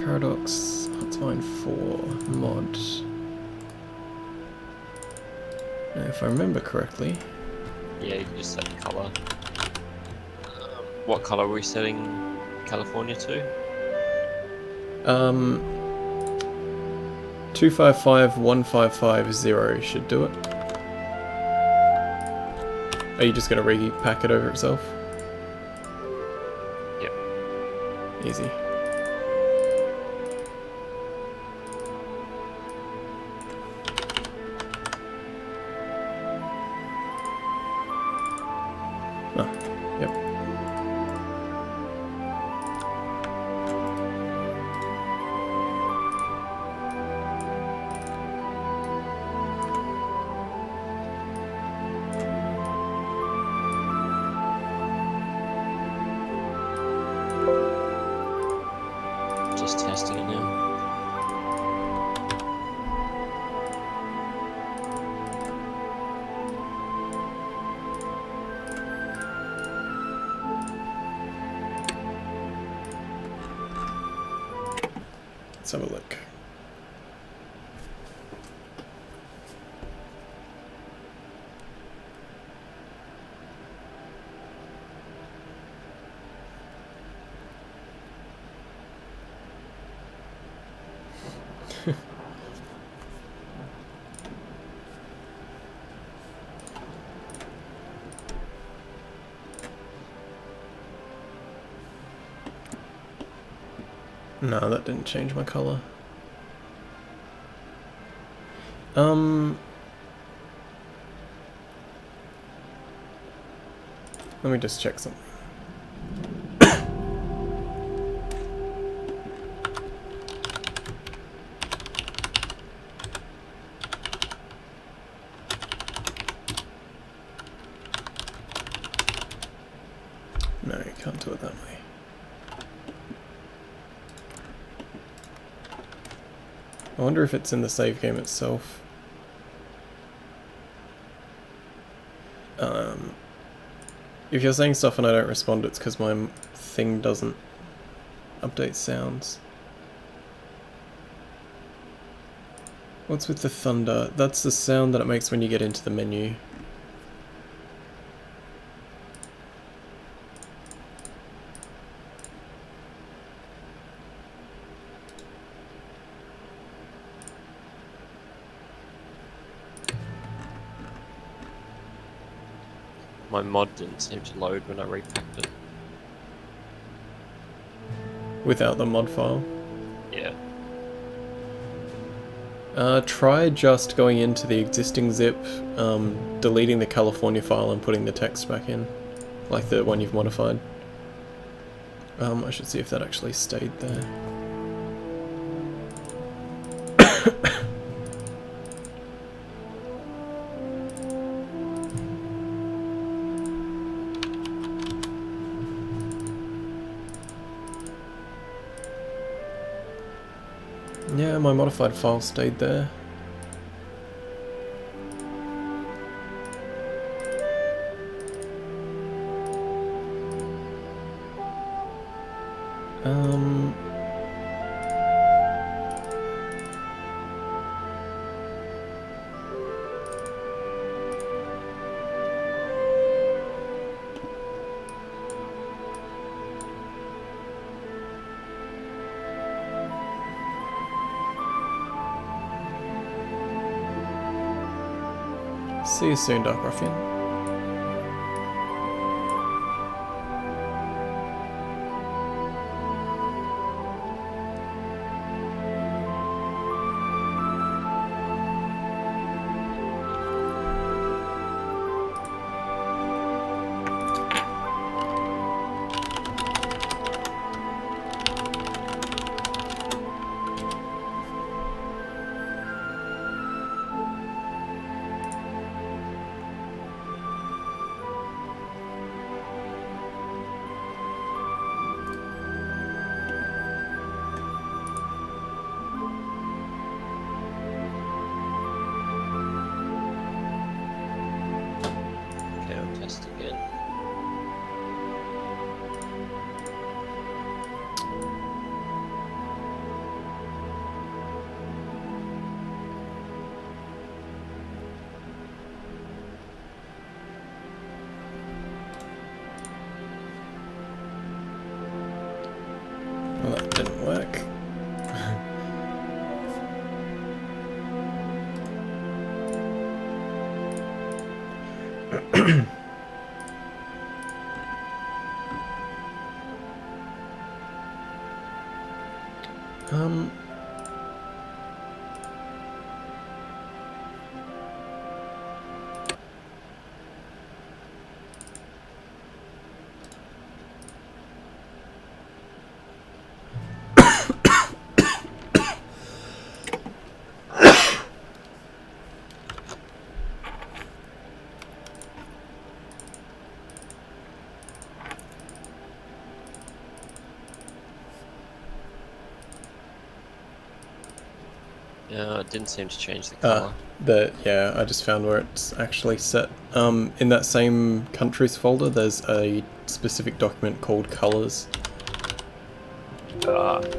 Paradox, HOI4, mod. Now, if I remember correctly...
Yeah, you can just set the colour. What colour are we setting California to?
255155 should do it. Are you just going to repack it over itself?
Yep.
Easy. Ah, yep.
Just testing it now.
Let's have a look. No, that didn't change my color. Let me just check something. No, you can't do it that way. I wonder if it's in the save game itself. If you're saying stuff and I don't respond, it's because my thing doesn't update sounds. What's with the thunder? That's the sound that it makes when you get into the menu.
My mod didn't seem to load when I repacked it.
Without the mod file.
Yeah.
Try just going into the existing zip, deleting the California file and putting the text back in, like the one you've modified. I should see if that actually stayed there. Yeah, my modified file stayed there. See you soon, Dark Ruffian.
Okay, I'll test again.
Well, that didn't work. Um...
Yeah, it didn't seem to change the colour.
Yeah, I just found where it's actually set. In that same countries folder, there's a specific document called colors.
Right.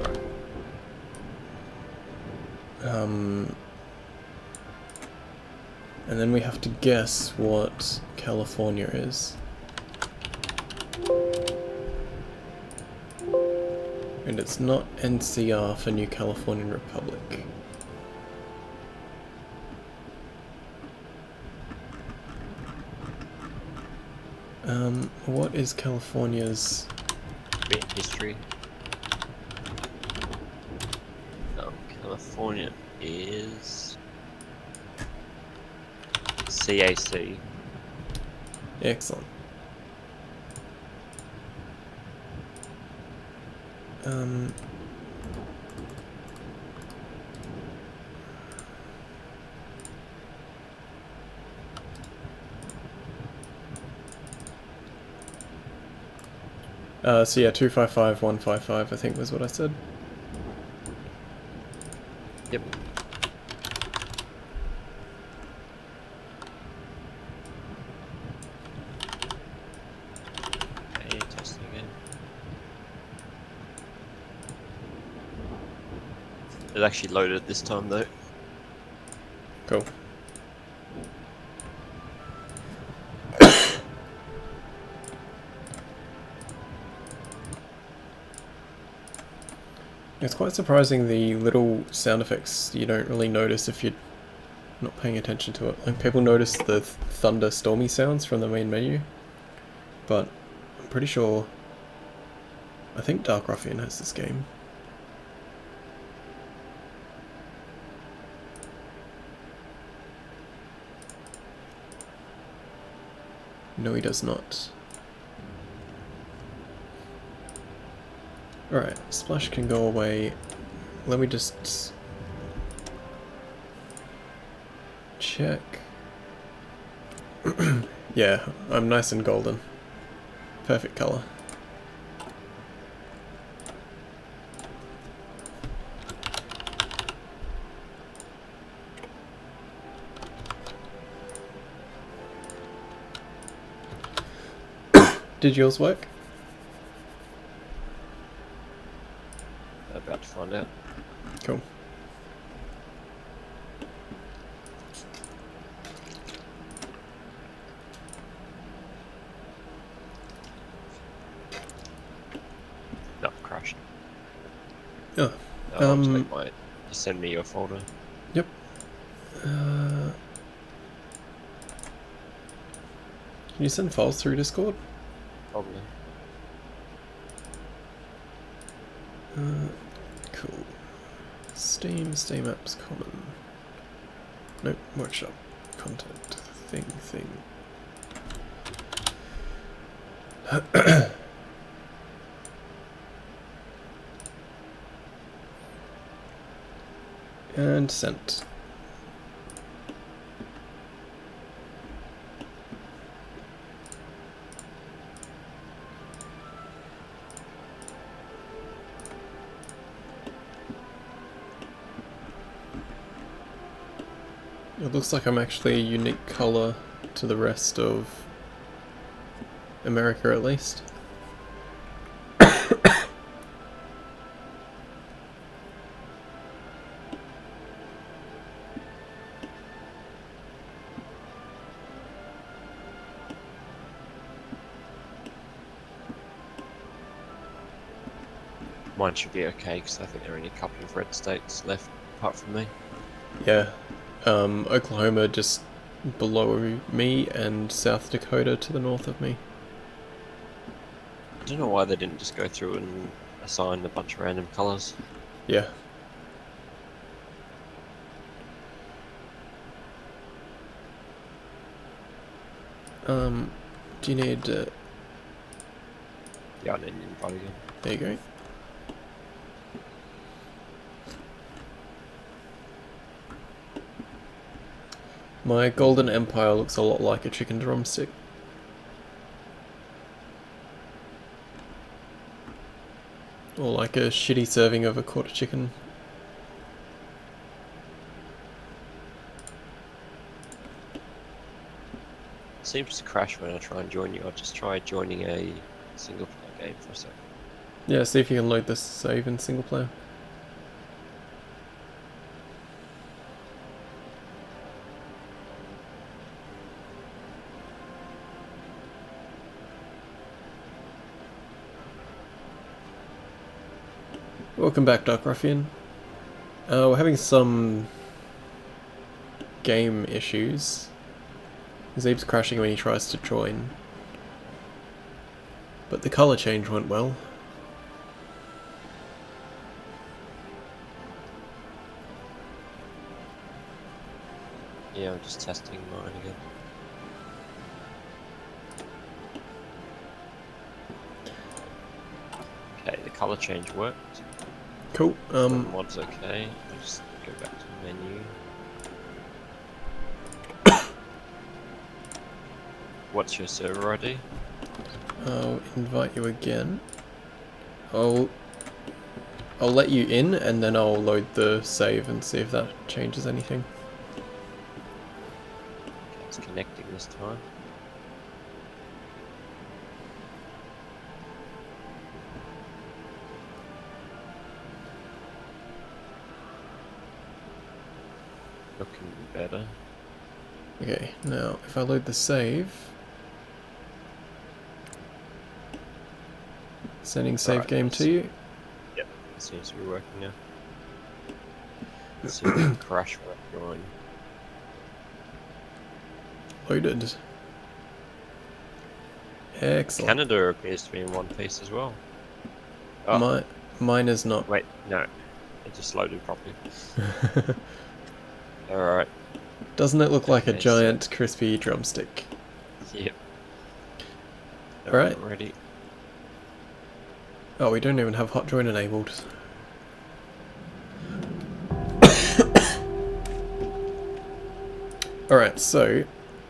And then we have to guess what California is. And it's not NCR for New Californian Republic. What is California's...
Bit history. California is CAC.
Excellent. So yeah, 255155 I think was what I said.
Yep. Okay, testing again. It actually loaded this time though.
Cool. It's quite surprising the little sound effects you don't really notice if you're not paying attention to it. Like people notice the thunder stormy sounds from the main menu, but I'm pretty sure, I think Dark Ruffian has this game. No, he does not. Alright, splash can go away. Let me just check. Yeah, I'm nice and golden. Perfect color. Did yours work?
About to find out.
Cool.
No, crashed.
Oh,
I'll take my. Just send me your folder.
yep. Can you send files through Discord?
Probably.
Cool. Steam apps common. Nope, workshop. Content. Thing. And sent. It looks like I'm actually a unique color to the rest of America, at least.
Mine should be okay because I think there are only a couple of red states left apart from me.
Yeah. Oklahoma just below me and South Dakota to the north of me.
I don't know why they didn't just go through and assign a bunch of random colours.
Yeah. Do you need...
Yeah, I need an invite again.
there you go. My golden empire looks a lot like a chicken drumstick. Or like a shitty serving of a quarter chicken.
It seems to crash when I try and join you. I'll just try joining a single player game for a second.
Yeah, see if you can load this save in single player. Welcome back, Dark Ruffian. We're having some game issues. Zeeb's crashing when he tries to join. But the colour change went well.
Yeah, I'm just testing mine again. Okay, the colour change worked.
Cool.
The mod's okay. I'll just go back to the menu. What's your server ID?
I'll invite you again. I'll let you in and then I'll load the save and see if that changes anything.
Okay, it's connecting this time. Looking better.
Okay, now if I load the save, sending save
Alright,
game to you.
Yep, it seems to be working now. Let's see if we can crash when I join.
Loaded. Excellent.
Canada appears to be in one piece as well. Oh,
Mine is not.
wait, no. It just loaded properly. Alright.
Doesn't it look like a
Okay,
giant crispy drumstick?
Yep.
Alright.
Ready.
Oh, we don't even have hot join enabled. Alright, so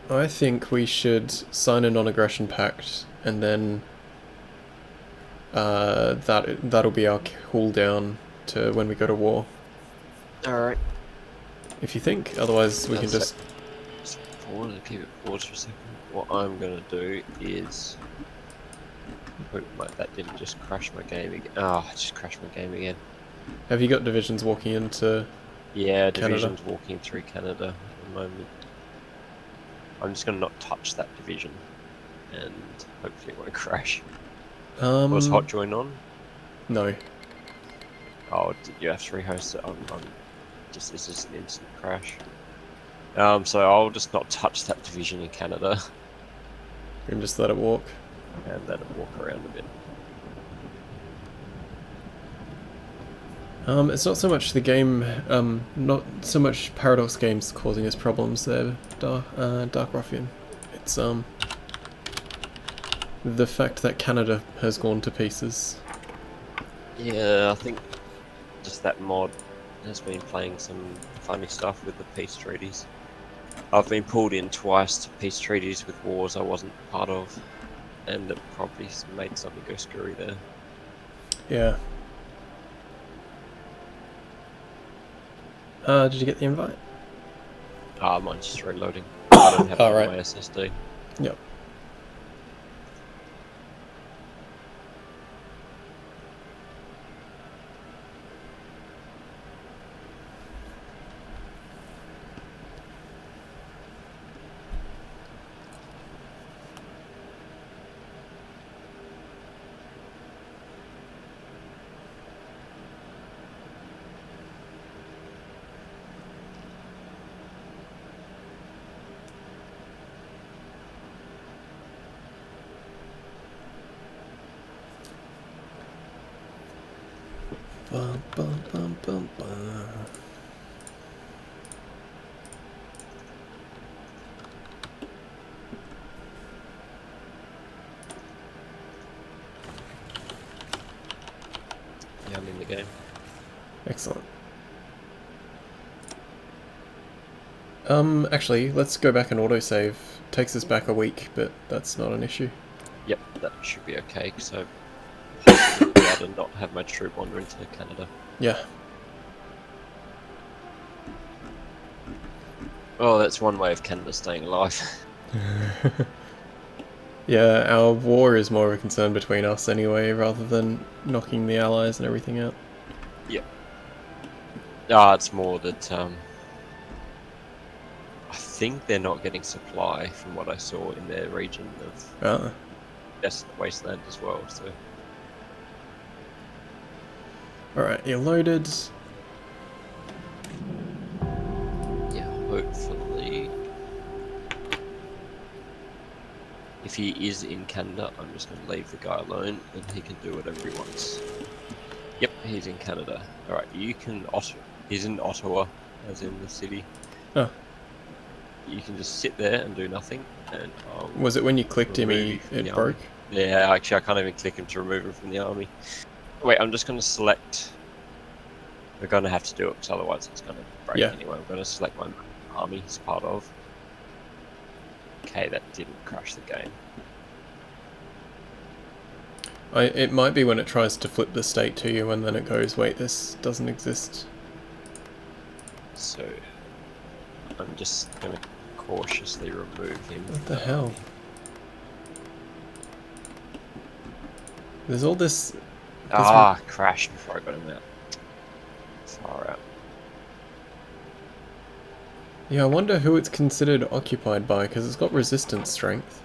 I think we should sign a non-aggression pact, and then that'll be our cooldown to when we go to war.
Alright.
If you think, otherwise we can just...
Keep it pause for a second. What I'm gonna do is... Hope that didn't just crash my game again. Oh, I just crashed my game again.
Have you got divisions walking into
Yeah,
Canada?
division's walking through Canada at the moment. I'm just gonna not touch that division, and hopefully it won't crash. Was hot join on?
No.
Oh, did you have to rehost it? This is an instant crash. So I'll just not touch that division in Canada.
We can just let it walk.
And let it walk around a bit.
It's not so much the game, not so much Paradox Games causing us problems there, Dark Ruffian. It's, the fact that Canada has gone to pieces.
Yeah, I think just that mod has been playing some funny stuff with the peace treaties. I've been pulled in twice to peace treaties with wars I wasn't part of, and it probably made something go screwy there.
Yeah. Did you get the invite?
Mine's just reloading. I don't have it on
right.
my SSD.
Yep. Bum, bum, bum, bum, bum.
Yeah, I'm in the game.
Excellent. Actually, let's go back and autosave. Takes us back a week, but that's not an issue.
Yep, that should be okay, because I'd rather not have my troop wander into Canada.
Yeah.
Oh, that's one way of Canada staying alive.
Yeah, our war is more of a concern between us anyway, rather than knocking the allies and everything out.
Yep. It's more that, I think they're not getting supply from what I saw in their region of Desolate Wasteland as well, so...
Alright, you're loaded.
Yeah, hopefully... If he is in Canada, I'm just going to leave the guy alone, and he can do whatever he wants. Yep, he's in Canada. Alright, you can... He's in Ottawa, as in the city.
Oh.
You can just sit there and do nothing, and
Was it when you clicked him, it broke?
Yeah, actually I can't even click him to remove him from the army. Wait, I'm just going to select... We're going to have to do it, because otherwise it's going to break anyway. I'm going to select my army as part of... Okay, that didn't crash the game.
It might be when it tries to flip the state to you, and then it goes, wait, this doesn't exist.
So... I'm just going to cautiously remove him.
What the hell? There's all this...
crashed before I got him out. Far out.
Yeah, I wonder who it's considered occupied by, because it's got resistance strength.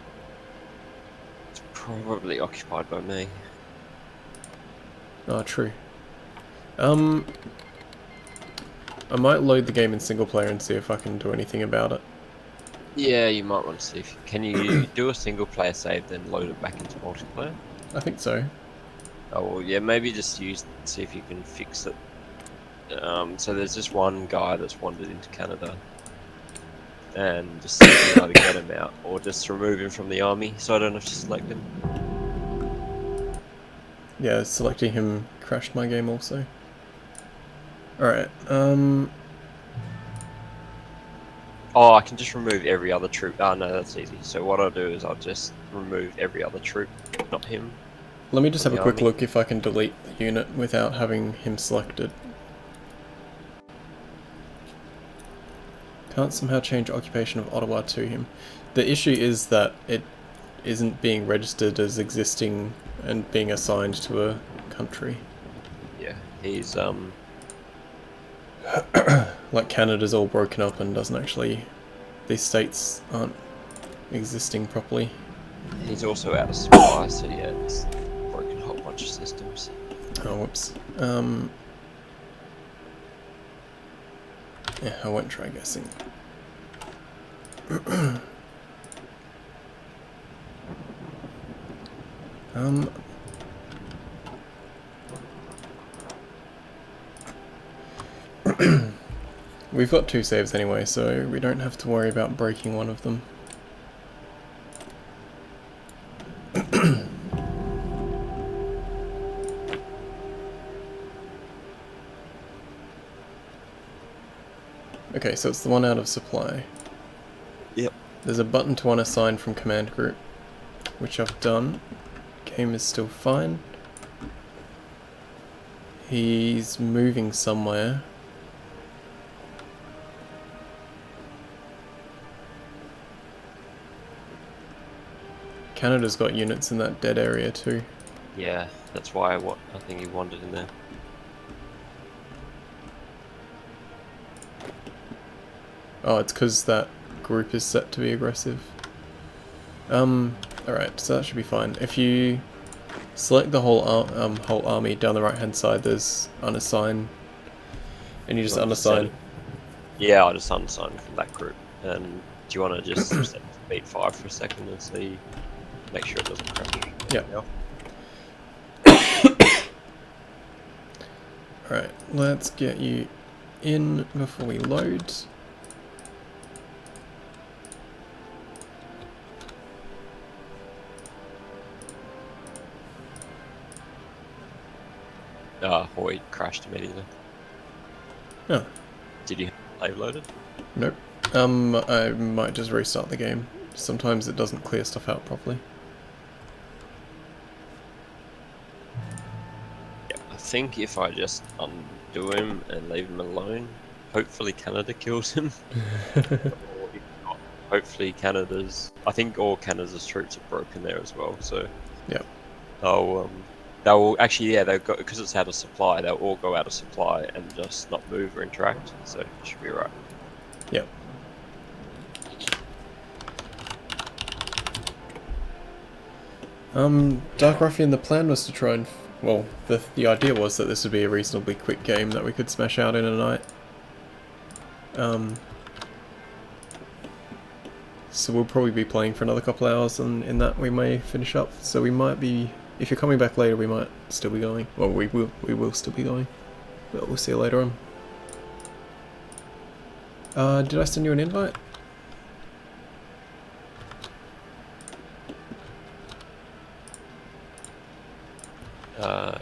It's probably occupied by me.
Oh, true. I might load the game in single player and see if I can do anything about it.
Yeah, you might want to see if... Can you do a single player save, then load it back into multiplayer?
I think so.
Oh, well, yeah, maybe just see if you can fix it. So there's just one guy that's wandered into Canada. And just see if you can either get him out, or just remove him from the army, so I don't have to select him.
Yeah, selecting him crashed my game also. Alright,
Oh, I can just remove every other troop. Oh, no, that's easy. So what I'll do is I'll just remove every other troop, not him.
let me just
from
have a
the
quick
army.
look if I can delete the unit without having him selected. Can't somehow change occupation of Ottawa to him. The issue is that it isn't being registered as existing and being assigned to a country.
Yeah, he's
Like Canada's all broken up and doesn't actually... These states aren't existing properly.
he's also out of supply, so yeah, it's broken a whole bunch of systems.
Oh, whoops. Yeah, I won't try guessing. We've got 2 saves anyway, so we don't have to worry about breaking one of them. Okay, so it's the one out of supply.
Yep.
There's a button to unassign from command group, which I've done. Game is still fine. He's moving somewhere. Canada's got units in that dead area too.
Yeah, that's why I think he wandered in there.
Oh, it's because that group is set to be aggressive. Alright, so that should be fine. If you select the whole army down the right hand side, there's unassign, and you just unassign.
Yeah, I'll just unassign from that group. And do you want to just set it to beat 5 for a second and see, make sure it doesn't crash?
Yeah. Alright, let's get you in before we load.
HOI crashed immediately.
Oh,
Did you have loaded?
nope. I might just restart the game. Sometimes it doesn't clear stuff out properly.
Yeah, I think if I just undo him and leave him alone, hopefully Canada kills him. Or if not, hopefully Canada's... I think all Canada's troops are broken there as well, so...
Yep.
They'll actually, yeah, they'll go, because it's out of supply, they'll all go out of supply and just not move or interact, so it should be right.
Yep. Dark Ruffian, the plan was to try and... Well, the idea was that this would be a reasonably quick game that we could smash out in a night. So we'll probably be playing for another couple hours, and in that we may finish up. So we might be... If you're coming back later, we might still be going. Well, we will still be going. But we'll see you later on. Did I send you an invite?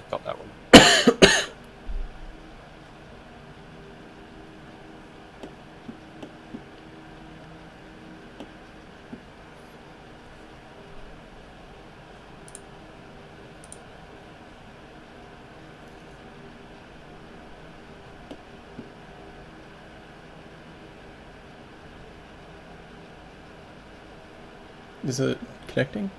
Got that one.
Is it connecting?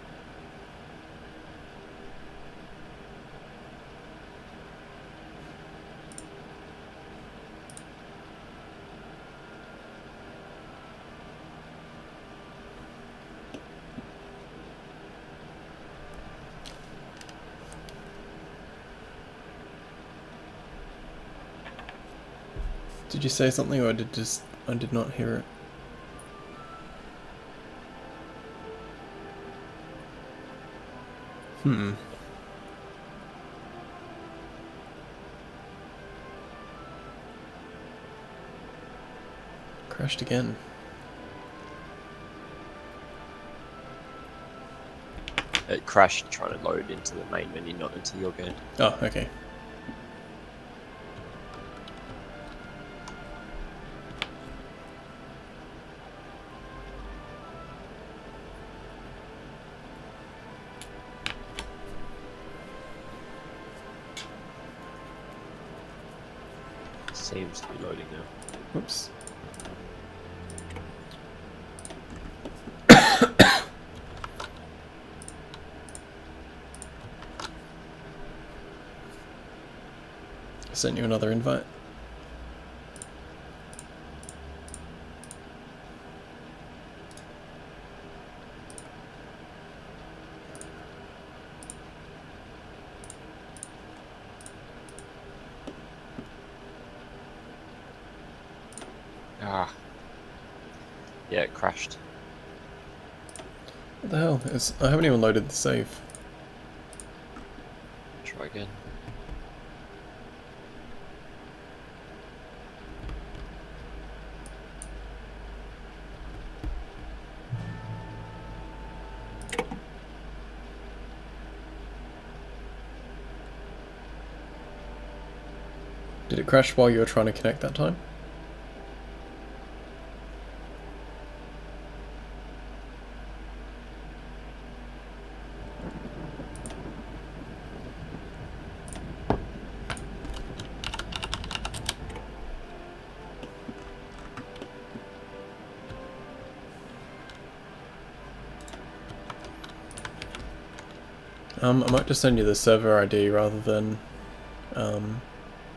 Did you say something, or I did not hear it? Crashed again.
It crashed trying to load into the main menu, not into your game.
Oh, okay.
Seems to be loading now.
Oops. Sent you another invite.
Ah. Yeah, it crashed.
What the hell? I haven't even loaded the save.
Try again.
Did it crash while you were trying to connect that time? I might just send you the server ID rather than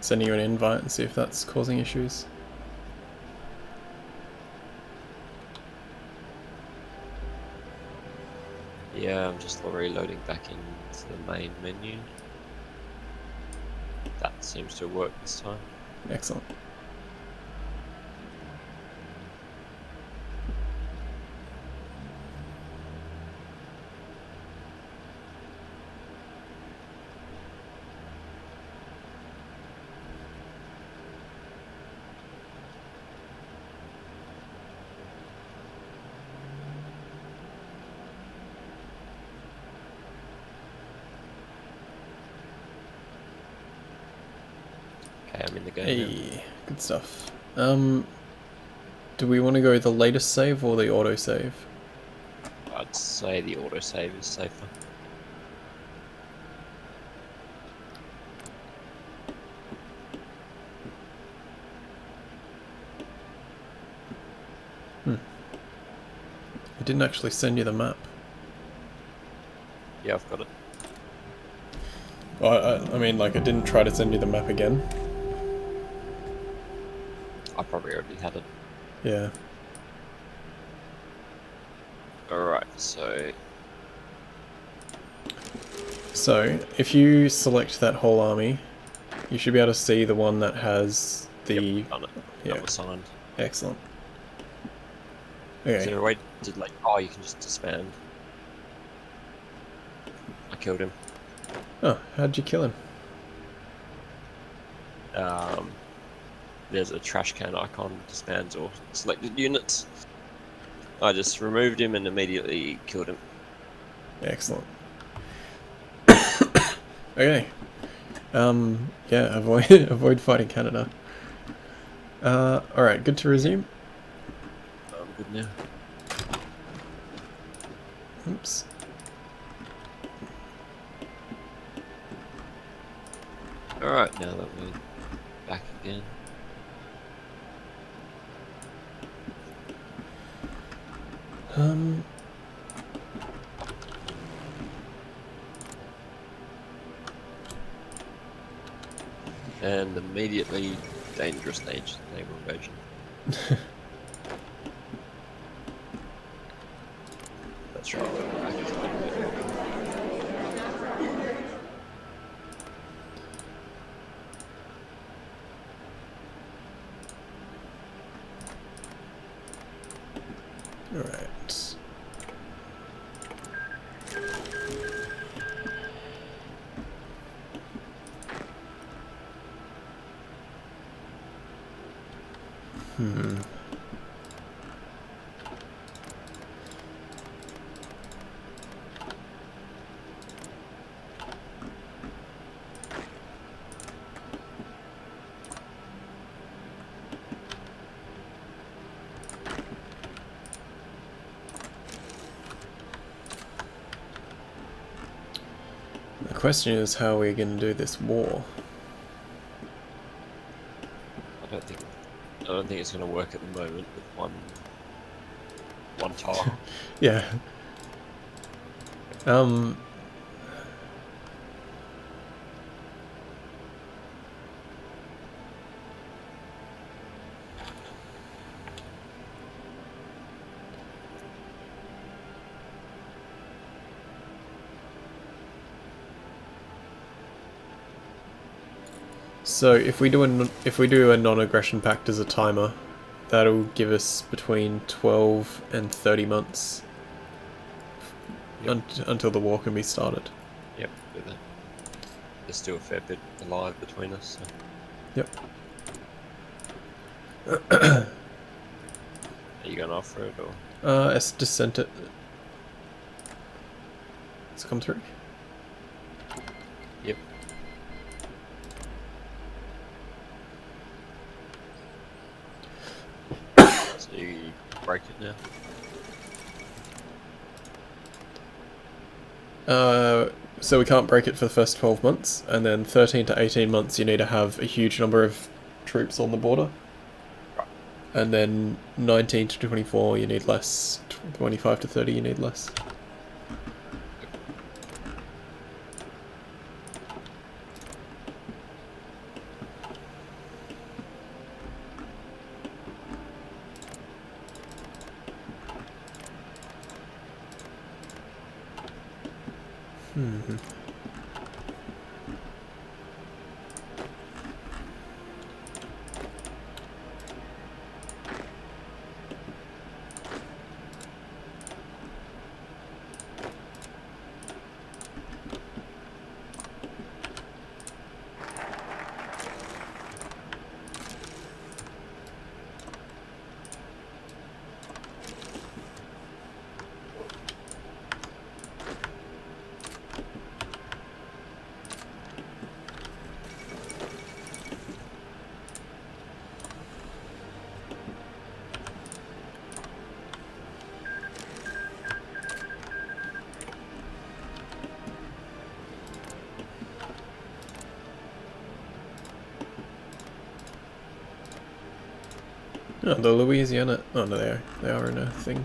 sending you an invite and see if that's causing issues.
Yeah, I'm just reloading back into the main menu. That seems to work this time.
Excellent.
Okay, I'm in the game now.
Hey, good stuff. Do we want to go the latest save or the auto save?
I'd say the autosave is safer.
I didn't actually send you the map.
Yeah, I've got it.
Well, I mean, like, I didn't try to send you the map again.
I probably already had it.
Yeah.
Alright, so
So, if you select that whole army, you should be able to see the one that has the...
yep, done it.
Yeah,
That was signed.
excellent.
Is
Okay,
there a way to like, oh, you can just disband? I killed him.
oh, how'd you kill him?
There's a trash can icon, disbands or selected units. I just removed him and immediately killed him.
Excellent. Okay. Yeah, avoid avoid fighting Canada. Alright, good to resume.
I'm good now.
Oops.
Alright, now that we're back again. And immediately dangerous naval invasion. That's right. We're back to
Alright. question is how we're going to do this war.
I don't think it's going to work at the moment with one tile.
Yeah. So if we do a non-aggression pact as a timer, that'll give us between 12 and 30 months until the war can be started.
Yep, there's still a fair bit alive between us. So.
Yep.
Are you going after it or?
Just sent it. It's come through.
Yep. So you break it now?
So we can't break it for the first 12 months, and then 13 to 18 months you need to have a huge number of troops on the border.
Right.
And then 19 to 24 you need less, 25 to 30 you need less. Oh, the Louisiana. Oh no, they are in a thing.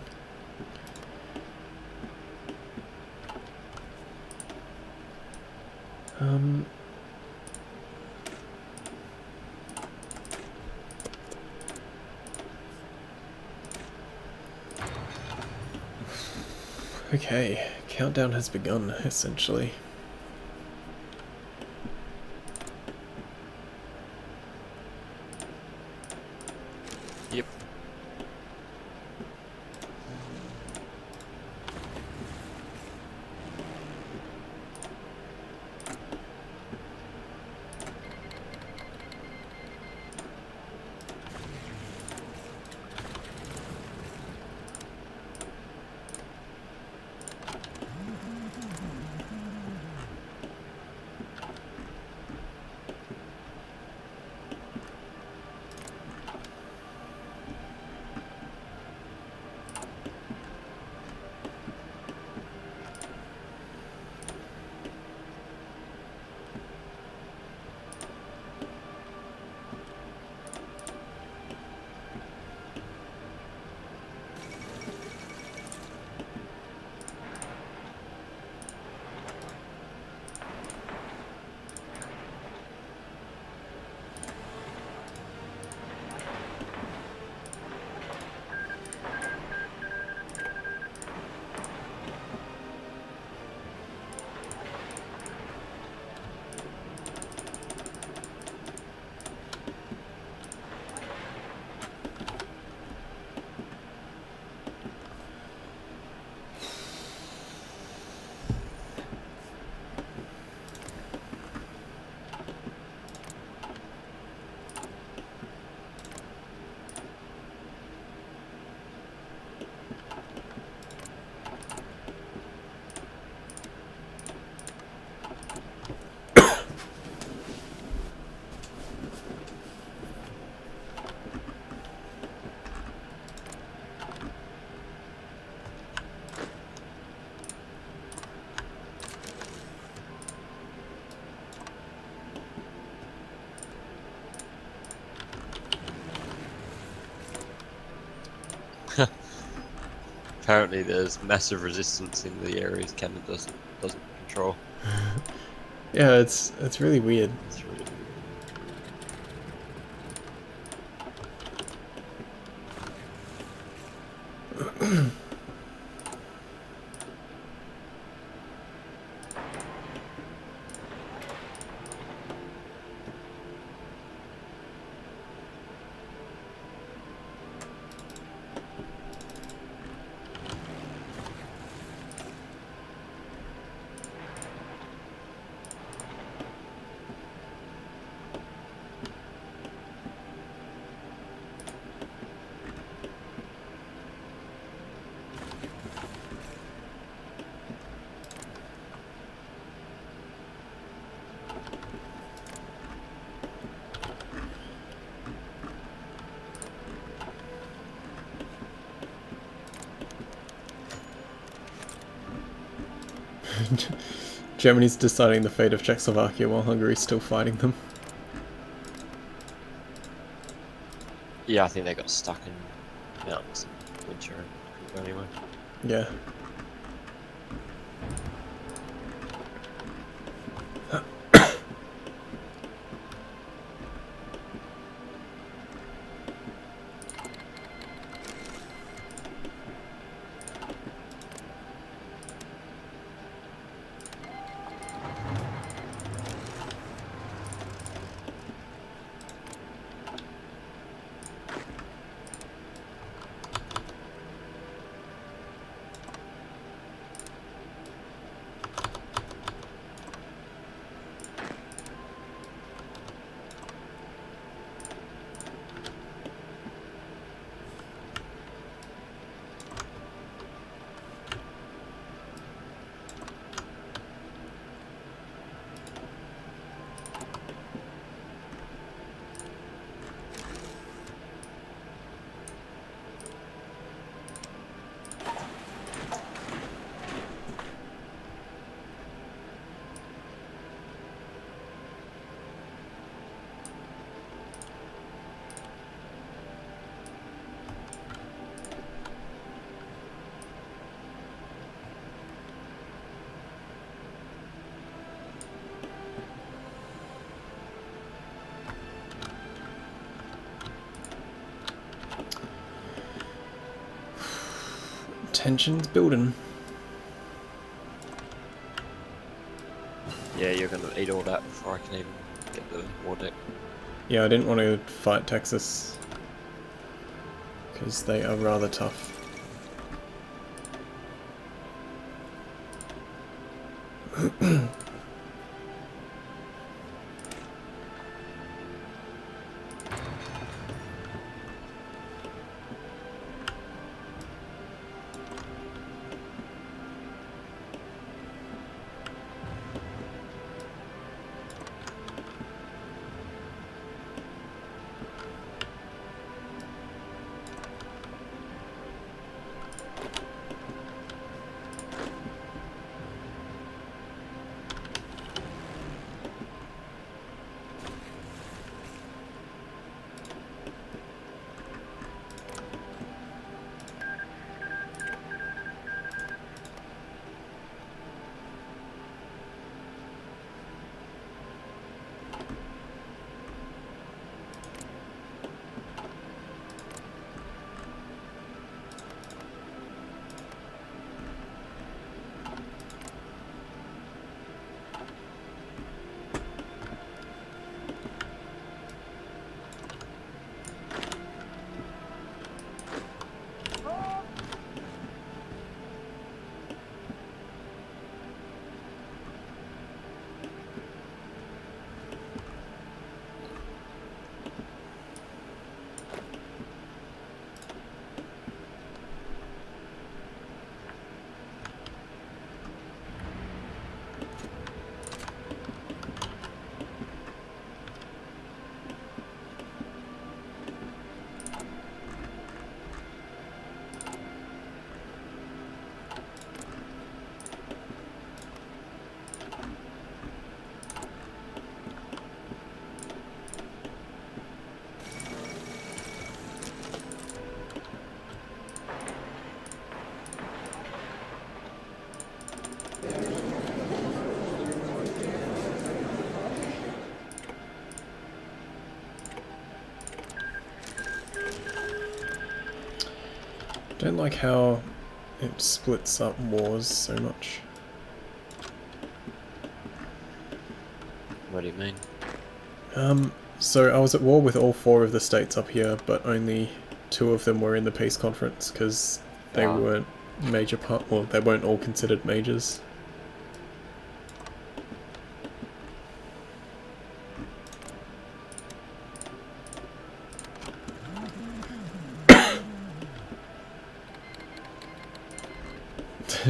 Okay, countdown has begun, essentially.
Yep. Apparently, there's massive resistance in the areas Canada doesn't control.
Yeah, it's really weird.
It's really weird.
Germany's deciding the fate of Czechoslovakia while Hungary's still fighting them.
Yeah, I think they got stuck in mountains in winter and couldn't go anywhere.
Yeah. Tension's building.
Yeah, you're gonna eat all that before I can even get the war deck.
Yeah, I didn't want to fight Texas because they are rather tough. don't like how it splits up wars so much.
What do you mean?
So I was at war with all 4 of the states up here, but only 2 of them were in the peace conference because they weren't major part. Well, they weren't all considered majors.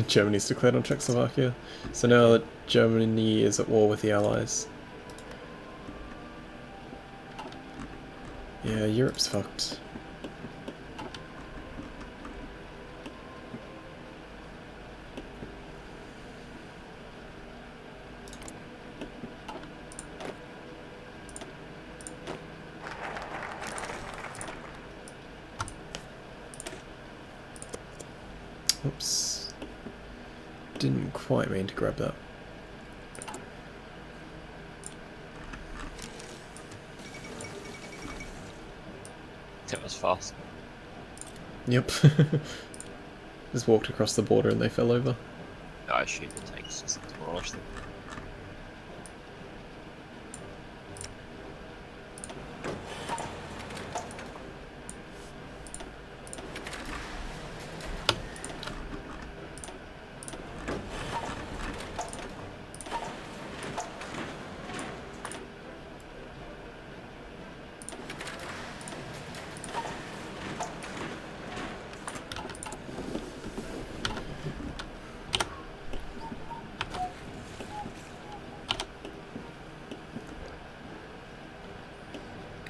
Germany's declared on Czechoslovakia. So now that Germany is at war with the Allies. Yeah, Europe's fucked. Oops. Didn't quite mean to grab that.
That was fast.
Yep. Just walked across the border and they fell over.
I assume it takes just demolish them.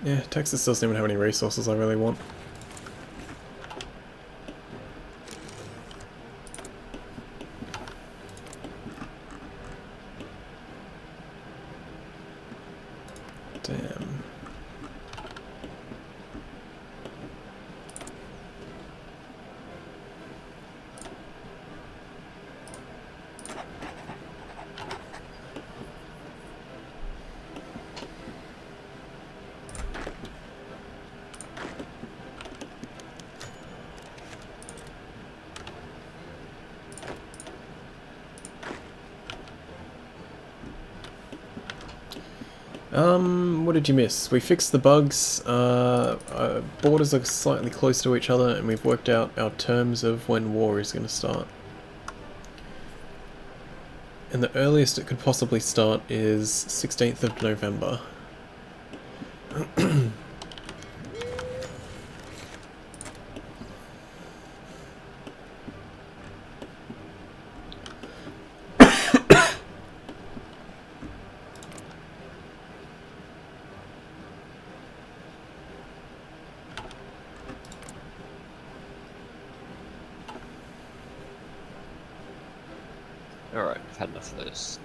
Yeah, Texas doesn't even have any resources I really want. Damn. What did you miss? We fixed the bugs, borders are slightly close to each other, and we've worked out our terms of when war is going to start. And the earliest it could possibly start is 16th of November.
Alright, I've had enough of those.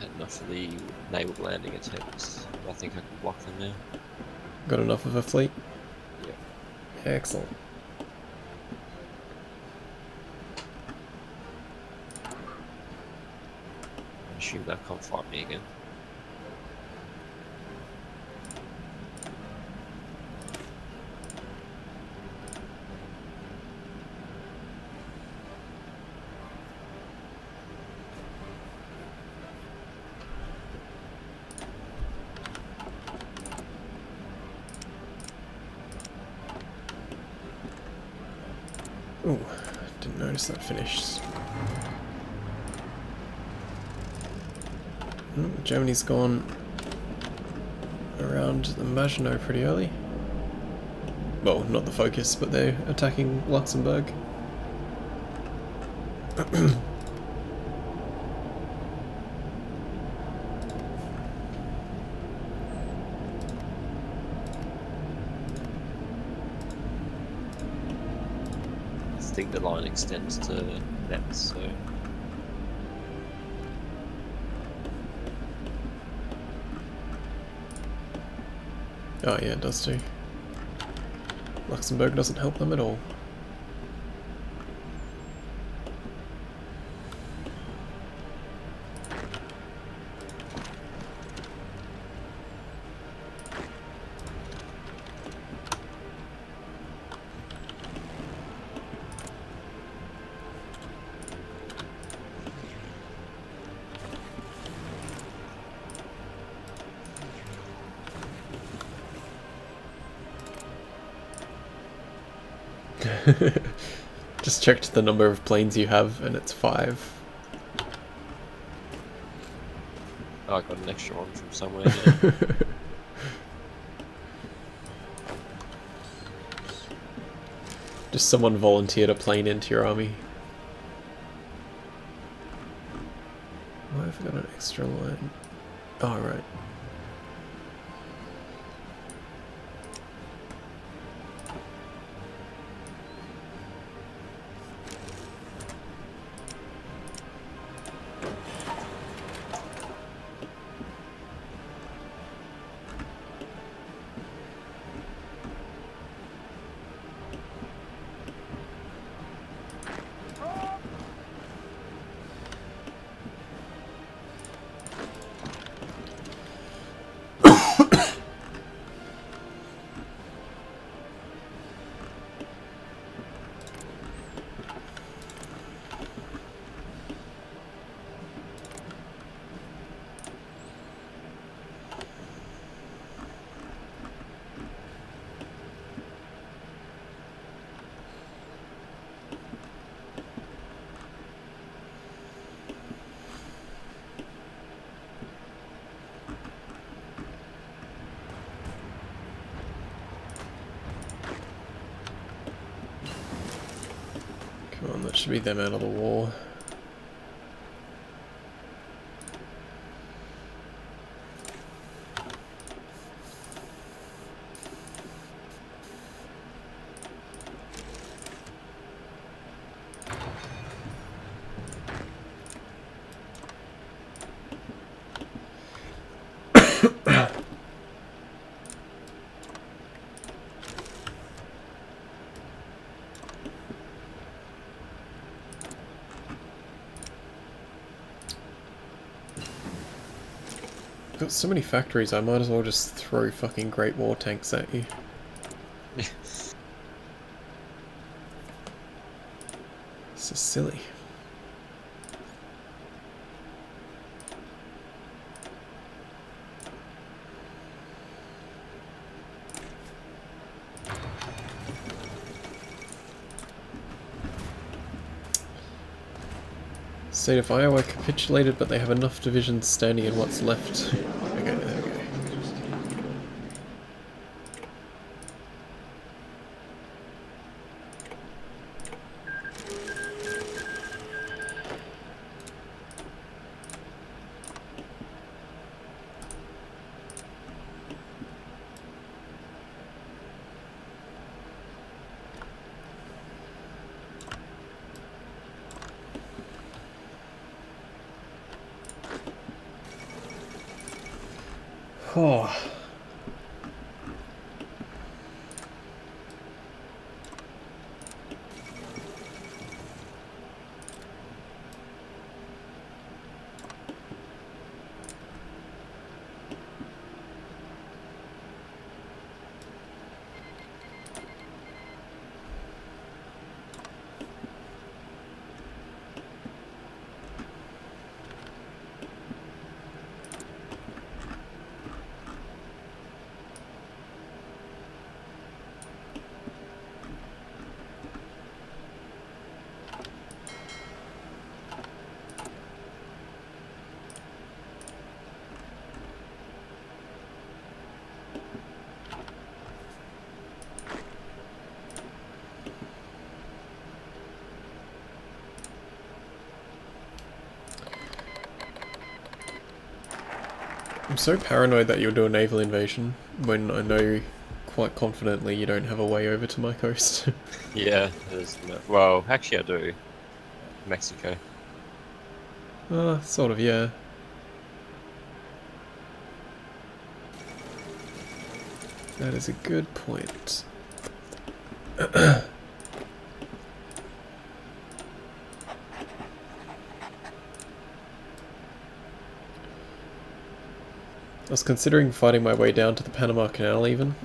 Had enough of the naval landing attempts. I think I can block them now.
Got enough of a fleet?
Yep.
Excellent.
I assume they can't fight me again.
Ooh, didn't notice that finished. Germany's gone around the Maginot pretty early. Well, not the focus, but they're attacking Luxembourg.
I think the line extends to Nets, so...
Oh yeah, it does too. Luxembourg doesn't help them at all. Just checked the number of planes you have, and it's 5.
Oh, I got an extra one from somewhere. Yeah.
Just someone volunteered a plane into your army. Why have I got an extra line? Oh, right. Come on, that should be them out of the war. Got so many factories, I might as well just throw fucking Great War tanks at you. This is silly. State of Iowa capitulated, but they have enough divisions standing in what's left. Okay, there we go. Oh. I'm so paranoid that you'll do a naval invasion when I know quite confidently you don't have a way over to my coast.
Yeah, there's no, well, actually I do. Mexico.
Sort of, yeah. That is a good point. I was considering fighting my way down to the Panama Canal even,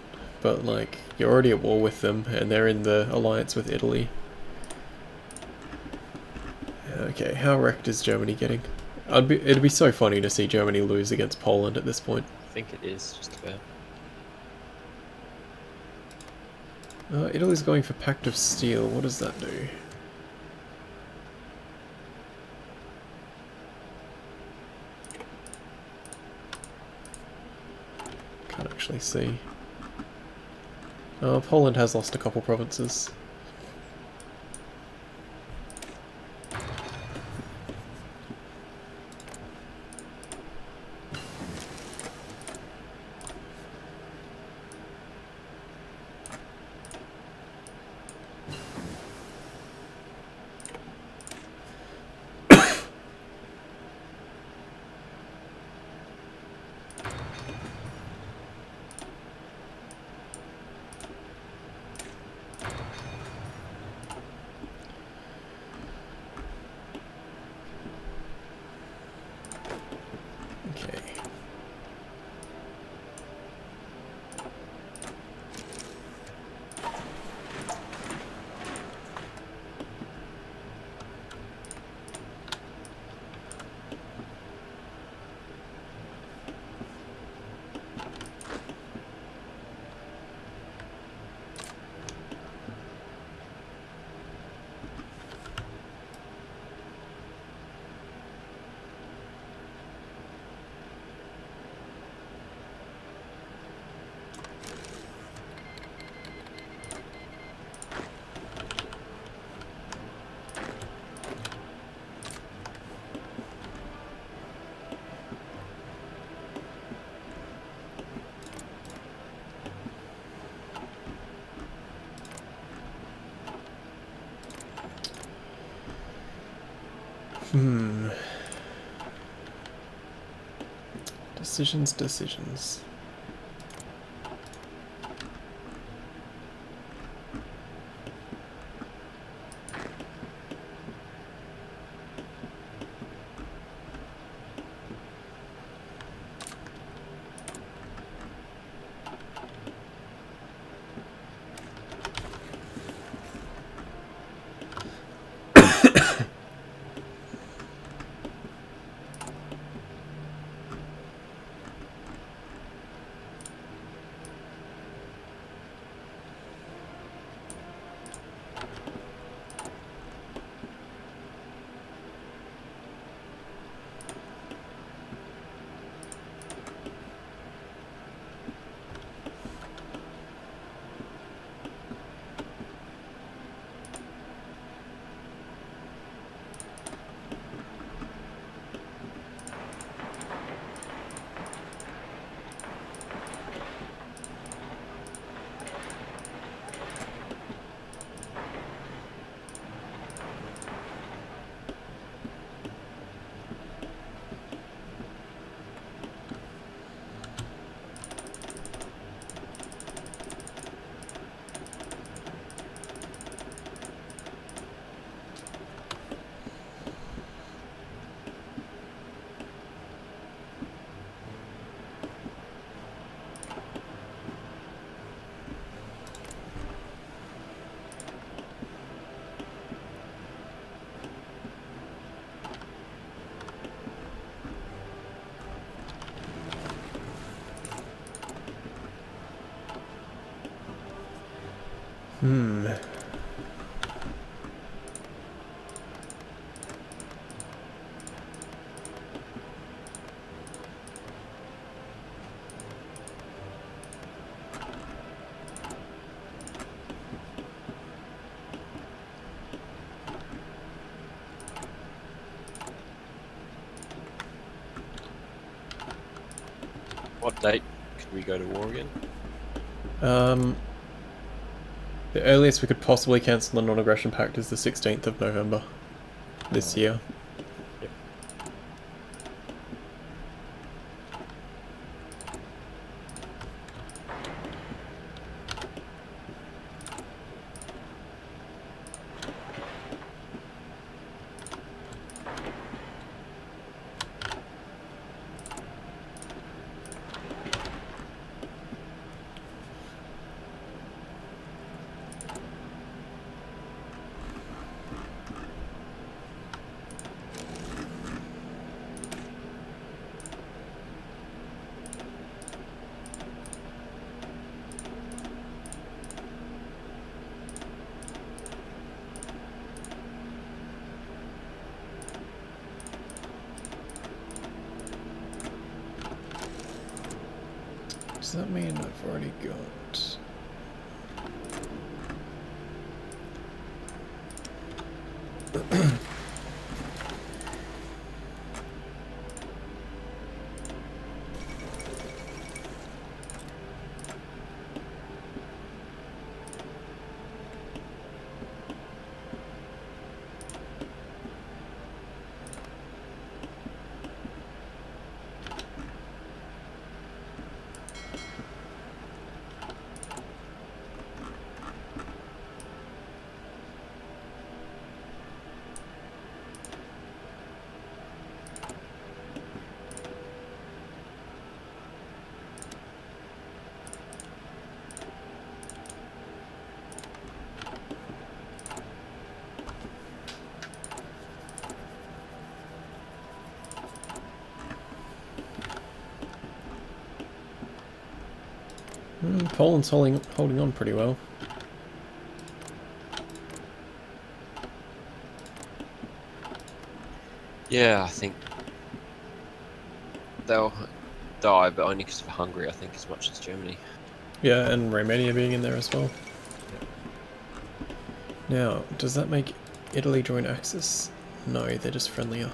but like, you're already at war with them, and they're in the alliance with Italy. Okay, how wrecked is Germany getting? It'd be so funny to see Germany lose against Poland at this point.
I think it is, just about.
Italy's going for Pact of Steel. What does that do? Can't actually see. Poland has lost a couple provinces. Decisions.
What date could we go to war again?
The earliest we could possibly cancel the non-aggression pact is the 16th of November this year.
Yep.
Does that mean I've already got... Poland's holding on pretty well.
Yeah, I think they'll die, but only because of Hungary, I think, as much as Germany.
Yeah, and Romania being in there as well. Now, does that make Italy join Axis? No, they're just friendlier.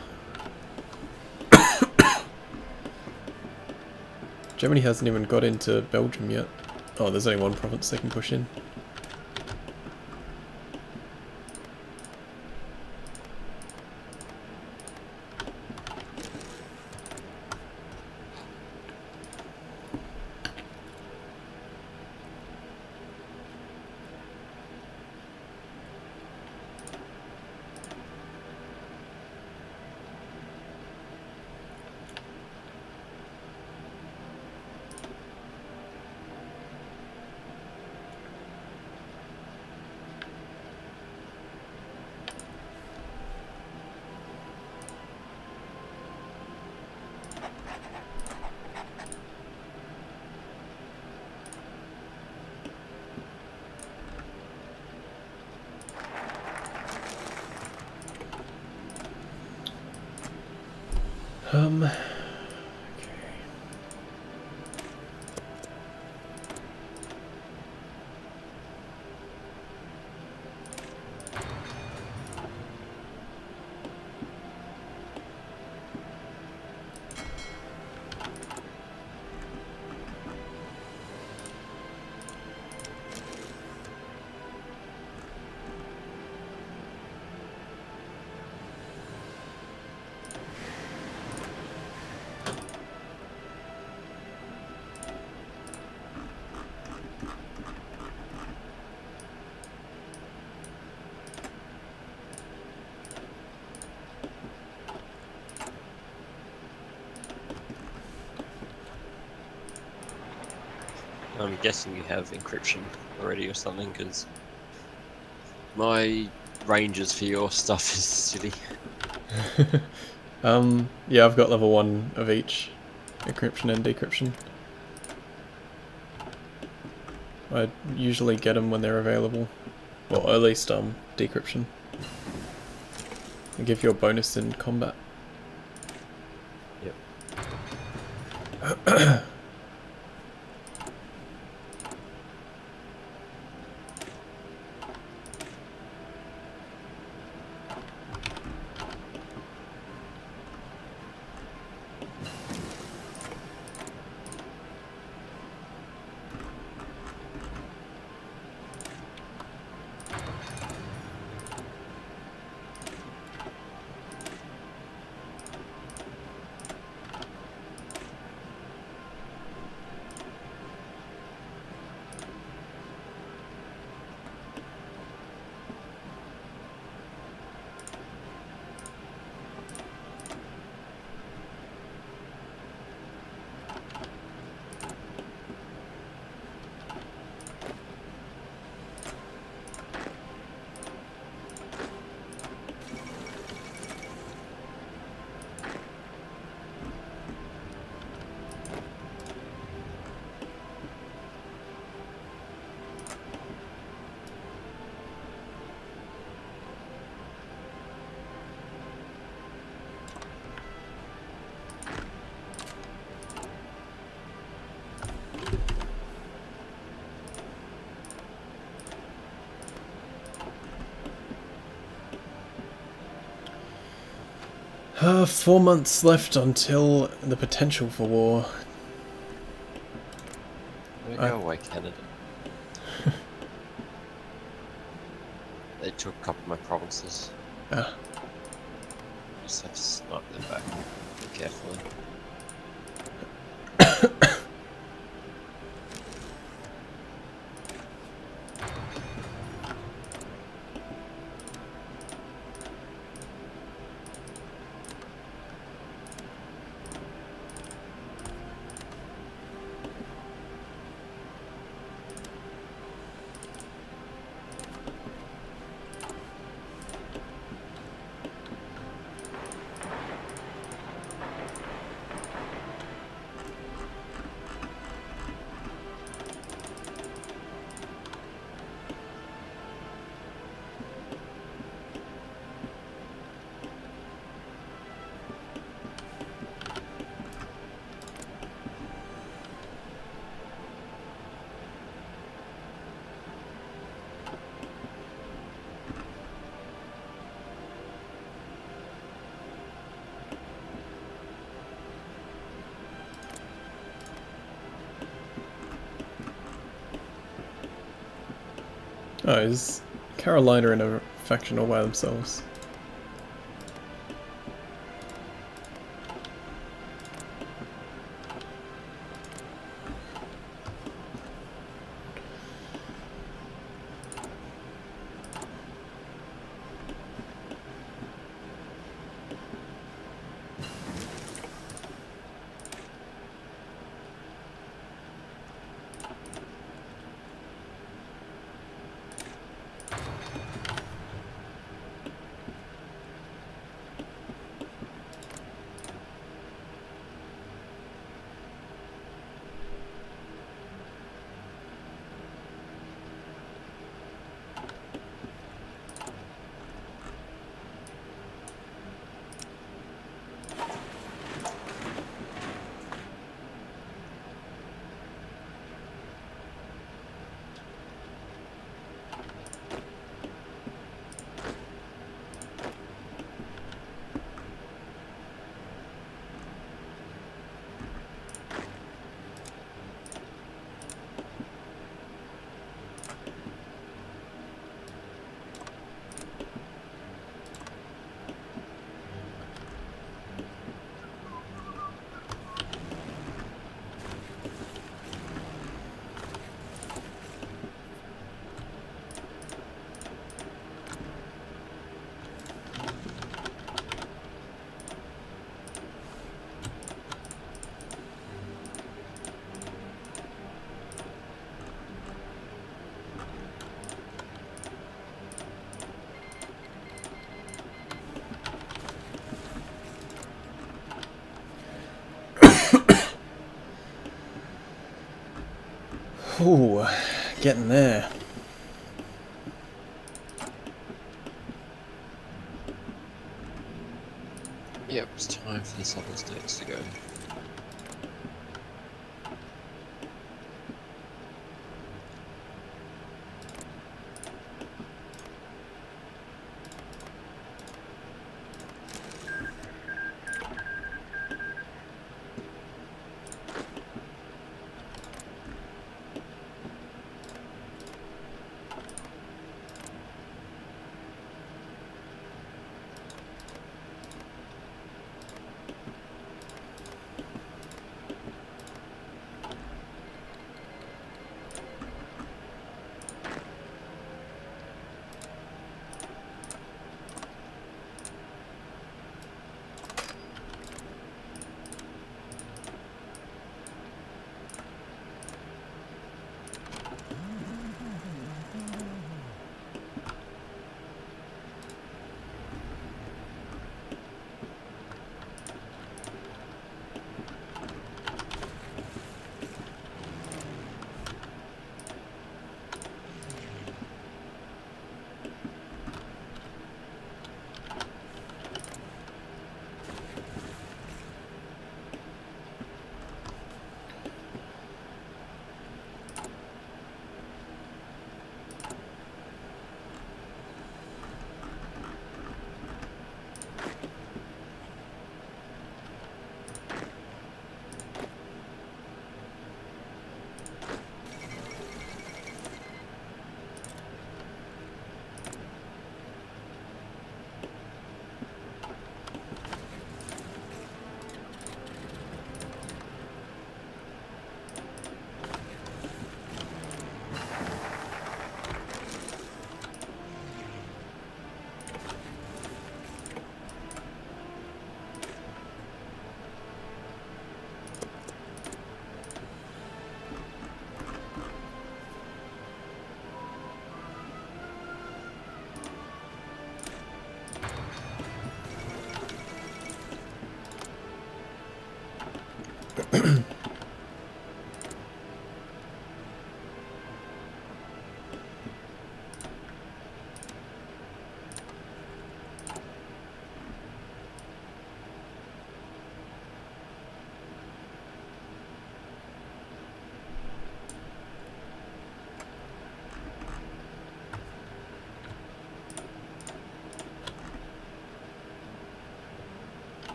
Germany hasn't even got into Belgium yet. Oh, there's only one province they can push in. Okay.
I'm guessing you have encryption already or something, because my ranges for your stuff is silly.
Yeah, I've got level 1 of each, encryption and decryption. I usually get them when they're available. Well, at least decryption. They give you a bonus in combat.
Yep.
4 months left until the potential for war.
Go away, Canada. They took a couple of my provinces.
Ah.
Just have to snipe them back carefully.
Oh, is Carolina in a faction all by themselves? Ooh, getting there.
Yep, it's time for the southern states to go.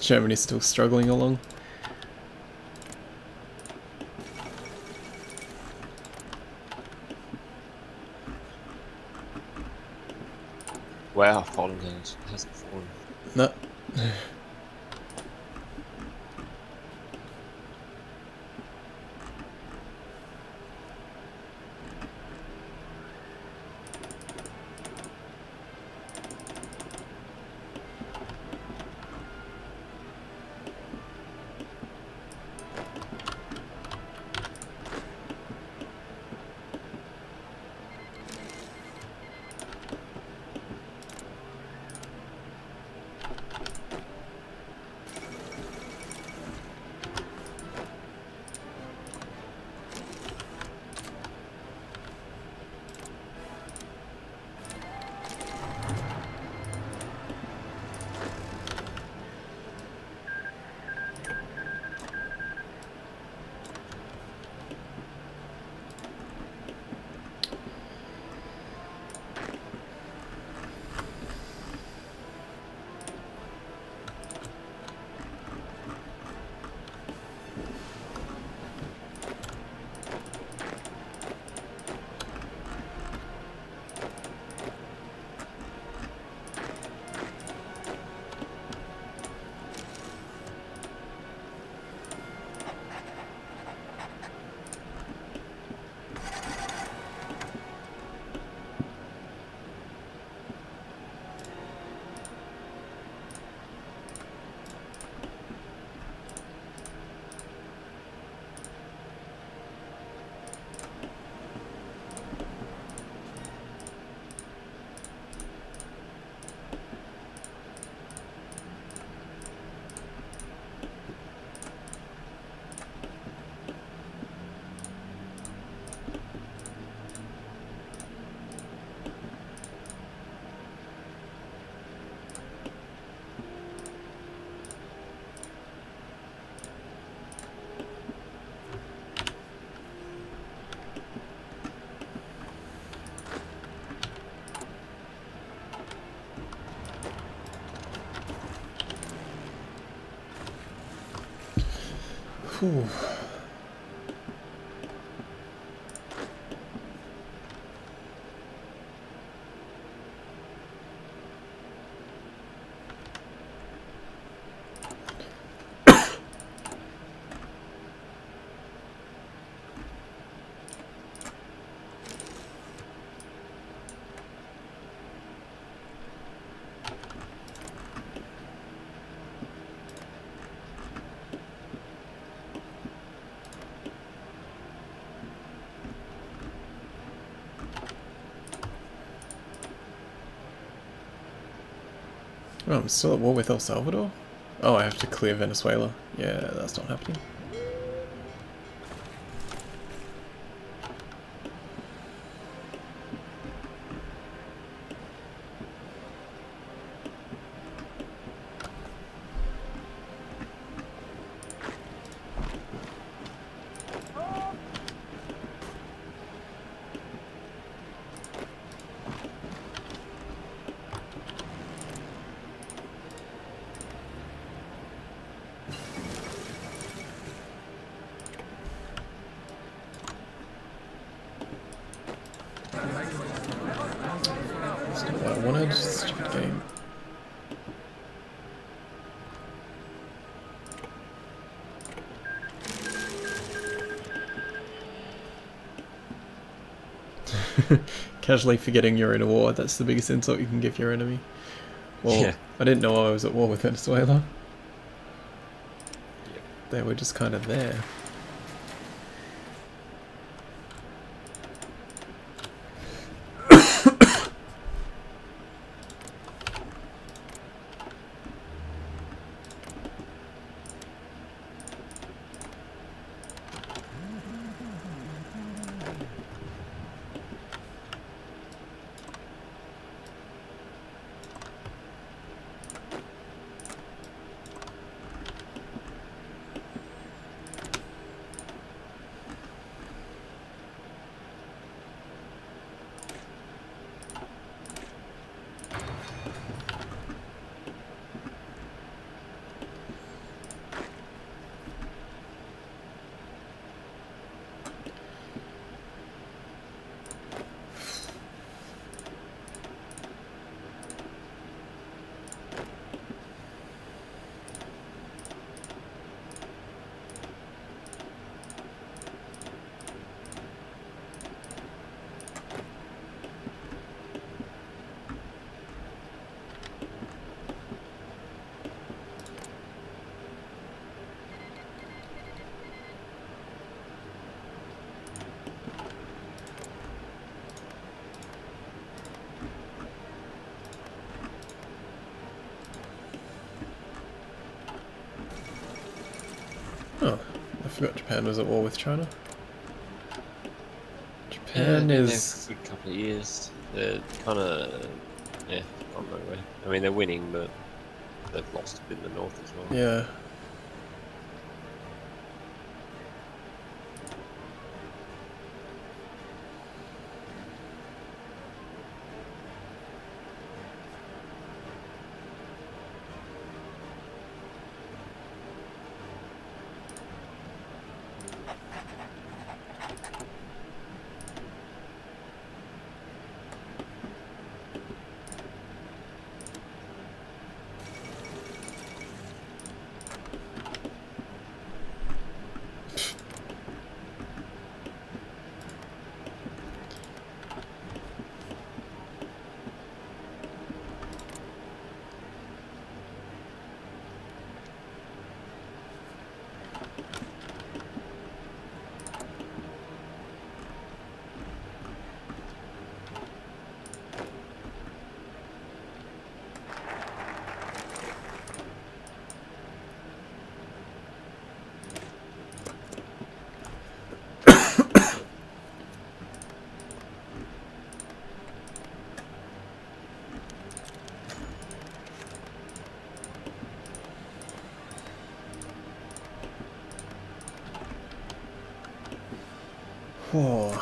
Germany's still struggling along.
Wow, Poland hasn't fallen.
No. Whew. Oh, I'm still at war with El Salvador? Oh, I have to clear Venezuela. Yeah, that's not happening. That's not what I wanted. Stupid game. Casually forgetting you're in a war, that's the biggest insult you can give your enemy. Well,
Yeah.
I didn't know I was at war with Venezuela.
Yep.
They were just kind of there. forgot Japan was at war with China.
Yeah,
Japan
they've been there
is...
for a good couple of years. They're kind of, yeah, on their way. I mean, they're winning, but they've lost a bit in the north as well.
Yeah. Whoa.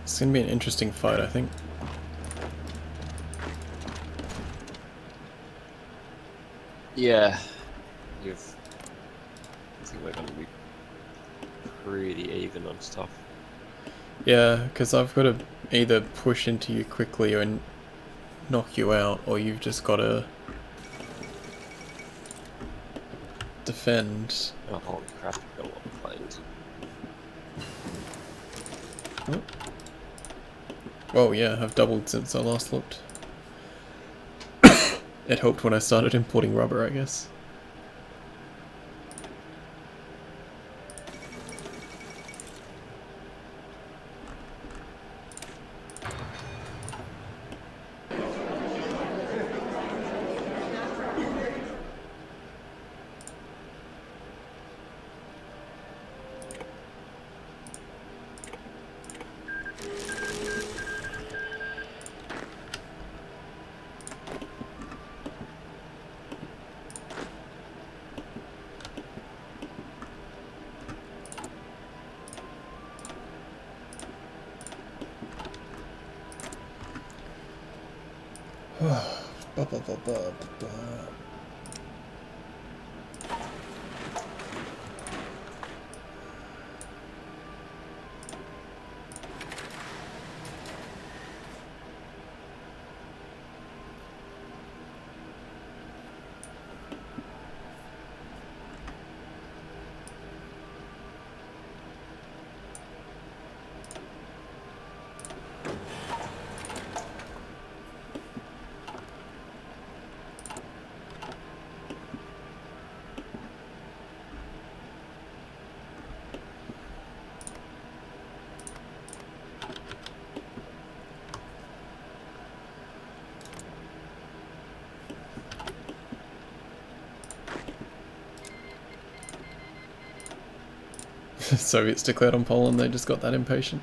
It's gonna be an interesting fight, I think.
Yeah, I think we're going to be pretty even on stuff.
Yeah, because I've got to either push into you quickly and knock you out, or you've just got to defend.
Oh, holy crap, I've got a lot of planes.
Oh. Well, yeah, I've doubled since I last looked. It helped when I started importing rubber, I guess. Ba, ba, ba, ba, ba. Soviets declared on Poland, they just got that impatient.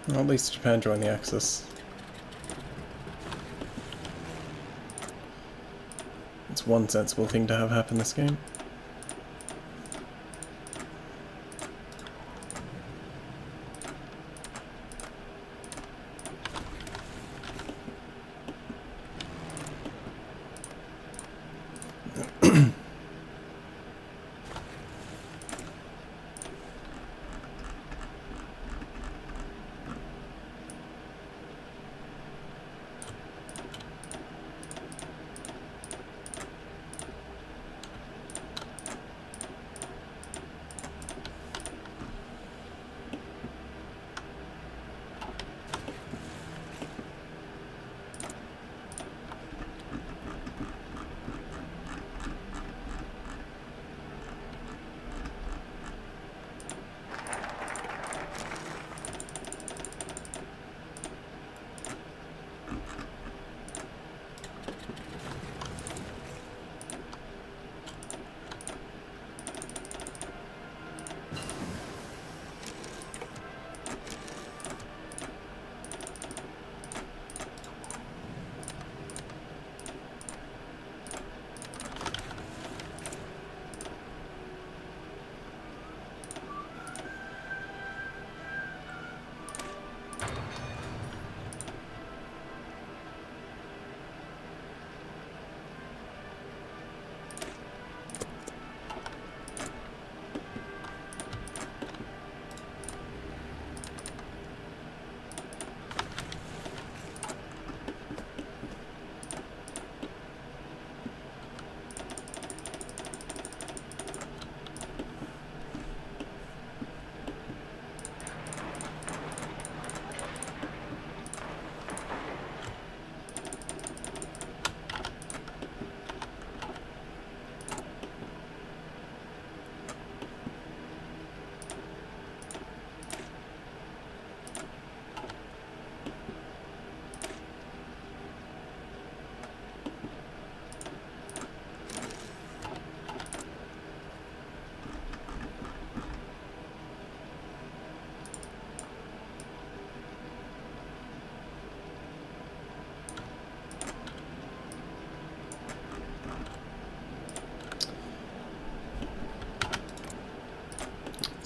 Well, at least Japan joined the Axis. It's one sensible thing to have happen this game.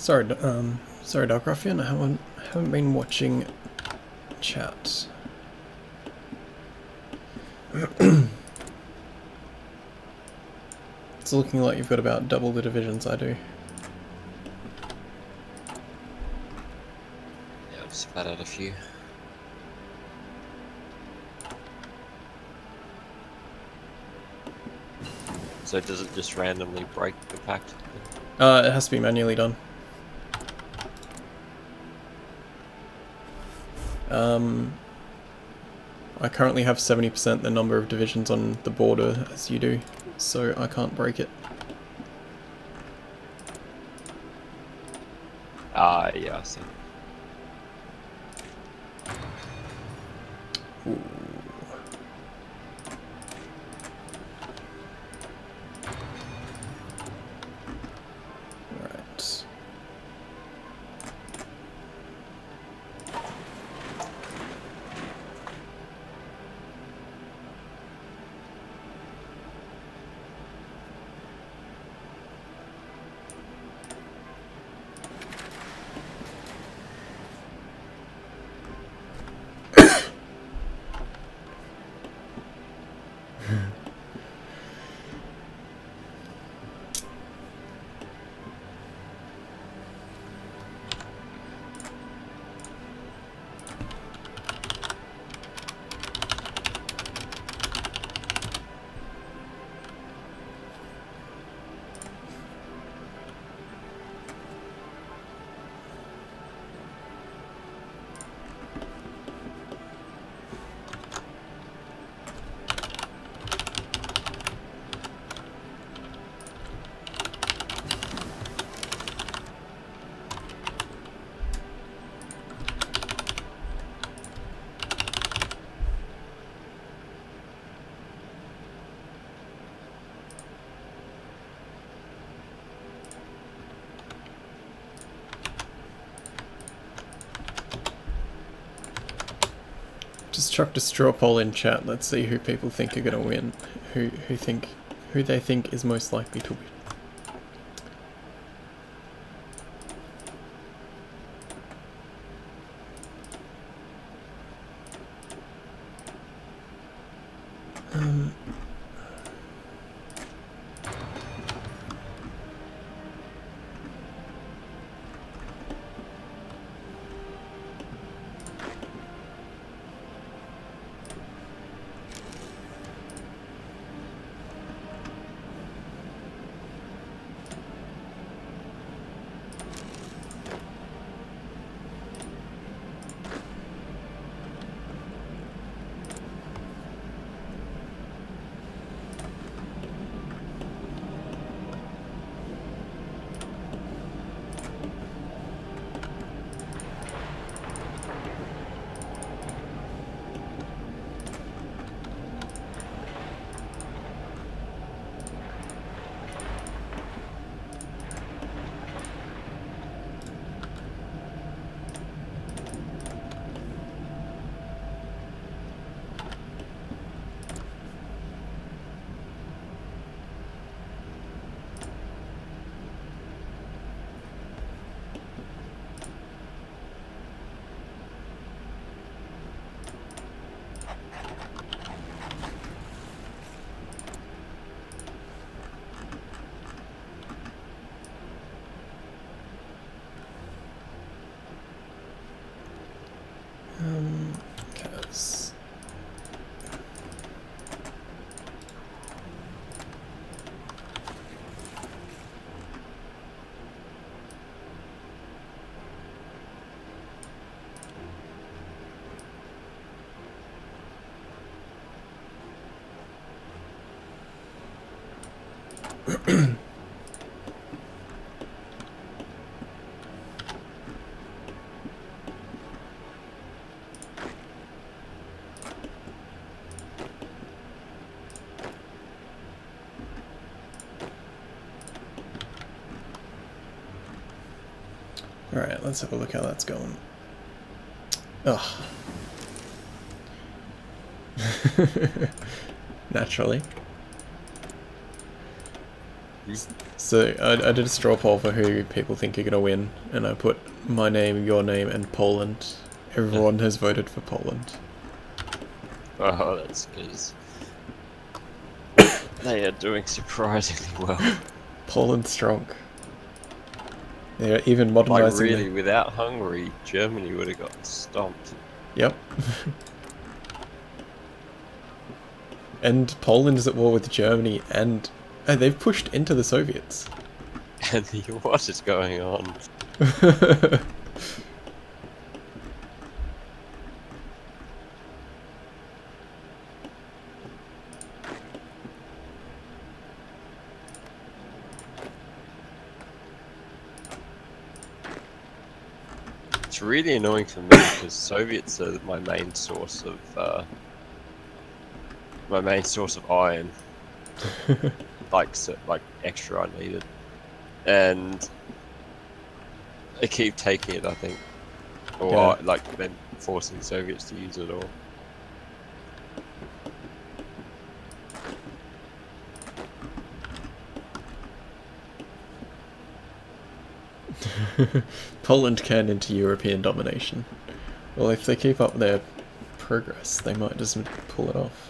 Sorry, Dark Ruffian, I haven't been watching chat. It's looking like you've got about double the divisions I do.
Yeah, I've spat out a few. So does it just randomly break the pact?
It has to be manually done. I currently have 70% the number of divisions on the border as you do, so I can't break it.
Ah, yeah, I see.
Ooh. Right. chucked a straw poll in chat. Let's see who people think are gonna win. Who they think is most likely to win. Cause Alright, let's have a look how that's going. Ugh. Naturally. So I did a straw poll for who people think are going to win, and I put my name, your name, and Poland. Everyone has voted for Poland.
Oh, that's because they are doing surprisingly well.
Poland's strong. They're even
Like
modernizing.
really, without Hungary, Germany would have got stomped.
Yep. And Poland is at war with Germany, and they've pushed into the Soviets.
And what is going on? It's really annoying for me because Soviets are my main source of iron, like extra unneeded, and they keep taking it. I think, or
Yeah.
like then forcing the Soviets to use it all.
Poland can into European domination. Well, if they keep up their progress, they might just pull it off.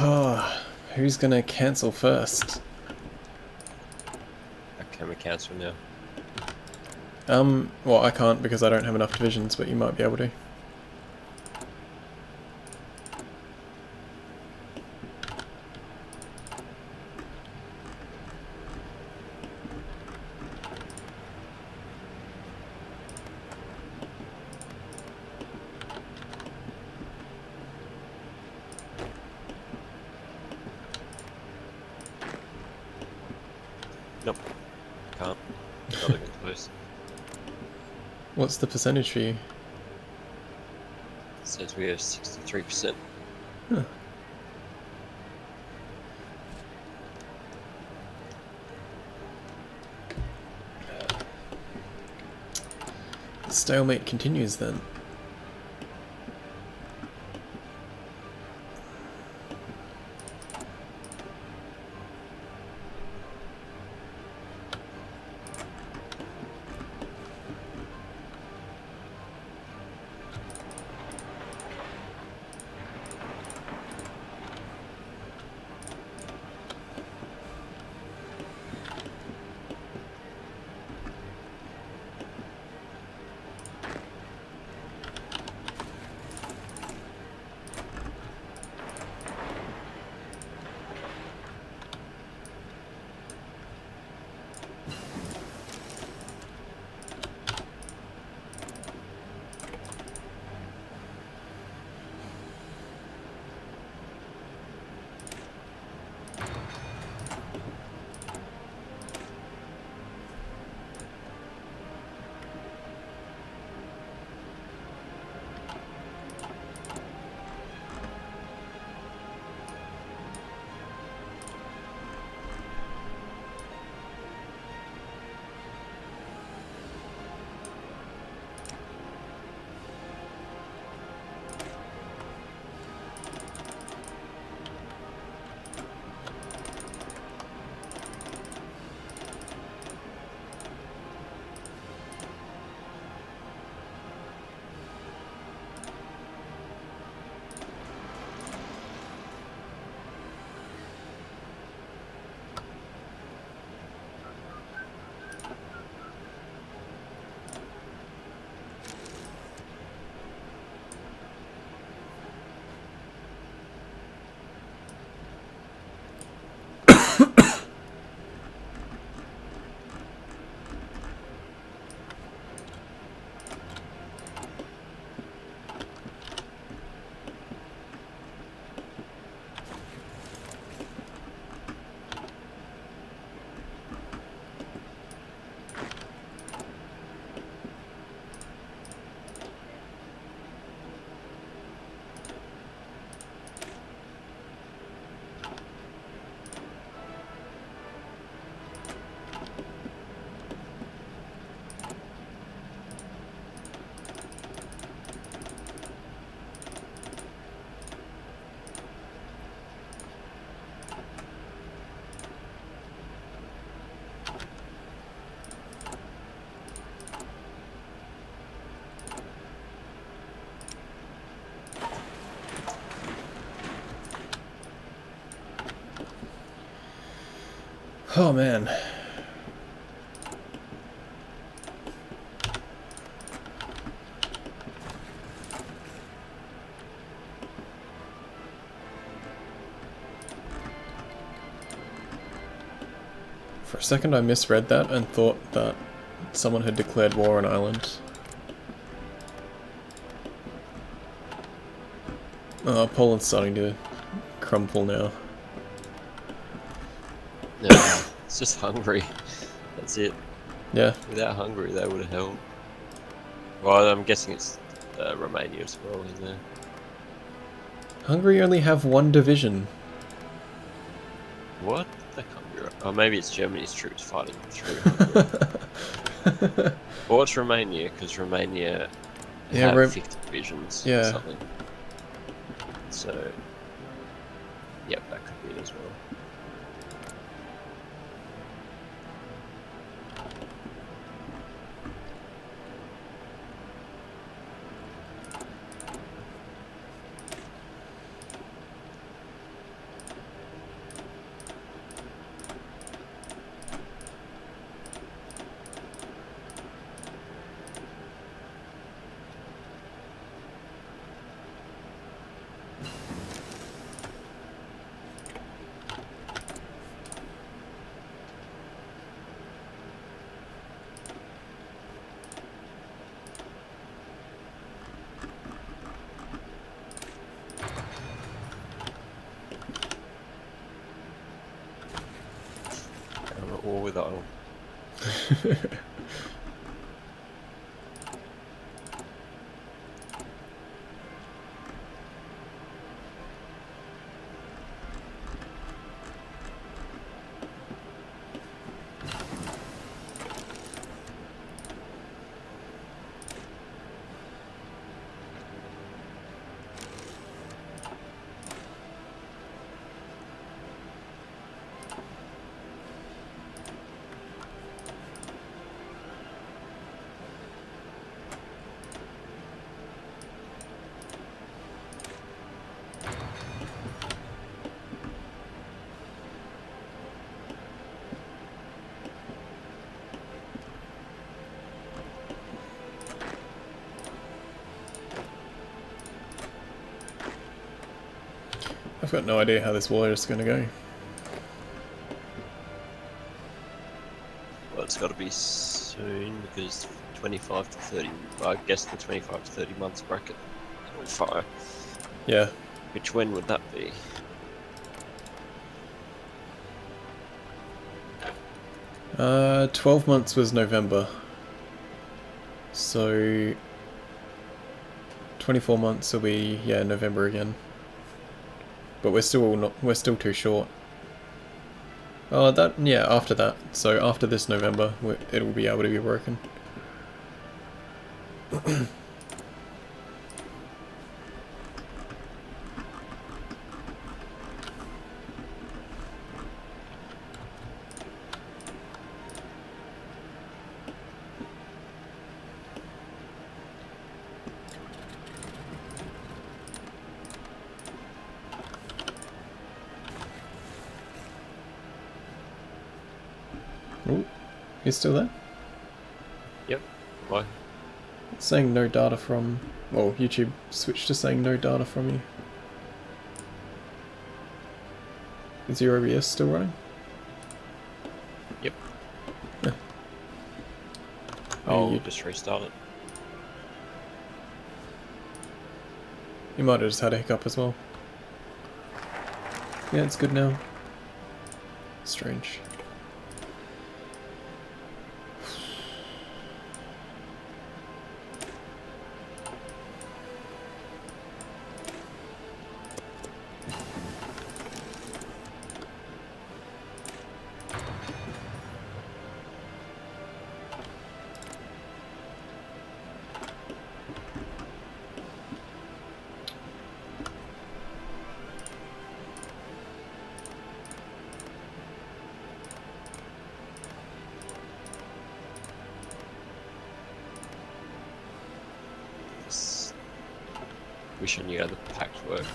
Oh, who's gonna cancel first?
Can we cancel now?
Well, I can't because I don't have enough divisions, but you might be able to.
Nope. Can't. Not even close.
What's the percentage for you?
It says we have 63%.
Huh. The stalemate continues then. Oh man. For a second I misread that and thought that someone had declared war on Ireland. Oh, Poland's starting to crumple now.
No, it's just Hungary. That's it.
Yeah.
Without Hungary, they would have held. Well, I'm guessing it's Romania as well in there.
Hungary only have one division.
What? The Hungary? Oh, maybe it's Germany's troops fighting through Hungary. Or it's Romania, because Romania
Yeah,
have 50 divisions or
yeah.
something. So, yep, that could be it as well. I'm at war with Idle.
I've got no idea how this war is going to go.
Well, it's got to be soon because 25 to 30. I guess the 25 to 30 months bracket will fire.
Yeah.
Which when would that be?
Uh, 12 months was November. So 24 months will be, yeah, November again. But we're still too short. Oh, that, yeah, after that. So after this November, it will be able to be broken. Oh, you still there?
Yep. Why?
It's saying no data from... Well, YouTube switched to saying no data from you. Is your OBS still running?
Yep.
Yeah.
I'll
you
just restart it.
might have just had a hiccup as well. Yeah, it's good now. Strange.
Wish I knew how the pact worked.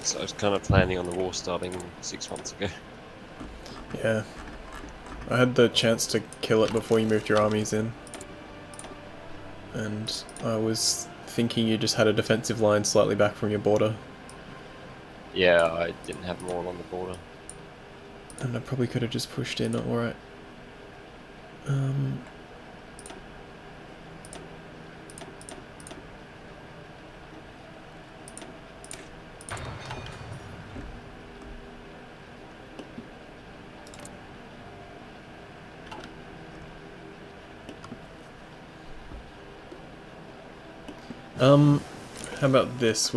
So I was kind of planning on the war starting 6 months ago.
Yeah. I had the chance to kill it before you moved your armies in. And I was thinking you just had a defensive line slightly back from your border.
Yeah, I didn't have them all on the border.
And I probably could have just pushed in, alright. How about this?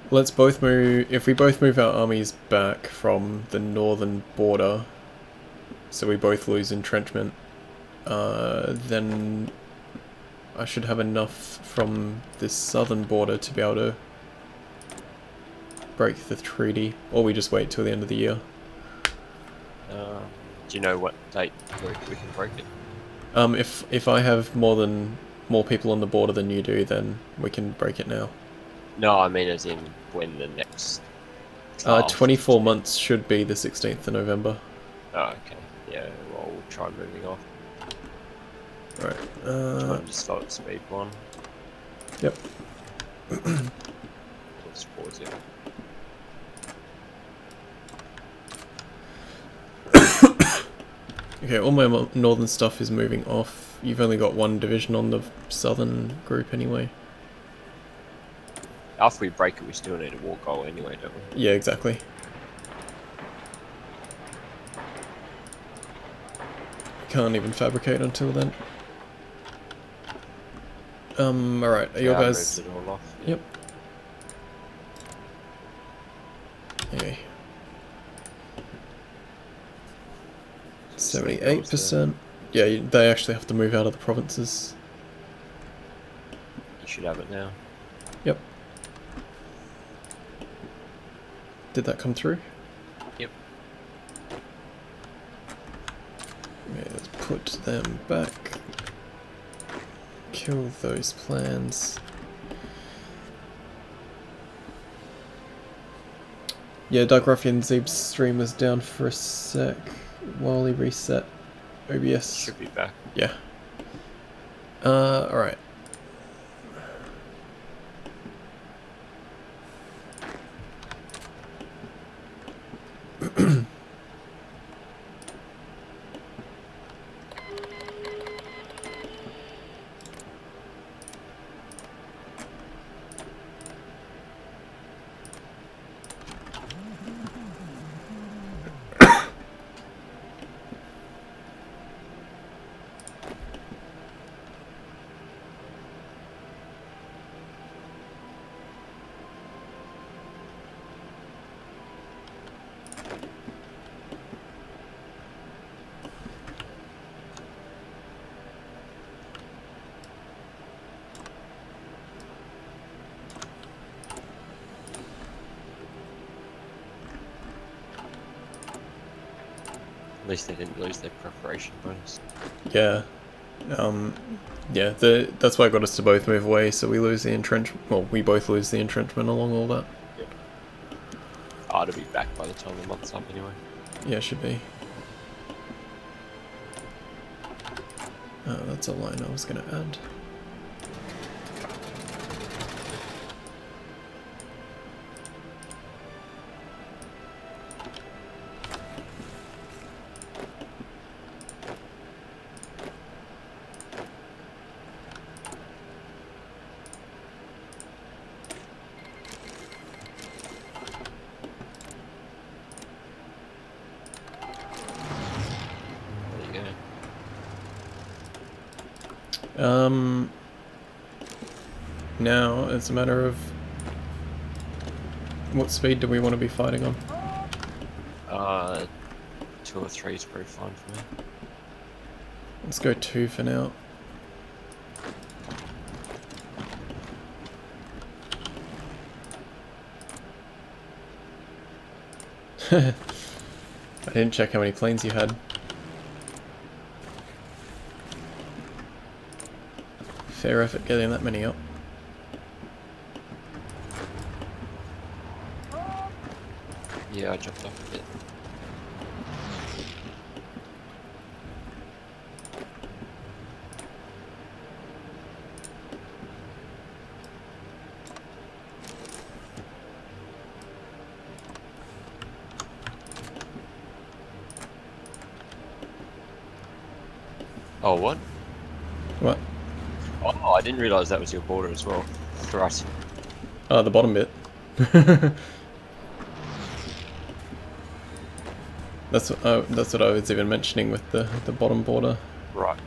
Let's both move... If we both move our armies back from the northern border, so we both lose entrenchment, then I should have enough from this southern border to be able to break the treaty, or we just wait till the end of the year.
Do you know what date we can break it?
If I have more people on the border than you do, then we can break it now.
No, I mean as in when the next...
24 months should be the 16th of November.
Oh, okay. Yeah, well, we'll try moving off.
Right.
Try and just start at speed 1.
Yep.
Let's pause it.
Okay, all my northern stuff is moving off. You've only got one division on the southern group anyway.
After we break it, we still need a war goal anyway, don't we?
Yeah, exactly. Can't even fabricate until then. Alright, are your
Yeah, I
guys...
moved it all off.
Yep. Okay. 78%. Yeah, they actually have to move out of the provinces.
You should have it now.
Yep. Did that come through?
Yep.
Okay, let's put them back. Kill those plans. Yeah, Dark Ruffian Zeeb's stream was down for a sec while he reset OBS.
Should be back.
Yeah. Alright.
At least they didn't lose their preparation bonus.
Yeah. Yeah, that's why it got us to both move away, so we lose the entrenchment. Well, we both lose the entrenchment along all that.
Yep. Oh, to be back by the time the month's up anyway.
Yeah, should be. That's a line I was going to add. Now it's a matter of what speed do we want to be fighting on?
2 or 3 is pretty fine for me.
Let's go 2 for now. I didn't check how many planes you had. Fair effort getting that many up.
Yeah, I jumped off a bit. Oh, what?
What?
Oh, I didn't realise that was your border as well. Right.
Oh, the bottom bit. That's what I was even mentioning with the bottom border.
Right.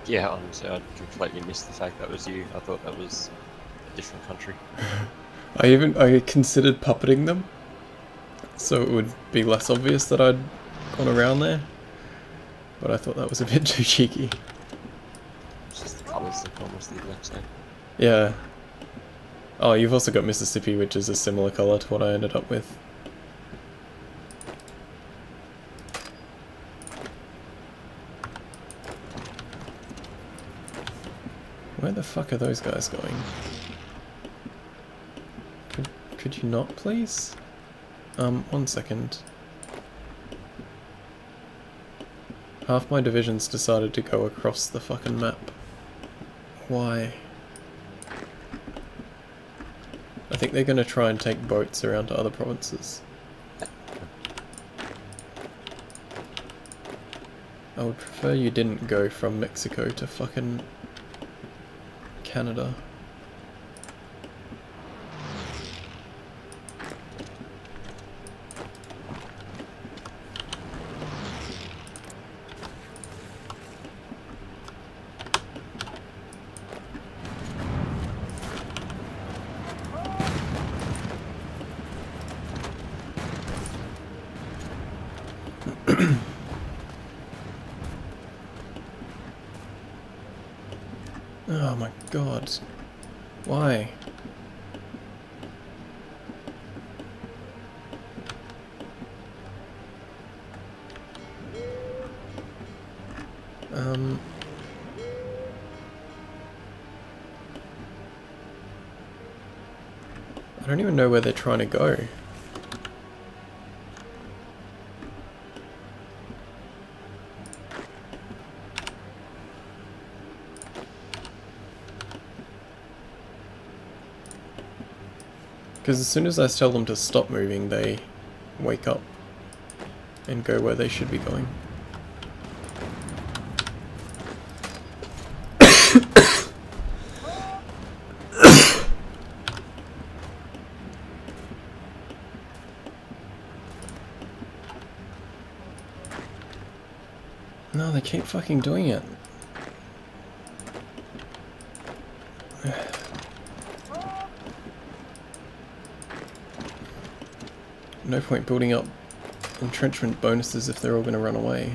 Yeah, honestly, I completely missed the fact that was you. I thought that was a different country.
I considered puppeting them, so it would be less obvious that I'd gone around there. But I thought that was a bit too cheeky.
It's just the colours look almost the exact same.
Yeah. Oh, you've also got Mississippi, which is a similar colour to what I ended up with. Where the fuck are those guys going? Could you not, please? 1 second. Half my divisions decided to go across the fucking map. Why? I think they're gonna try and take boats around to other provinces. I would prefer you didn't go from Mexico to fucking Canada. Oh my god. Why? I don't even know where they're trying to go. Because as soon as I tell them to stop moving, they wake up and go where they should be going. No, they keep fucking doing it. No point building up entrenchment bonuses if they're all going to run away.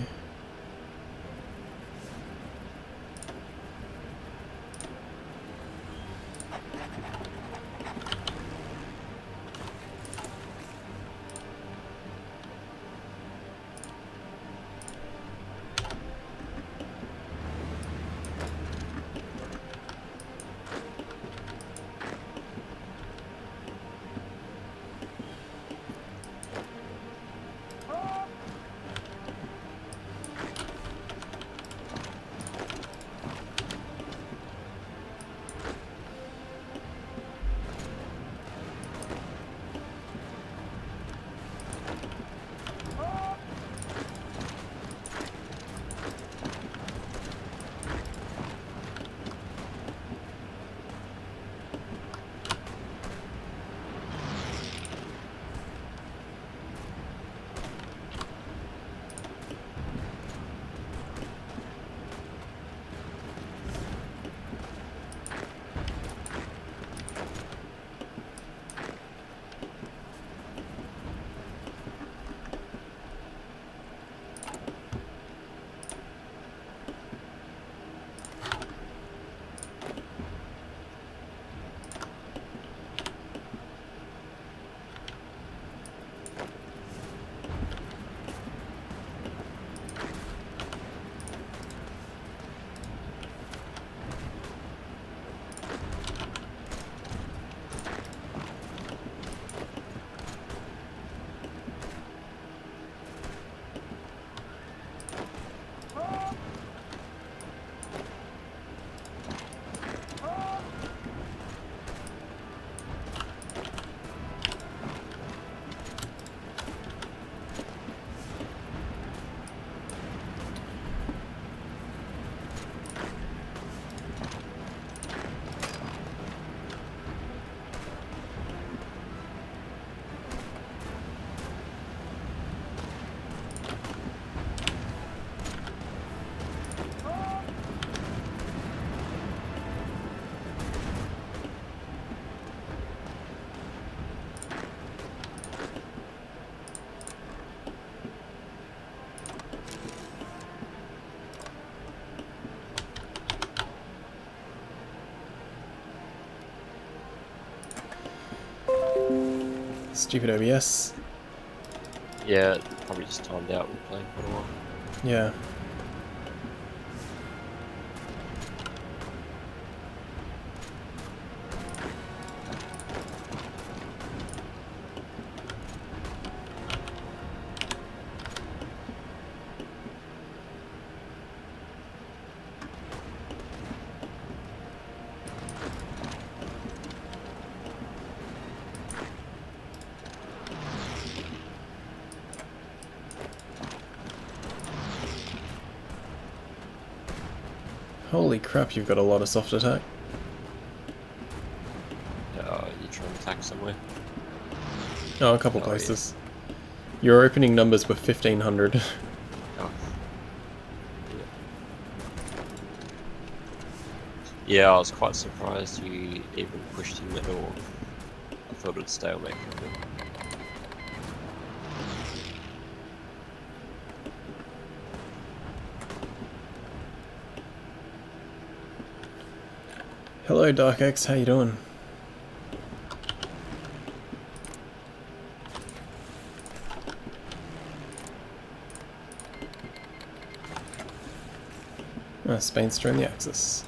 Stupid OBS.
Yeah, probably just timed out. We're playing quite a while.
Yeah. Holy crap, you've got a lot of soft attack.
You trying to attack somewhere?
Oh, a couple
Oh,
places. Your opening numbers were 1500.
Oh. Yeah, I was quite surprised you even pushed him at all. I thought it'd stalemate for a bit.
Hello, Dark X, how you doing? Spain's turned the Axis.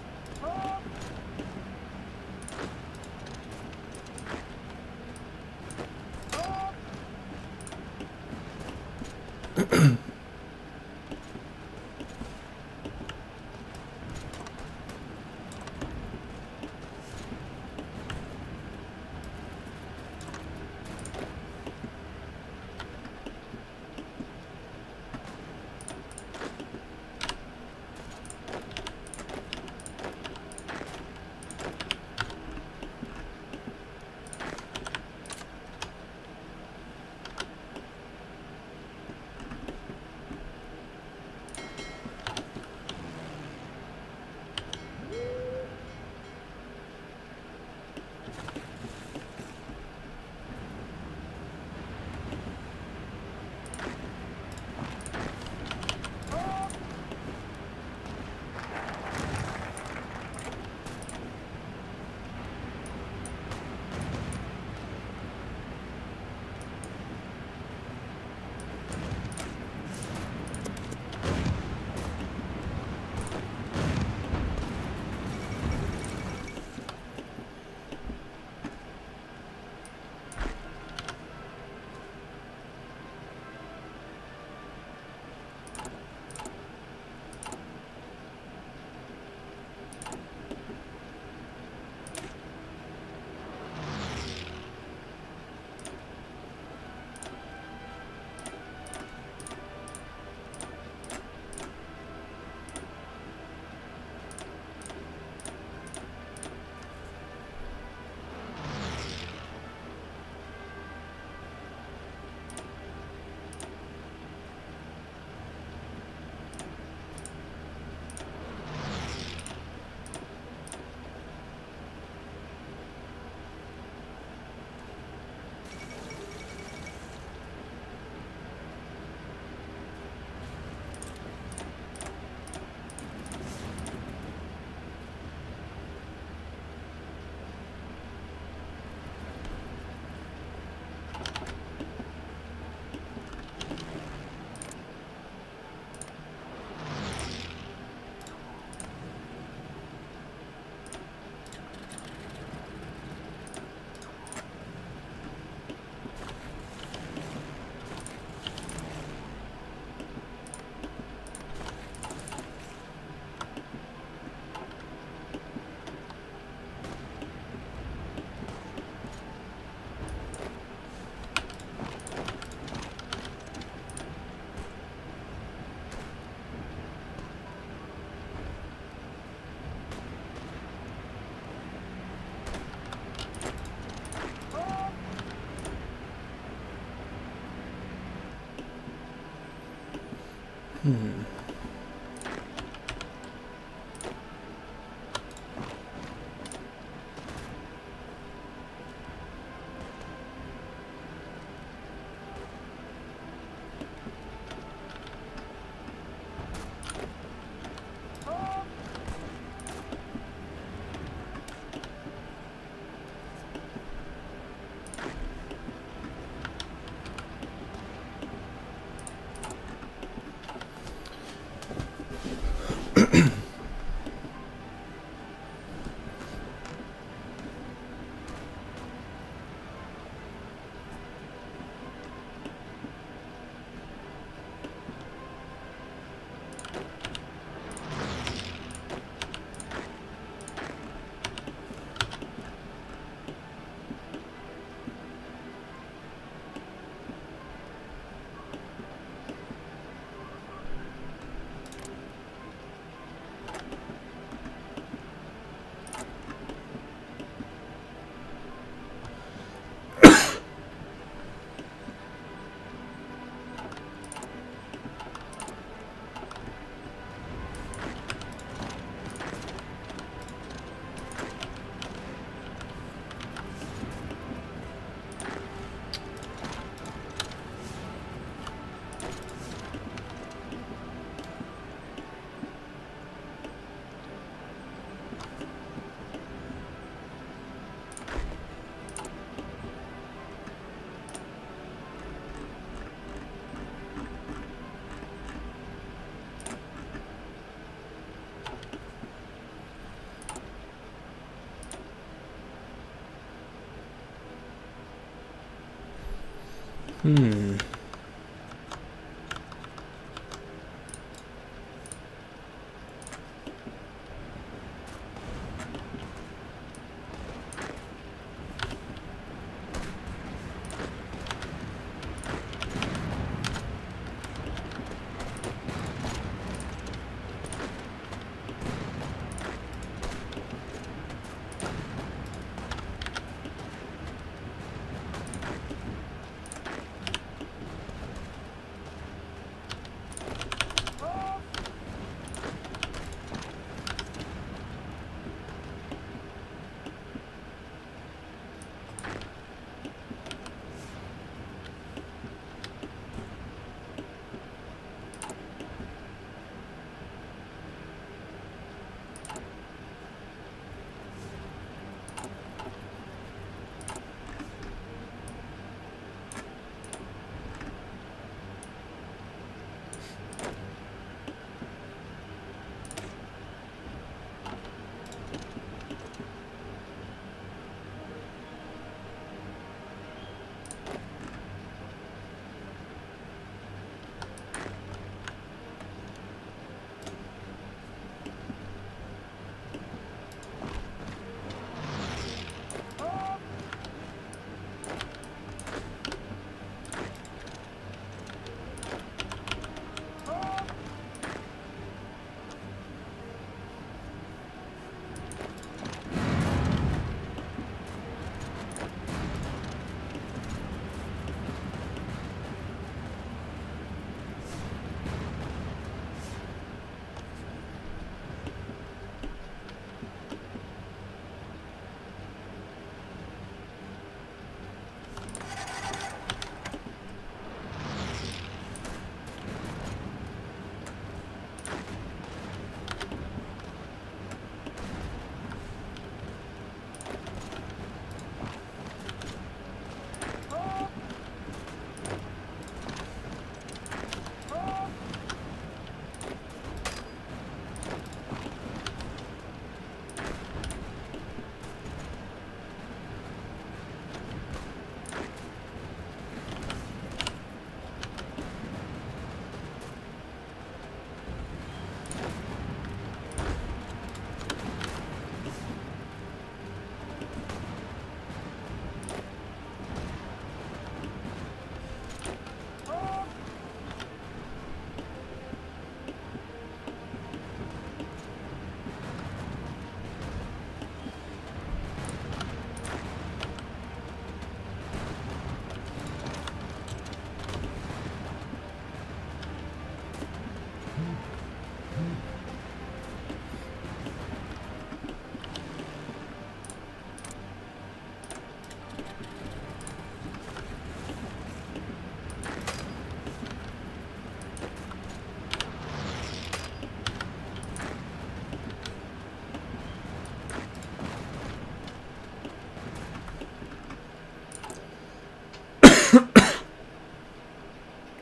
Hmm.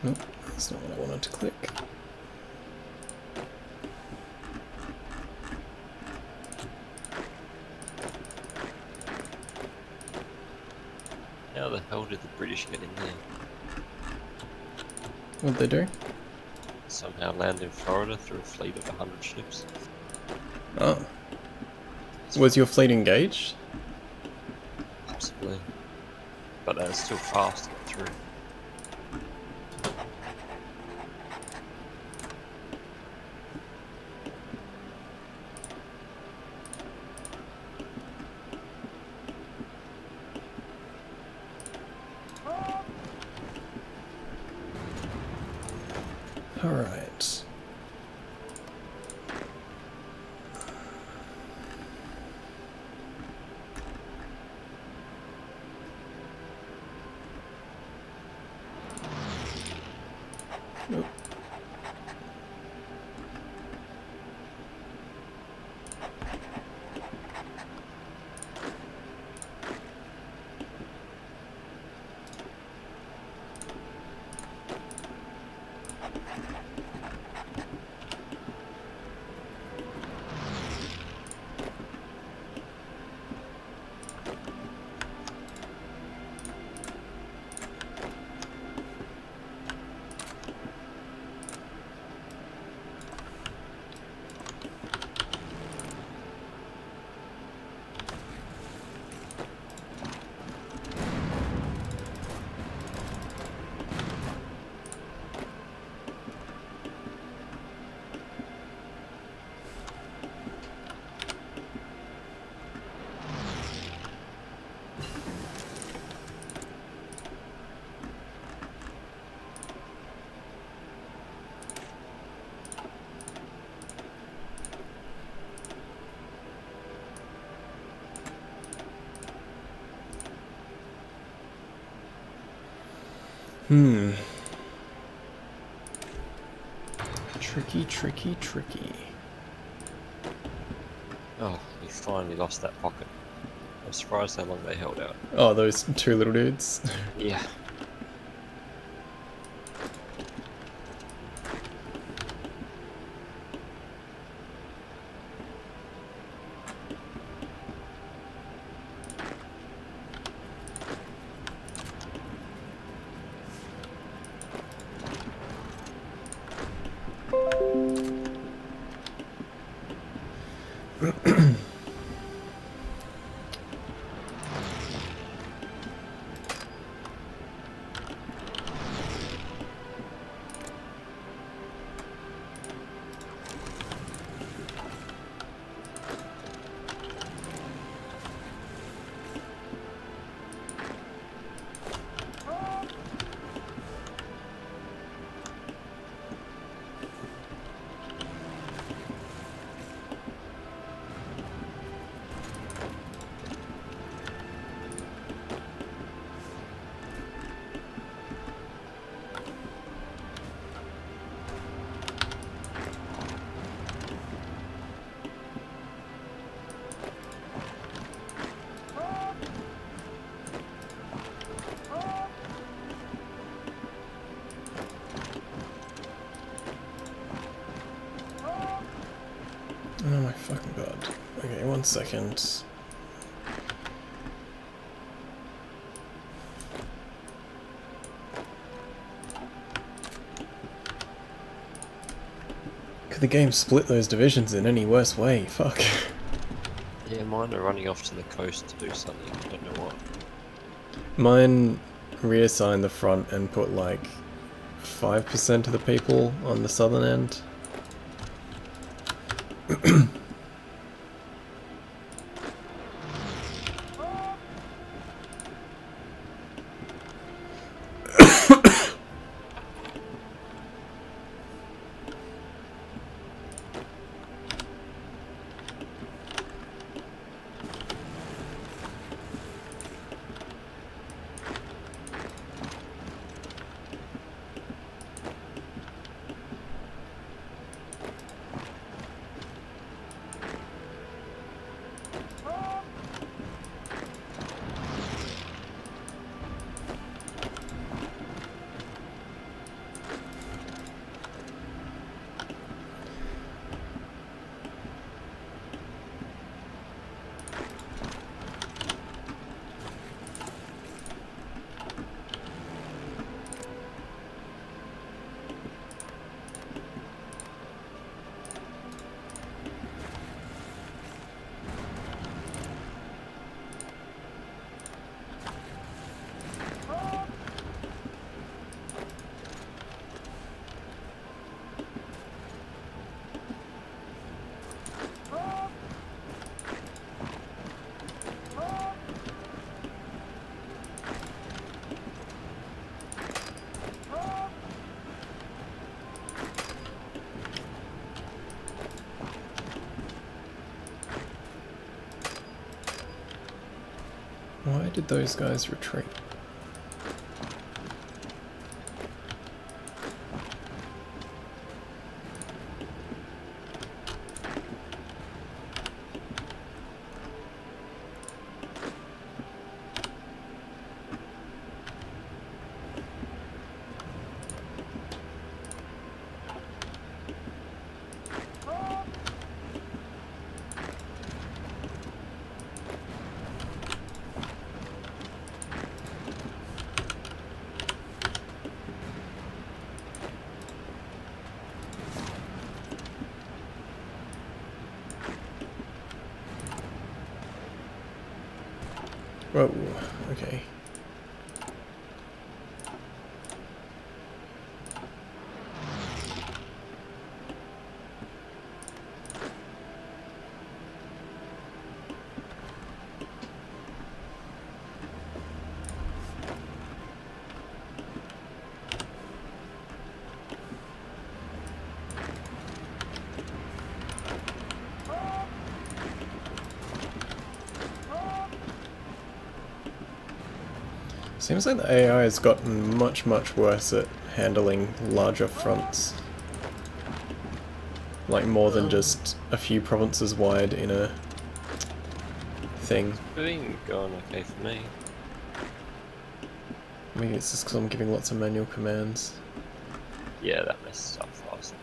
Nope, that's not what I wanted to click.
How the hell did the British get in there?
What'd they do?
Somehow land in Florida through a fleet of 100 ships.
Oh. Was your fleet engaged?
Possibly. But it's still fast to get through.
Alright. Nope. Tricky, tricky, tricky.
Oh, he finally lost that pocket. I'm surprised how long they held out.
Oh, those two little dudes.
Yeah.
Oh my fucking god. Okay, 1 second. Could the game split those divisions in any worse way? Fuck.
Yeah, mine are running off to the coast to do something. I don't know what.
Mine reassigned the front and put like 5% of the people on the southern end. Why did those guys retreat? Whoa, okay. Seems like the AI has gotten much worse at handling larger fronts. Like more than just a few provinces wide in a thing.
It's been going okay for me.
Maybe it's just because I'm giving lots of manual commands.
Yeah, that messes up fast.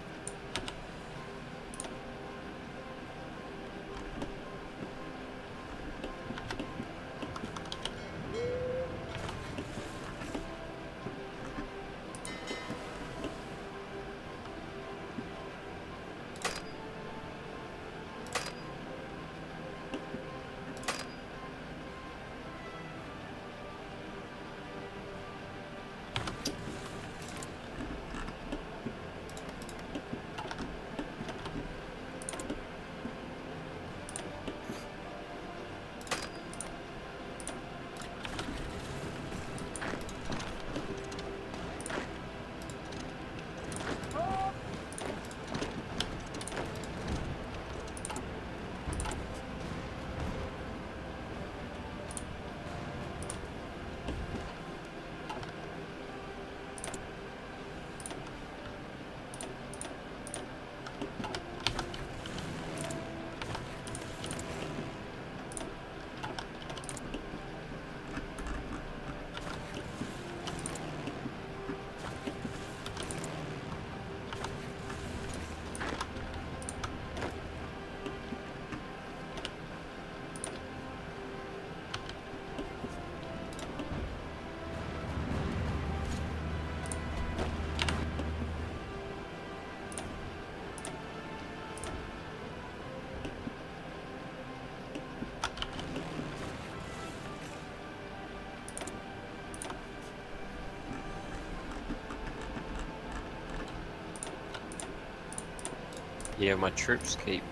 Yeah, my troops keep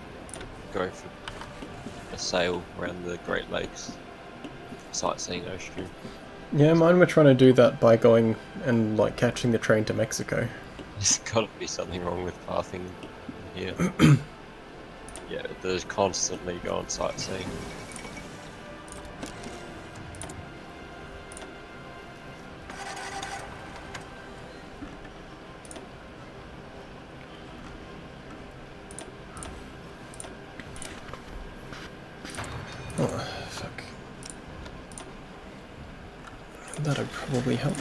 going for a sail around the Great Lakes, sightseeing, I assume.
Yeah, mine were trying to do that by going and like catching the train to Mexico.
There's got to be something wrong with pathing here. Yeah, there's constantly going sightseeing.
Oh, fuck. That'd probably help.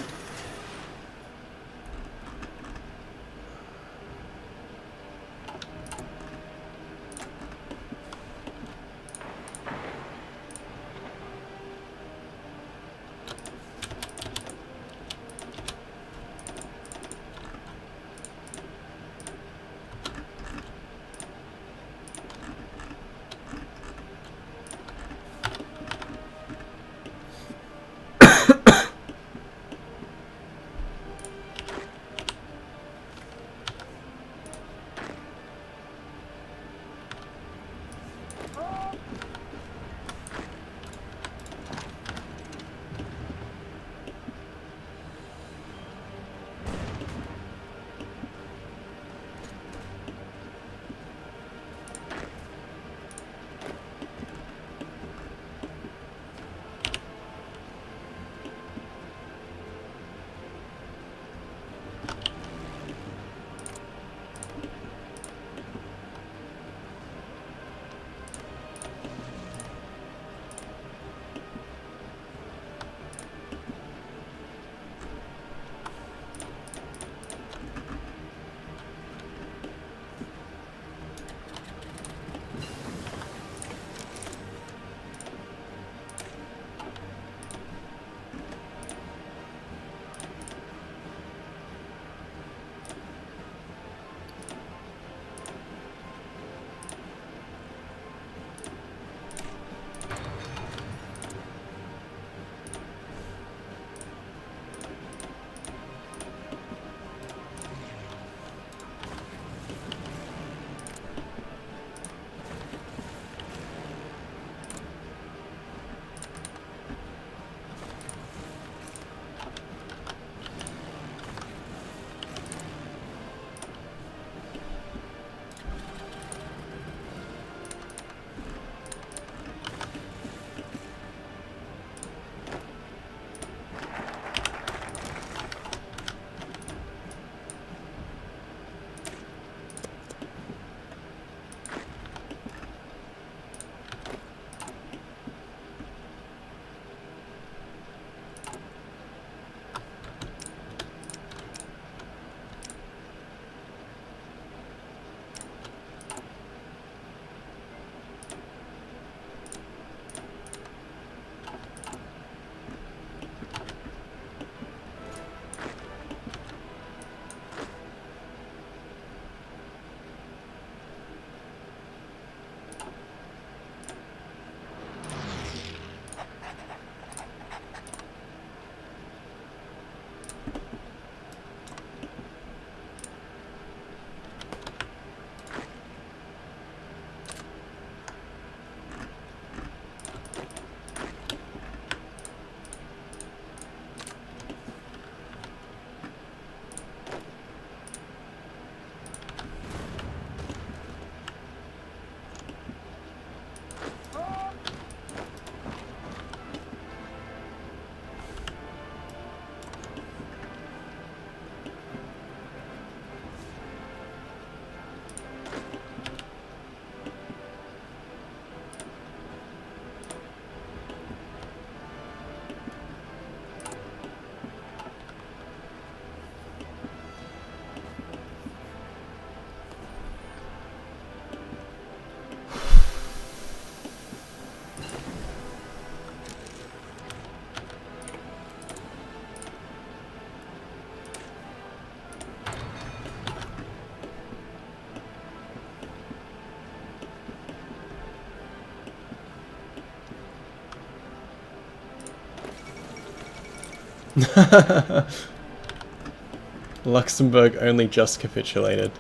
Luxembourg only just capitulated.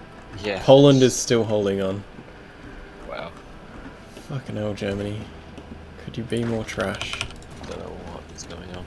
Yeah.
Poland is still holding on.
Wow.
Fucking hell, Germany. Could you be more trash?
Don't know what is going on.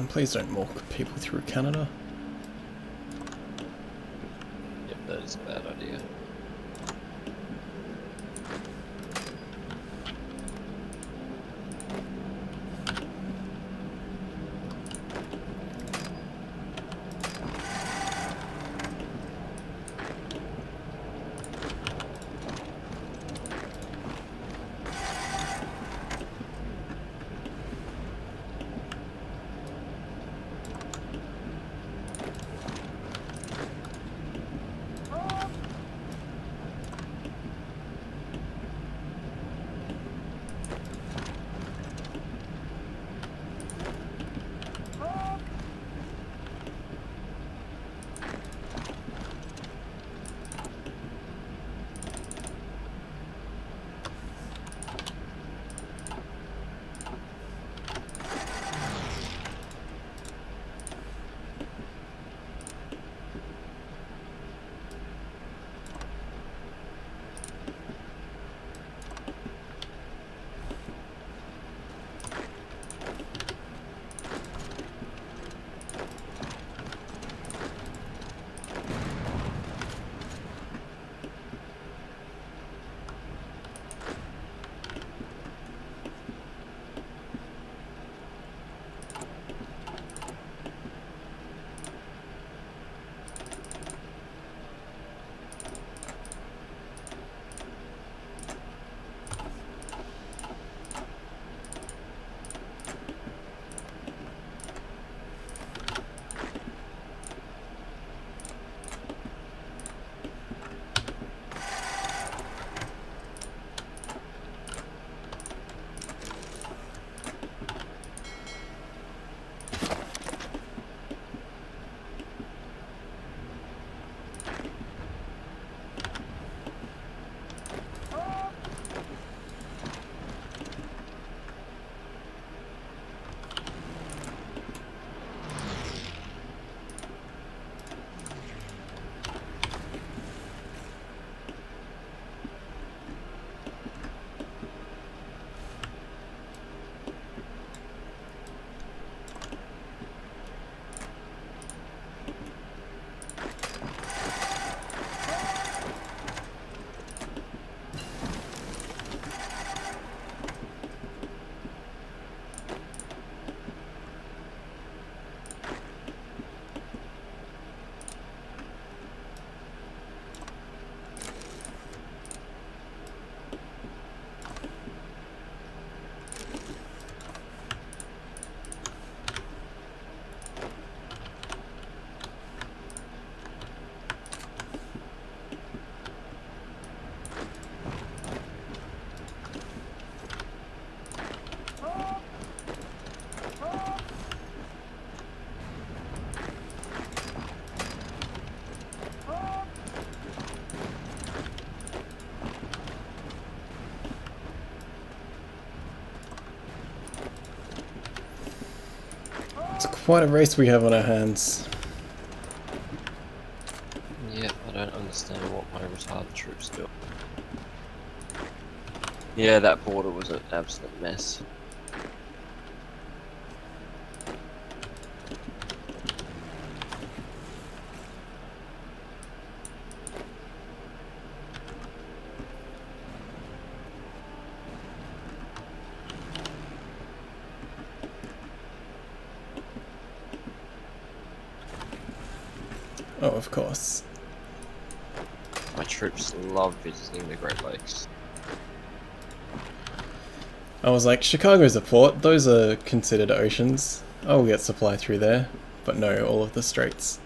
Please don't walk people through Canada.
Yep, that is a bad idea.
It's quite a race we have on our hands.
Yeah, I don't understand what my retarded troops do. Yeah, that border was an absolute mess.
Oh, of course.
My troops love visiting the Great Lakes.
I was like, Chicago's a port, those are considered oceans. I will get supply through there. But no, all of the straits.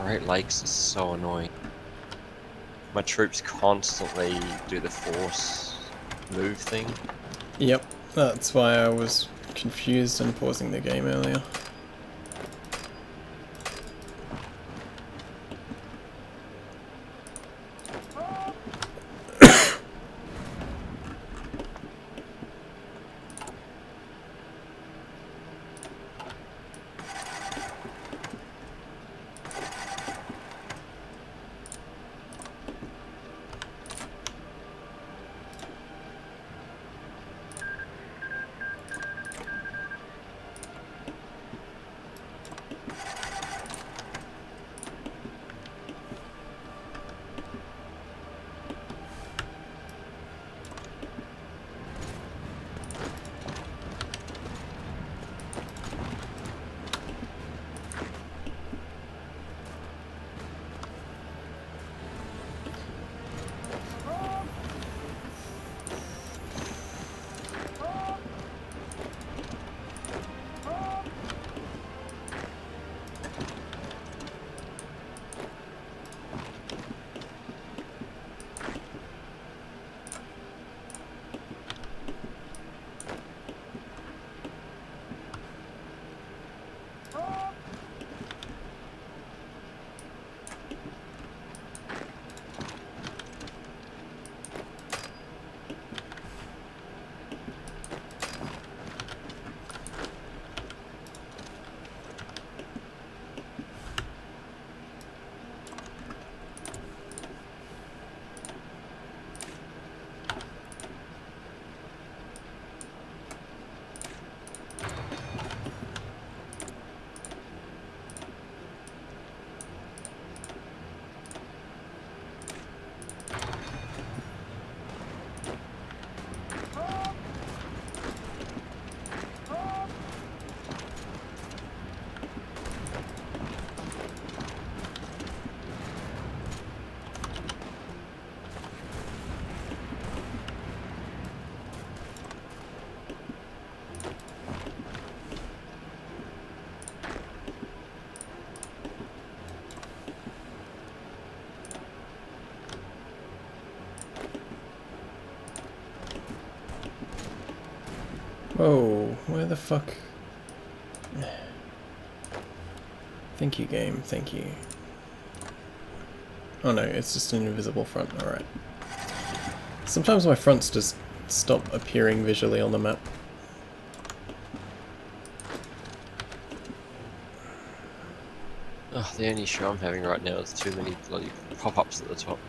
Great Lakes is so annoying. My troops constantly do the force move thing.
Yep, that's why I was confused and pausing the game earlier. Whoa, where the fuck? Thank you, game, thank you. Oh no, it's just an invisible front, alright. Sometimes my fronts just stop appearing visually on the map.
Oh, the only issue I'm having right now is too many bloody pop-ups at the top.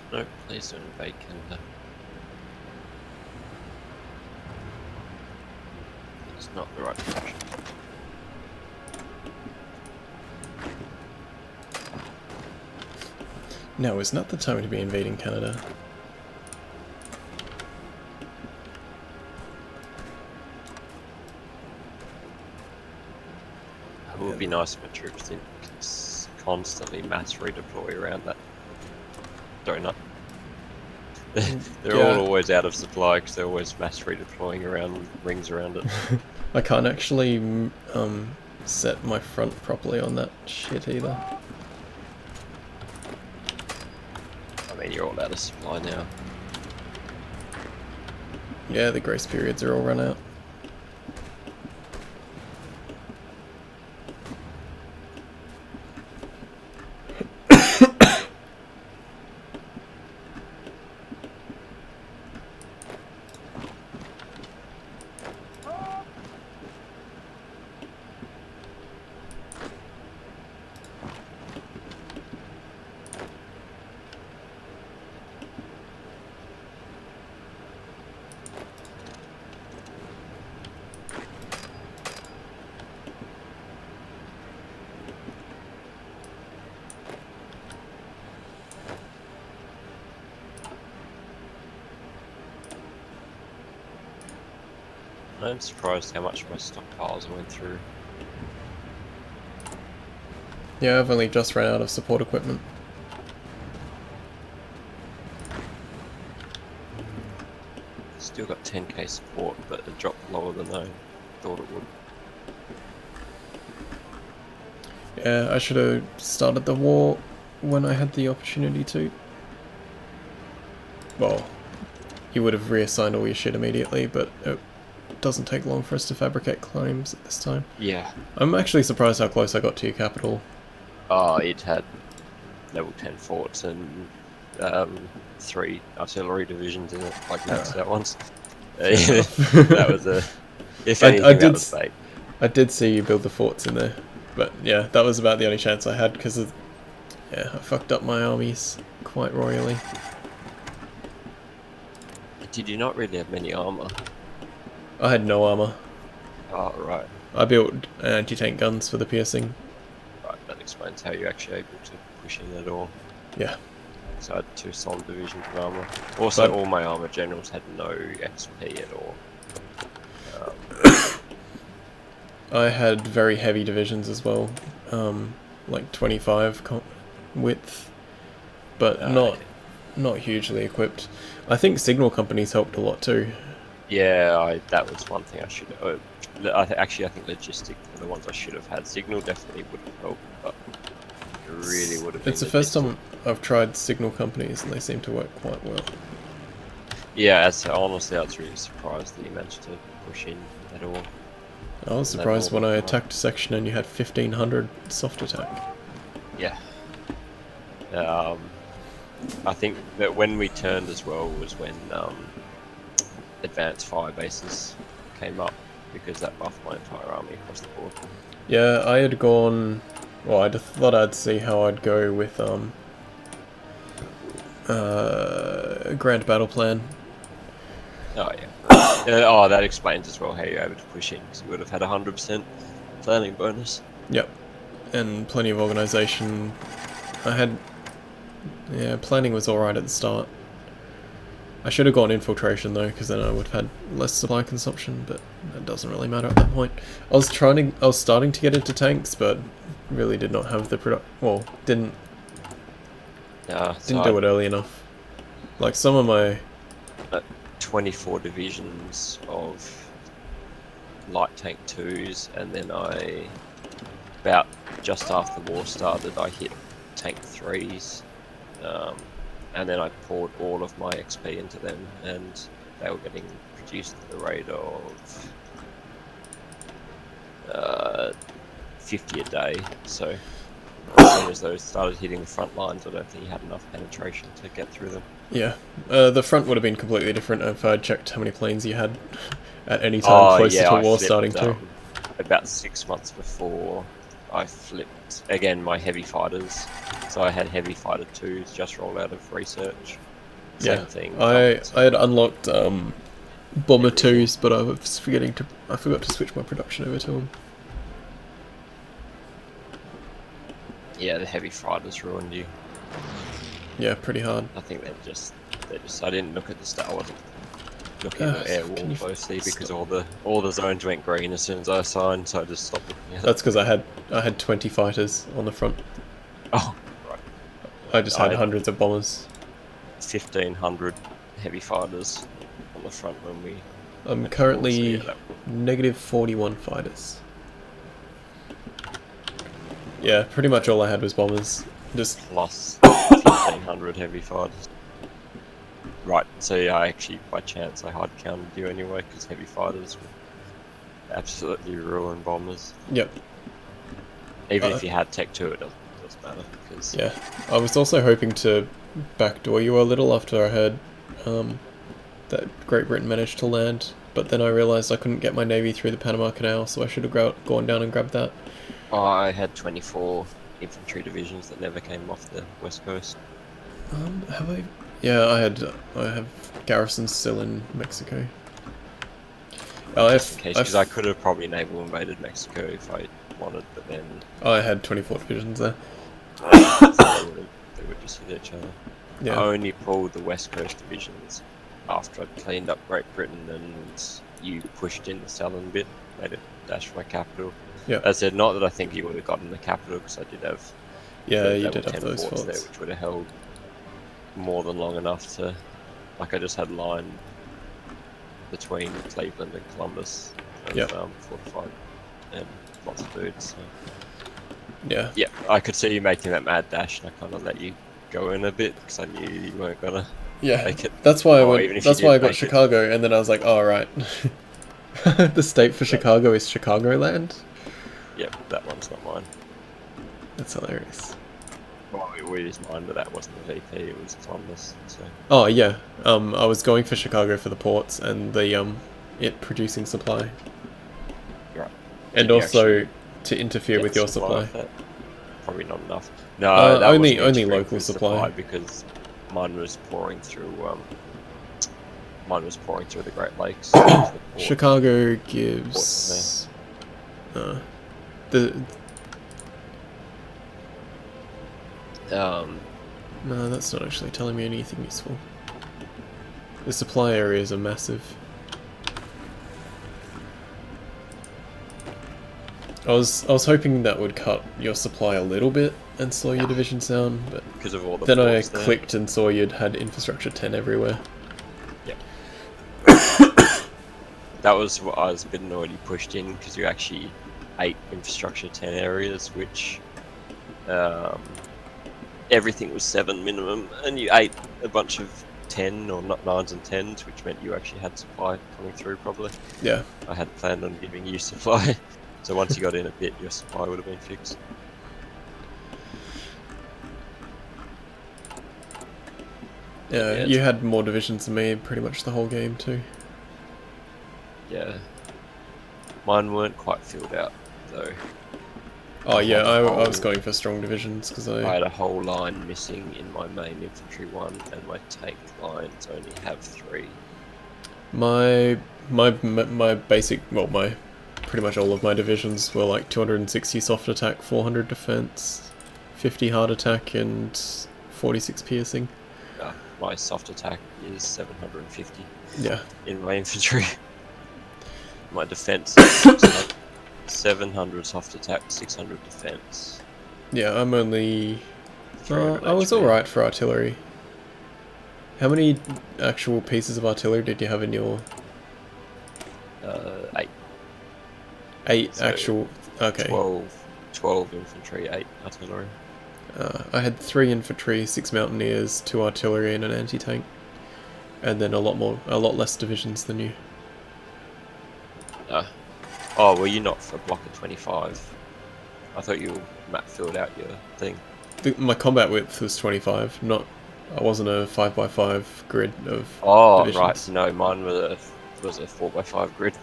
No, please don't invade Canada. It's not the right direction.
No, it's not the time to be invading Canada.
would be nice if my troops didn't constantly mass redeploy around that donut. They're
Yeah.
all always out of supply because they're always mass redeploying around rings around it.
I can't actually set my front properly on that shit either.
I mean, you're all out of supply now.
Yeah, the grace periods are all run out.
I'm surprised how much my stockpiles went through.
Yeah, I've only just ran out of support equipment.
Still got 10k support, but it dropped lower than I thought it would.
Yeah, I should have started the war when I had the opportunity to. Well, you would have reassigned all your shit immediately, but it doesn't take long for us to fabricate claims at this time.
Yeah.
I'm actually surprised how close I got to your capital.
Oh, it had level 10 forts and 3 artillery divisions in it, like maxed out ones. That was a... If anything, that was fake.
I did see you build the forts in there, but yeah, that was about the only chance I had because of... Yeah, I fucked up my armies quite royally.
Did you not really have many armor?
I had no armor.
Oh, right.
I built anti-tank guns for the piercing.
Right, that explains how you're actually able to push in at all.
Yeah.
So I had 2 solid divisions of armor. Also,
But
all my armor generals had no XP at all.
I had very heavy divisions as well, like 25 width, but not hugely equipped. I think signal companies helped a lot too.
Yeah, that was one thing I should have... Actually, I think logistic were the ones I should have had. Signal definitely would have helped, but it really would have been...
It's the first time I've tried signal companies and they seem to work quite well.
Yeah, honestly, I was really surprised that you managed to push in at all.
I was surprised when I attacked a section and you had 1500 soft attack.
Yeah. I think that when we turned as well was when advanced fire bases came up, because that buffed my entire army across the board.
Yeah, I had gone... Well, I thought I'd see how I'd go with Grand Battle Plan.
Oh yeah. Oh, that explains as well how you're able to push in, because you would have had 100% planning bonus.
Yep. And plenty of organisation. I had... Yeah, planning was alright at the start. I should have gone infiltration though, because then I would have had less supply consumption, but that doesn't really matter at that point. I was starting to get into tanks, but really did not have the didn't do it early enough. Like some of my
24 divisions of light tank 2s, and then about just after the war started, I hit tank 3s. And then I poured all of my XP into them, and they were getting produced at the rate of 50 a day. So as soon as those started hitting the front lines, I don't think you had enough penetration to get through them.
Yeah, the front would have been completely different if I'd checked how many planes you had at any time closer to war starting too.
About 6 months before I flipped, again, my heavy fighters. So I had heavy fighter 2s just roll out of research. Same thing.
I had unlocked bomber 2s, but I forgot to switch my production over to them.
Yeah, the heavy fighters ruined you.
Yeah, pretty hard.
I think I didn't look at the stat. I looking at the air wall
can you
closely because
stop?
all the zones went green as soon as I assigned, so I just stopped looking at it.
That's because I had 20 fighters on the front.
Oh, right.
I just had hundreds of bombers.
1,500 heavy fighters on the front when we.
I'm currently
yeah,
negative 41 fighters. Yeah, pretty much all I had was bombers. Just
plus 1,500 heavy fighters. Right, so yeah, actually, by chance, I hard counted you anyway, because heavy fighters would absolutely ruin bombers.
Yep.
Even if you had Tech 2, it doesn't matter, because...
Yeah, I was also hoping to backdoor you a little after I heard that Great Britain managed to land, but then I realised I couldn't get my navy through the Panama Canal, so I should have gone down and grabbed that.
Oh, I had 24 infantry divisions that never came off the west coast.
Have I? Yeah, I have garrisons still in Mexico.
Because I could have probably naval invaded Mexico if I wanted, but then...
I had 24 divisions there.
They would just hit each other.
Yeah.
I only pulled the west coast divisions after I'd cleaned up Great Britain and you pushed in the southern bit, made it dash for my capital.
Yeah.
I said, not that I think you would have gotten the capital, because I did have...
Yeah, you did have
10
those
forts
forts.
there, which would have held more than long enough to... Like, I just had line between Cleveland and Columbus of fortified and lots of food, so...
Yeah.
Yeah, I could see you making that mad dash, and I kind of let you go in a bit, because I knew you weren't gonna make it.
That's why
That's why
I got Chicago, and then I was like, oh, right. The state for Chicago is Chicagoland?
Yep, that one's not mine.
That's hilarious.
Well, it is mine, but that wasn't the VP, it was Columbus, so...
Oh, yeah. I was going for Chicago for the ports and the, it producing supply.
Right.
And also to interfere with your supply.
Probably not enough. No, that
only
wasn't
local supply.
because mine was pouring through the Great Lakes.
Chicago gives no, that's not actually telling me anything useful. The supply areas are massive. I was hoping that would cut your supply a little bit and slow your divisions down, but
because of all the
then I
ports there.
clicked and saw you'd had infrastructure 10 everywhere.
Yep. That was what I was a bit annoyed you pushed in, because you actually ate infrastructure 10 areas, which everything was 7 minimum, and you ate a bunch of 10 or 9s and 10s, which meant you actually had supply coming through probably.
Yeah.
I had planned on giving you supply, so once you got in a bit, your supply would have been fixed.
Yeah, you had more divisions than me pretty much the whole game too.
Yeah. Mine weren't quite filled out, though.
Oh yeah, I was going for strong divisions because
I had a whole line missing in my main infantry one, and my tank lines only have 3.
My basic, well, my pretty much all of my divisions were like 260 soft attack, 400 defense, 50 hard attack, and 46 piercing.
My soft attack is 750.
Yeah.
In my infantry. My defense is 700 soft attack, 600 defense.
Yeah, I'm only... I was
HP.
alright for artillery. How many actual pieces of artillery did you have in your...
8.
8
So
actual... Okay.
12 infantry, 8 artillery.
I had 3 infantry, 6 mountaineers, 2 artillery, and an anti-tank. And then a lot less divisions than you.
Oh, were you not for block of 25? I thought you filled out your thing.
My combat width was 25, I wasn't a 5x5 grid of divisions.
Right, no, mine was a 4x5 grid.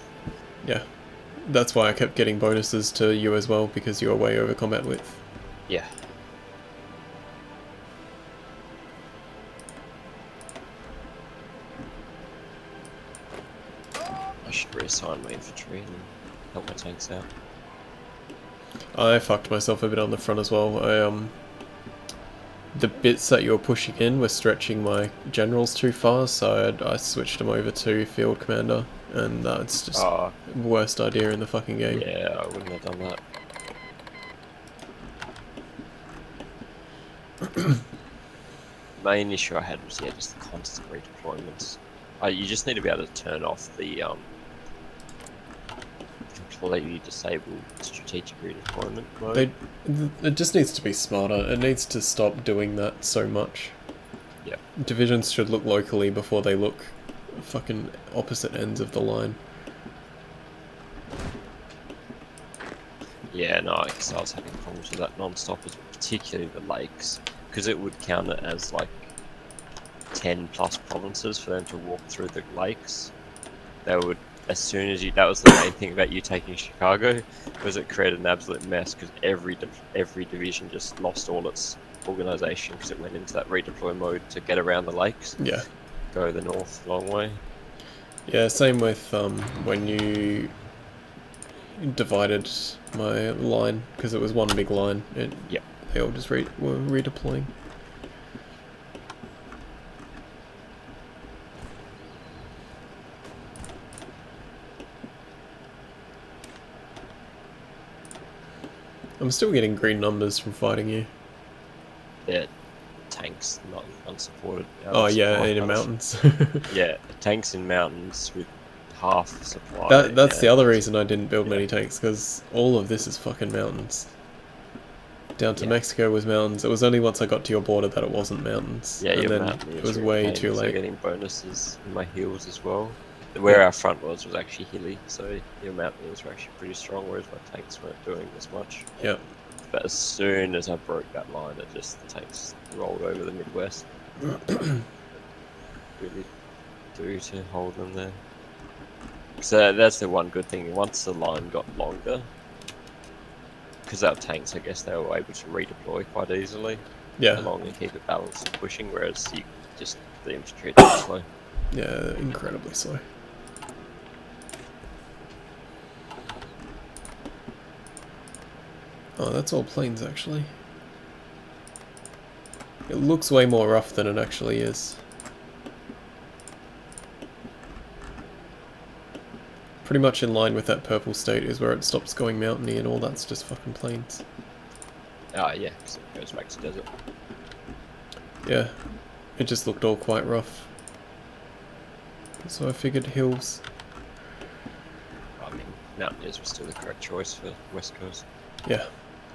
Yeah, that's why I kept getting bonuses to you as well, because you were way over combat width.
Yeah. I should reassign my infantry and help my tanks out.
I fucked myself a bit on the front as well. the bits that you were pushing in were stretching my generals too far, so I switched them over to Field Commander, and that's just
Oh,
the worst idea in the fucking game.
yeah, I wouldn't have done that. Main issue I had was just the constant redeployments. You just need to be able to turn off the completely disabled strategic redeployment mode.
It just needs to be smarter. It needs to stop doing that so much.
Yeah.
Divisions should look locally before they look fucking opposite ends of the line.
Yeah, no, because I was having problems with that non-stoppers, particularly the lakes, because it would count it as like 10 plus provinces for them to walk through the lakes. They would, as soon as you, that was the main thing about you taking Chicago, was it created an absolute mess because every division just lost all its organization because it went into that redeploy mode to get around the lakes.
Yeah.
Go the north long way.
Yeah, same with when you divided my line, because it was one big line.
Yeah.
They all just were redeploying. I'm still getting green numbers from fighting you.
Yeah, tanks not unsupported.
Oh yeah, and in mountains.
Yeah, tanks in mountains with half supply.
That's the other reason I didn't build many tanks, because all of this is fucking mountains. Down to Mexico was mountains. It was only once I got to your border that it wasn't mountains.
Yeah,
and then it was way too late.
Getting bonuses in my hills as well. Where our front was actually hilly, so your mountain hills were actually pretty strong, whereas my tanks weren't doing as much.
Yep.
But as soon as I broke that line, the tanks rolled over the Midwest. Really do to hold them there. So that's the one good thing. Once the line got longer, because our tanks, I guess they were able to redeploy quite easily.
Yeah.
Along and keep it balanced and pushing, whereas the infantry are too slow.
Yeah, incredibly slow. Oh, that's all plains actually. It looks way more rough than it actually is. Pretty much in line with that purple state is where it stops going mountainy, and all that's just fucking plains.
Ah, yeah, because it goes back to desert.
Yeah, it just looked all quite rough. So I figured hills.
I mean, mountaineers were still the correct choice for West Coast.
Yeah.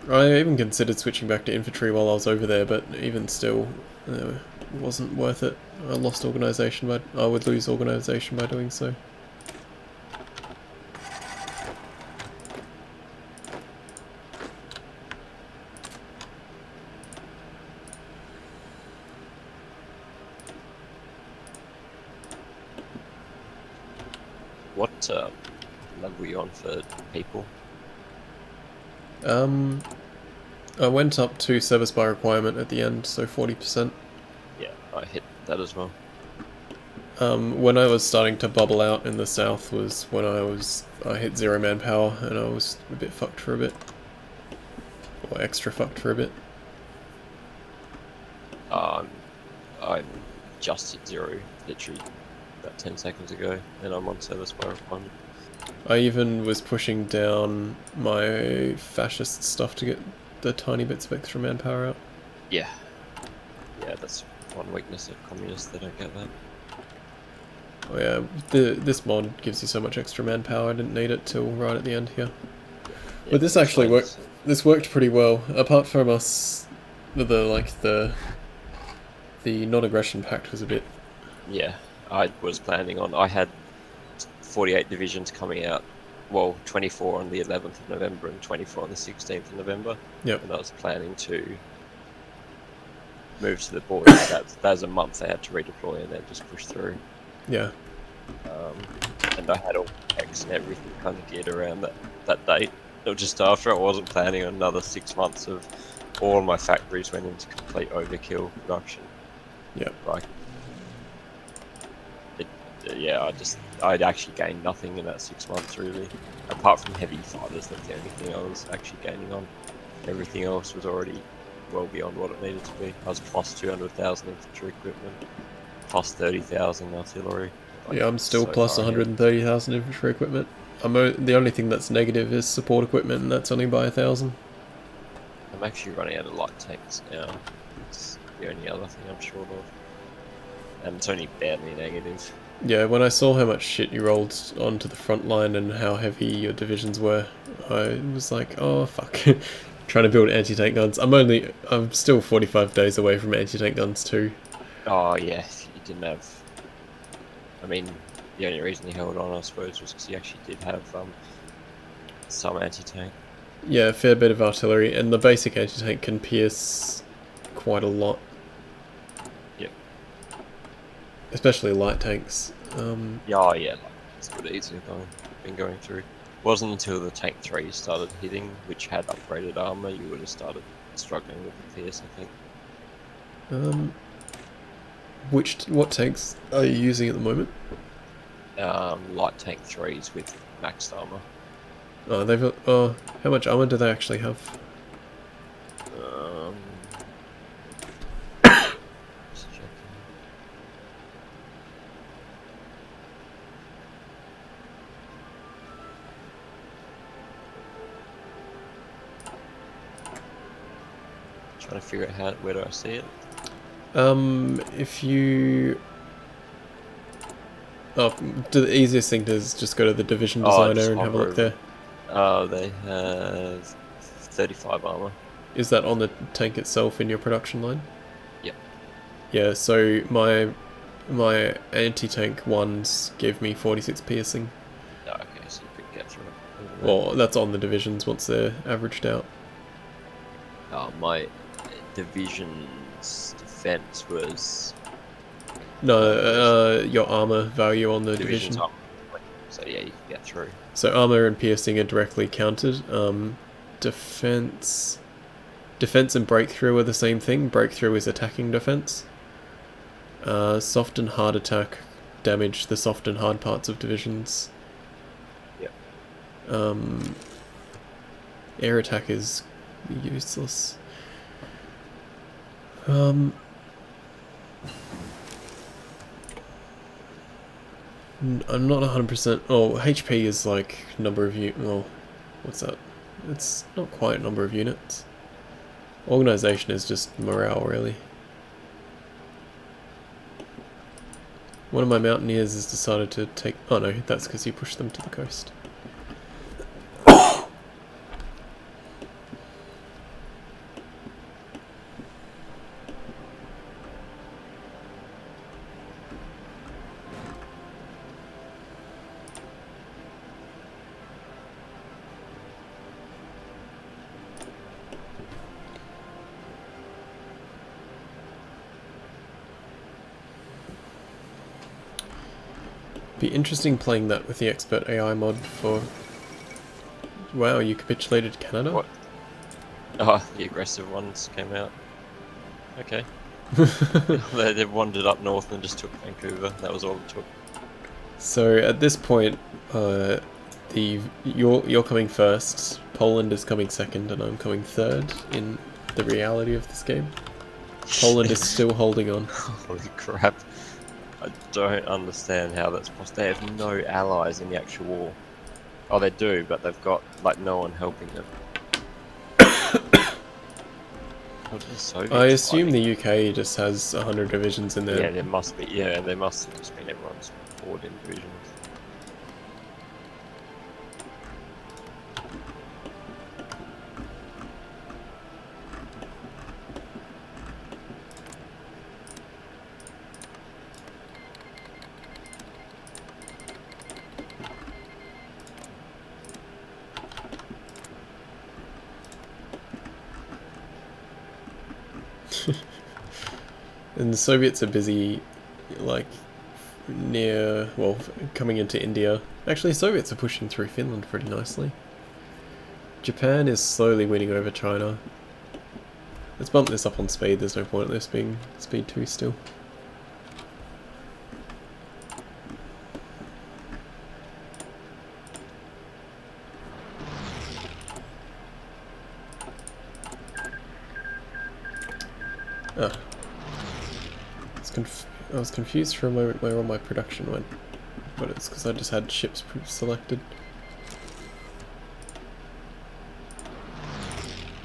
I even considered switching back to infantry while I was over there, but even still, it wasn't worth it. I lost organisation, but I would lose organisation by doing so.
What level were you on for people?
I went up to service by requirement at the end, so 40%.
Yeah, I hit that as well.
When I was starting to bubble out in the south was when I hit 0 manpower, and I was a bit fucked for a bit. Or extra fucked for a bit.
I just hit 0, literally about 10 seconds ago, and I'm on service by requirement.
I even was pushing down my fascist stuff to get the tiny bits of extra manpower out.
Yeah. Yeah, that's one weakness of communists, they don't get that.
Oh yeah, this mod gives you so much extra manpower, I didn't need it till right at the end here.
Yeah,
but this actually worked. This worked pretty well, apart from us, the non-aggression pact was a bit...
Yeah, I was planning on, I had 48 divisions coming out, well, 24 on the 11th of November and 24 on the 16th of November.
Yep.
And I was planning to move to the border. that was a month they had to redeploy and then just push through.
Yeah.
And I had all X and everything kind of geared around that date. It was just after, I wasn't planning on another 6 months of all my factories went into complete overkill production.
Yep.
Like, yeah, I'd actually gained nothing in that 6 months really. Apart from heavy fighters, that's the only thing I was actually gaining on. Everything else was already well beyond what it needed to be. I was plus 200,000 infantry equipment, plus 30,000 artillery. Like,
Yeah, I'm still
so
plus
far ahead.
130,000 infantry equipment. The only thing that's negative is support equipment, and that's only by 1,000.
I'm actually running out of light tanks now. It's the only other thing I'm short of. And it's only barely negative.
Yeah, when I saw how much shit you rolled onto the front line and how heavy your divisions were, I was like, oh fuck. Trying to build anti-tank guns. I'm still 45 days away from anti-tank guns too.
Oh yeah, you didn't have... I mean, the only reason he held on, I suppose, was because he actually did have some anti-tank.
Yeah, a fair bit of artillery, and the basic anti-tank can pierce quite a lot.
Yep.
Especially light tanks.
Yeah, yeah, like, it's good easy been going through. It wasn't until the tank 3 started hitting, which had upgraded armor, you would have started struggling with the pierce, I think.
What tanks are you using at the moment?
Light tank 3s with maxed armor.
Oh, how much armor do they actually have?
Just checking. Trying to figure out where do I see it?
If you... Oh, the easiest thing to is just go to the division designer and have a look there.
They have 35 armor.
Is that on the tank itself in your production line?
Yep.
Yeah, so my anti-tank ones gave me 46 piercing.
Oh, okay, so you could get through it.
Well, that's on the divisions once they're averaged out.
My division's defense was...
No, your armor value on the division.
Armor. So yeah, you can get through.
So armor and piercing are directly counted. Defense and breakthrough are the same thing. Breakthrough is attacking defense. Soft and hard attack damage the soft and hard parts of divisions.
Yep.
Air attack is useless. I'm not 100%. Oh, HP is like number of well, what's that? It's not quite number of units. Organization is just morale, really. One of my mountaineers has decided to take... Oh no, that's because he pushed them to the coast. Be interesting playing that with the expert AI mod for... Wow, you capitulated Canada?
What? Oh, the aggressive ones came out. Okay. They wandered up north and just took Vancouver. That was all it took.
So at this point, you're coming first, Poland is coming second, and I'm coming third in the reality of this game. Poland is still holding on.
Holy crap. I don't understand how that's possible. They have no allies in the actual war. Oh, they do, but they've got, like, no one helping them.
I assume the UK just has 100 divisions in there.
Yeah, there must be. Yeah, there must have just been everyone's poured in divisions.
And the Soviets are busy, like, coming into India. Actually, Soviets are pushing through Finland pretty nicely. Japan is slowly winning over China. Let's bump this up on speed, there's no point in this being speed 2 still. Oh. I was confused for a moment where all my production went, but it's because I just had ships selected.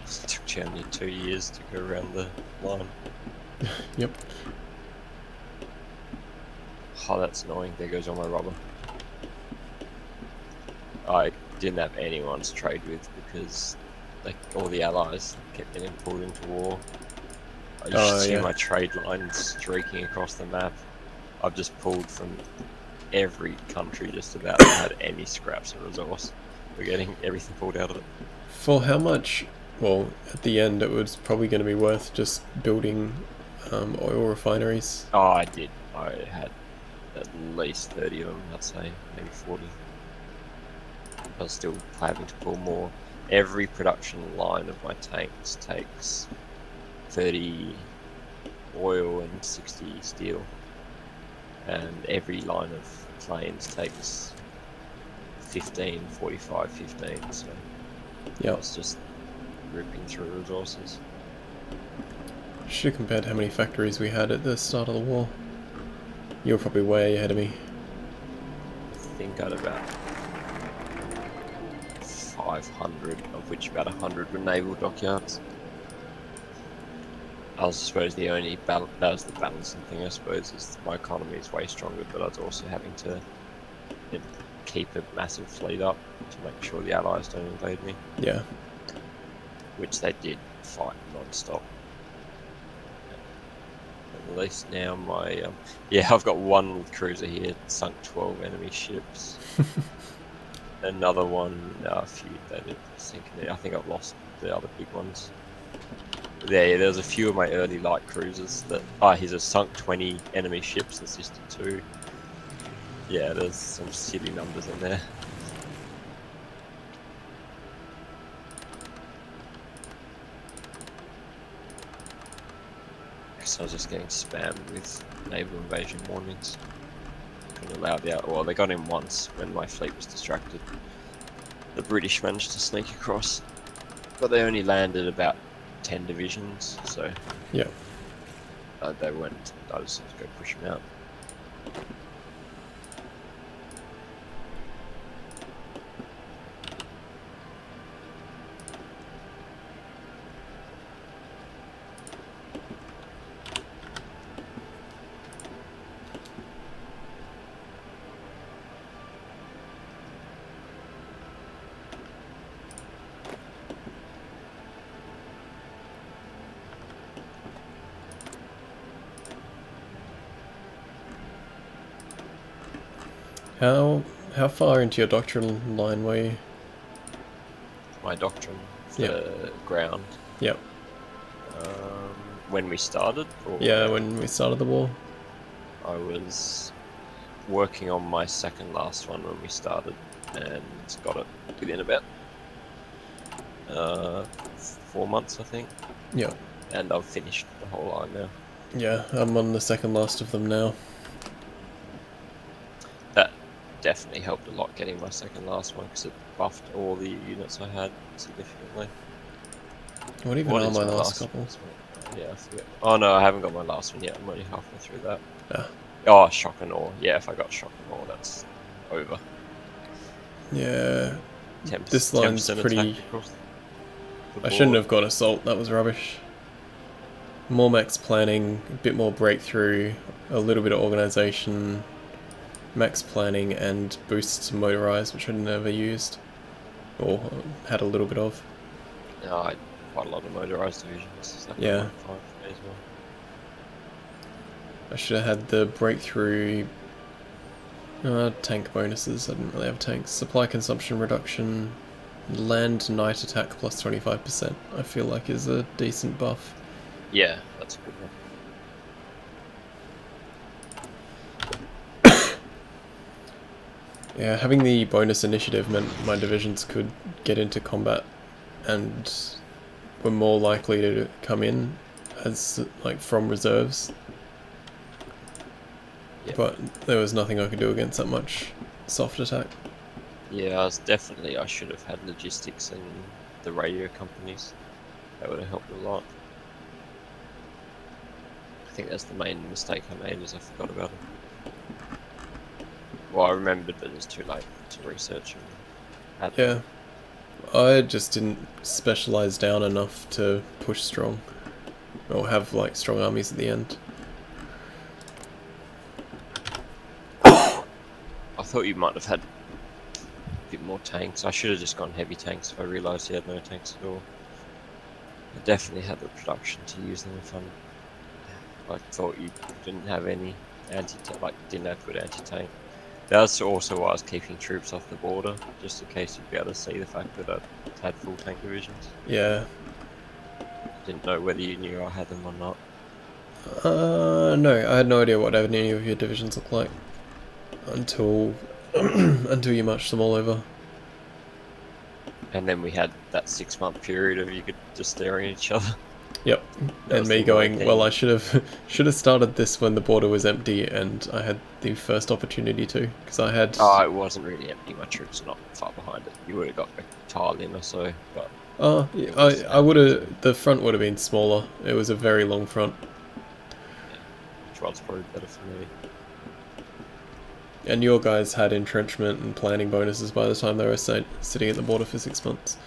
It took Germany 2 years to go around the line.
Yep.
Oh, that's annoying. There goes all my rubber. I didn't have anyone to trade with because like all the allies kept getting pulled into war. I just see
yeah.
my trade lines streaking across the map. I've just pulled from every country just about that had any scraps of resource. We're getting everything pulled out of it.
For how much? Well, at the end, it was probably going to be worth just building oil refineries.
Oh, I did. I had at least 30 of them, I'd say, maybe 40. I was still having to pull more. Every production line of my tanks takes 30 oil and 60 steel. And every line of planes takes 15, 45, 15. So
Yeah.
I was just ripping through resources.
Should have compared how many factories we had at the start of the war. You were probably way ahead of me.
I think I had about 500, of which about 100 were naval dockyards. I suppose the only that was the balancing thing, I suppose, is my economy is way stronger, but I was also having to keep a massive fleet up to make sure the allies don't invade me.
Yeah.
Which they did fight non-stop. At least now my yeah, I've got one cruiser here, sunk 12 enemy ships. Another one, a few that didn't sink in. I think I've lost the other big ones. There was a few of my early light cruisers that here's a sunk 20 enemy ships, assisted 2. Yeah, there's some silly numbers in there. So I was just getting spammed with naval invasion warnings. Couldn't allow well, they got in once when my fleet was distracted. The British managed to sneak across, but they only landed about 10 divisions, so
Yeah.
they went. I just had to go push them out.
How far into your doctrine line were you?
My doctrine for
Yep.
ground.
Yep.
When we started? Or
Yeah, when we started the war.
I was working on my second last one when we started, and got it within about 4 months, I think.
Yep.
And I've finished the whole line now.
Yeah, I'm on the second last of them now.
That definitely helped a lot getting my second last one, because it buffed all the units I had significantly.
What even are my last couple?
One? Yeah, I forget. Oh no, I haven't got my last one yet. I'm only halfway through that.
Ah.
Oh, shock and awe. Yeah, if I got shock and awe, that's over.
Yeah.
10%,
This line's
10%
pretty...
attack across the
I shouldn't
board.
have got assault, that was rubbish. More max planning, a bit more breakthrough, a little bit of organisation, max planning and boosts to motorise, which I never used. Or had a little bit of.
No, I had quite a lot of motorised divisions. That
Yeah.
went fine for me as well.
I should have had the breakthrough tank bonuses. I didn't really have tanks. Supply consumption reduction, land night attack plus 25%. I feel like is a decent buff.
Yeah, that's a good one.
Yeah, having the bonus initiative meant my divisions could get into combat and were more likely to come in as like from reserves.
Yep.
But there was nothing I could do against that much soft attack.
Yeah, I should have had logistics and the radio companies. That would have helped a lot. think that's the main mistake I made, is I forgot about it. Well, I remembered, but it was too late to research and add
Yeah. I just didn't specialize down enough to push strong. Or have, like, strong armies at the end.
I thought you might have had a bit more tanks. I should have just gone heavy tanks if I realised he had no tanks at all. I definitely had the production to use them if I thought you didn't have any didn't have good anti-tank. That's also why I was keeping troops off the border, just in case you'd be able to see the fact that I had full tank divisions.
Yeah.
Didn't know whether you knew I had them or not.
No, I had no idea what any of your divisions look like until until you marched them all over.
And then we had that 6-month period of you could just staring at each other.
Yep,
That
and
was
me
the
going,
working.
well, I should have started this when the border was empty, and I had the first opportunity to, because I had.
Oh, it wasn't really empty. My troops are not far behind it. You would have got a tile in or so, but.
Oh, I would have. The front would have been smaller. It was a very long front.
Yeah, which one's probably better for me.
And your guys had entrenchment and planning bonuses by the time they were sitting at the border for 6 months.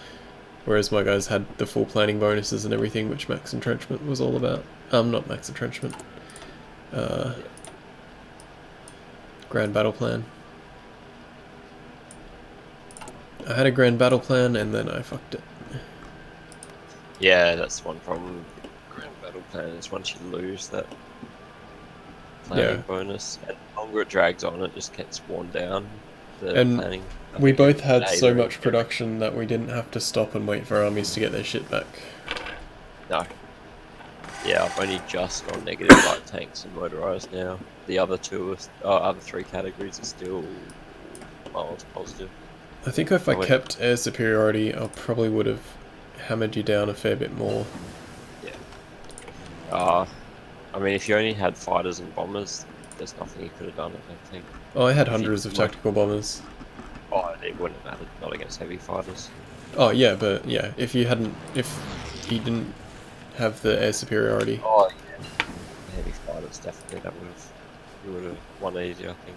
Whereas my guys had the full planning bonuses and everything, which max entrenchment was all about. Not max entrenchment. Grand battle plan. I had a grand battle plan and then I fucked it.
Yeah, that's one problem with the Grand Battle Plan, is once you lose that planning bonus, and the longer it drags on, it just gets worn down. The
And
planning.
we both had so much production that we didn't have to stop and wait for armies to get their shit back.
No. Yeah, I've only just gone negative light tanks and motorized now. The other other three categories are still miles positive.
I think if I kept air superiority, I probably would have hammered you down a fair bit more.
Yeah. I mean, if you only had fighters and bombers, there's nothing you could have done, I don't think.
Oh, I had hundreds of tactical bombers.
Oh, it wouldn't have mattered, not against heavy fighters.
Oh yeah, but yeah, if you didn't have the air superiority.
Oh yeah, heavy fighters definitely. You would have won easy, I think.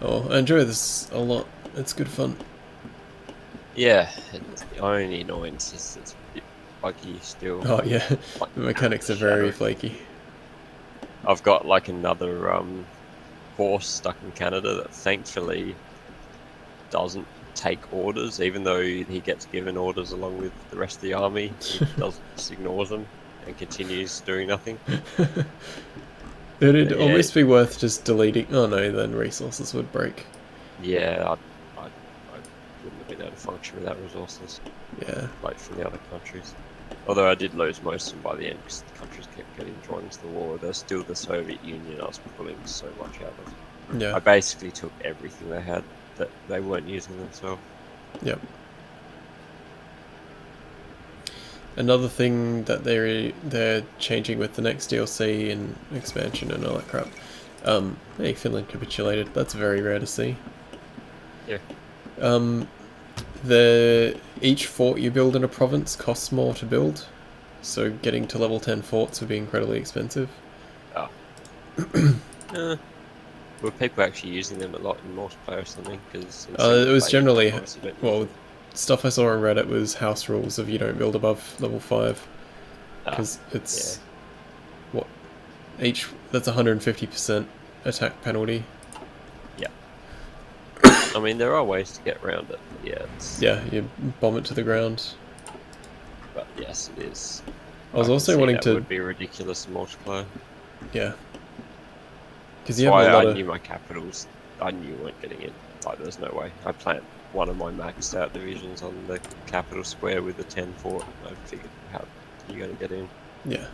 Oh, I enjoy this a lot. It's good fun.
Yeah, the only annoyance is it's a bit buggy still.
Oh yeah,
Like,
the mechanics are very flaky.
I've got like another horse stuck in Canada that thankfully doesn't take orders, even though he gets given orders along with the rest of the army. He just ignores them and continues doing nothing.
It'd almost be worth just deleting. Oh no, then resources would break.
Yeah, I wouldn't have been able to function without resources.
Yeah.
Like from the other countries. Although I did lose most of them by the end because the countries kept getting drawn into the war. There's still the Soviet Union I was pulling so much out of.
Yeah.
I basically took everything they had that they weren't using themselves.
Yep. Another thing that they're changing with the next DLC and expansion and all that crap. Hey, Finland capitulated. That's very rare to see.
Yeah.
Each fort you build in a province costs more to build, so getting to level 10 forts would be incredibly expensive.
Were people actually using them a lot in multiplayer or something? Because
it was generally, well, stuff I saw on Reddit was house rules of you don't build above level 5. Because it's, what, that's 150% attack penalty.
Yeah. I mean, there are ways to get around it. Yeah.
Yeah, you bomb it to the ground.
But yes, it is.
I was also wanting to.
It would be ridiculous in multiplayer.
Yeah. Because you
have
a lot
I knew my capitals. I knew you weren't getting in. Like, there's no way. I planned one of my maxed out divisions on the capital square with a 10 fort. I figured how you're going to get in.
Yeah.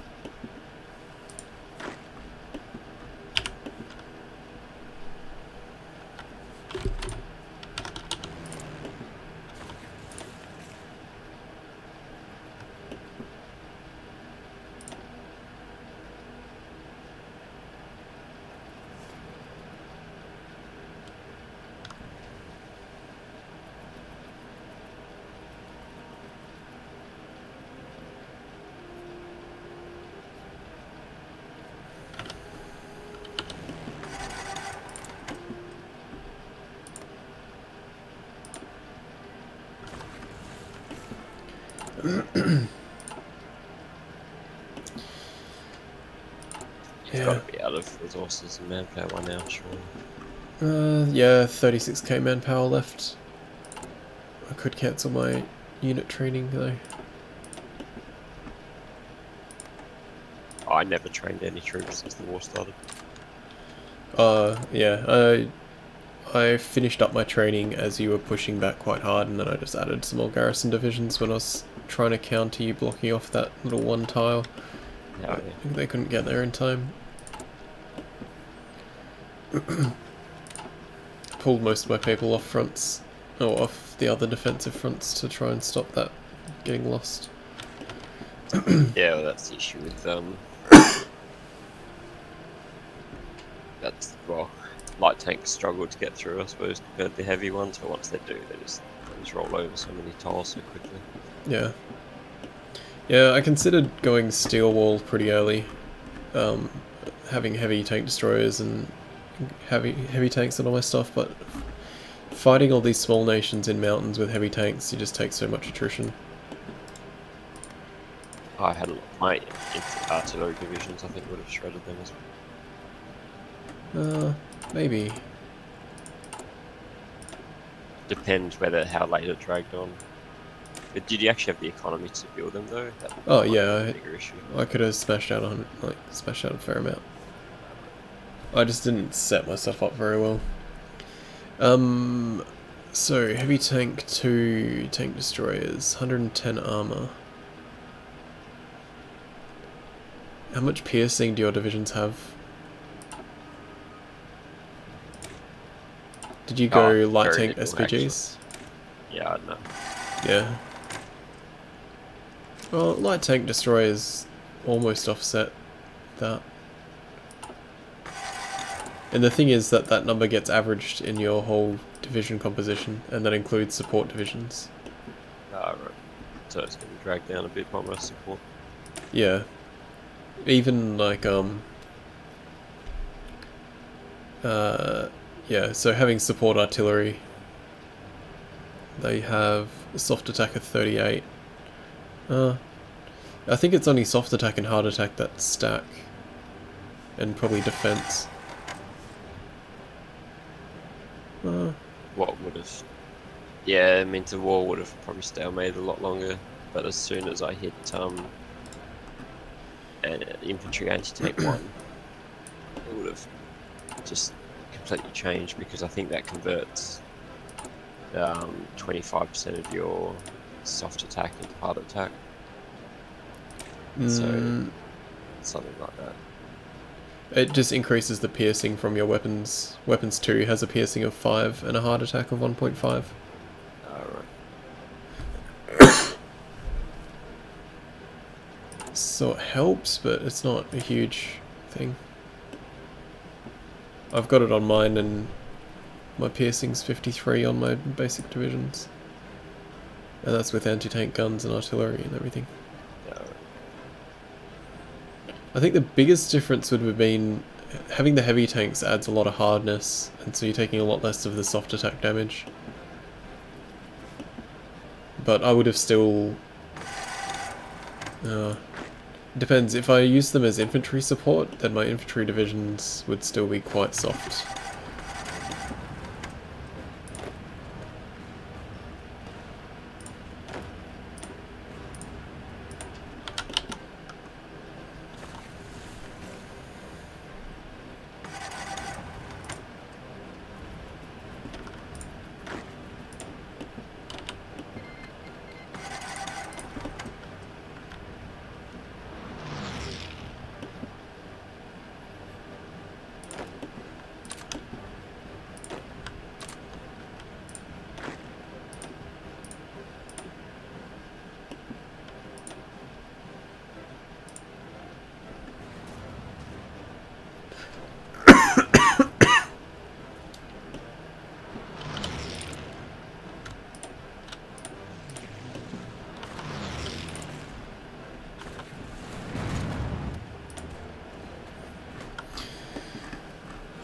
You've got to be out of resources and manpower by now, surely.
Yeah, 36k manpower left. I could cancel my unit training though.
I never trained any troops since the war started.
Yeah, I finished up my training as you were pushing back quite hard, and then I just added some more garrison divisions when I was trying to counter you blocking off that little one tile.
Yeah,
They couldn't get there in time. Pulled most of my people off fronts, or off the other defensive fronts to try and stop that getting lost.
Yeah, well, that's the issue with that's, well, light tanks struggle to get through, I suppose, compared to the heavy ones, but once they do, they just roll over so many tiles so quickly.
Yeah. Yeah, I considered going steel wall pretty early, having heavy tank destroyers and heavy tanks and all my stuff, but fighting all these small nations in mountains with heavy tanks, you just take so much attrition.
I had my artillery divisions, I think, would have shredded them as well.
Maybe.
Depends how late it dragged on. But did you actually have the economy to build them though?
Oh yeah,
bigger issue.
I could have smashed out a fair amount. I just didn't set myself up very well. So heavy tank 2 tank destroyers, 110 armor. How much piercing do your divisions have? Did you go light tank
little,
SPGs?
Actually. Yeah, I don't know.
Yeah. Well, light tank destroyers almost offset that. And the thing is that that number gets averaged in your whole division composition, and that includes support divisions.
Right. So it's going to drag down a bit by my support.
Yeah. Even like, yeah, so having support artillery, they have a soft attack of 38. I think it's only soft attack and hard attack that stack. And probably defense.
What would have... Yeah, I mean, the war would have probably stalemated a lot longer, but as soon as I hit infantry anti-tank 1, it would have just completely changed, because I think that converts 25% of your soft attack into hard attack. So, something like that.
It just increases the piercing from your weapons. Weapons 2 has a piercing of 5 and a hard attack of 1.5.
Right.
So it helps, but it's not a huge thing. I've got it on mine, and my piercing's 53 on my basic divisions. And that's with anti-tank guns and artillery and everything. I think the biggest difference would have been having the heavy tanks adds a lot of hardness, and so you're taking a lot less of the soft attack damage. But I would have still... depends, if I use them as infantry support, then my infantry divisions would still be quite soft.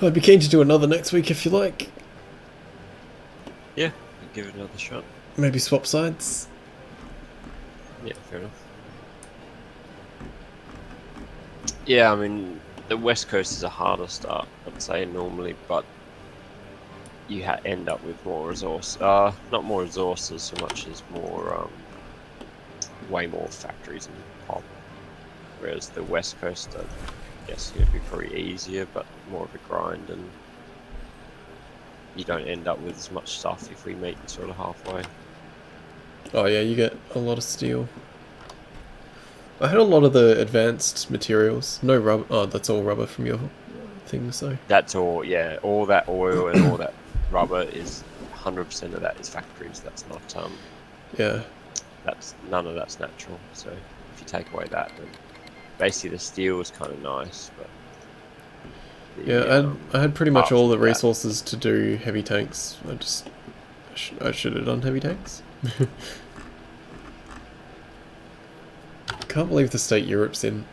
I'd be keen to do another next week if you like.
Yeah, give it another shot.
Maybe swap sides.
Yeah, fair enough. Yeah, I mean, the West Coast is a harder start, I'd say, normally, but you end up with more resource. Not more resources so much as more, way more factories and pop. Whereas the West Coast, I guess, it'd be probably easier, but more of a grind, and you don't end up with as much stuff if we meet sort of halfway.
Oh yeah, you get a lot of steel. I had a lot of the advanced materials. No rubber. Oh, that's all rubber from your thing, so.
That's all, yeah. All that oil and all that rubber is 100% of that is factories. That's not
Yeah.
that's none of that's natural. So if you take away that, then basically the steel is kind of nice, but
Yeah, I had pretty much
apart
all
from
the
that-
resources to do heavy tanks. I should have done heavy tanks. Can't believe the state Europe's in.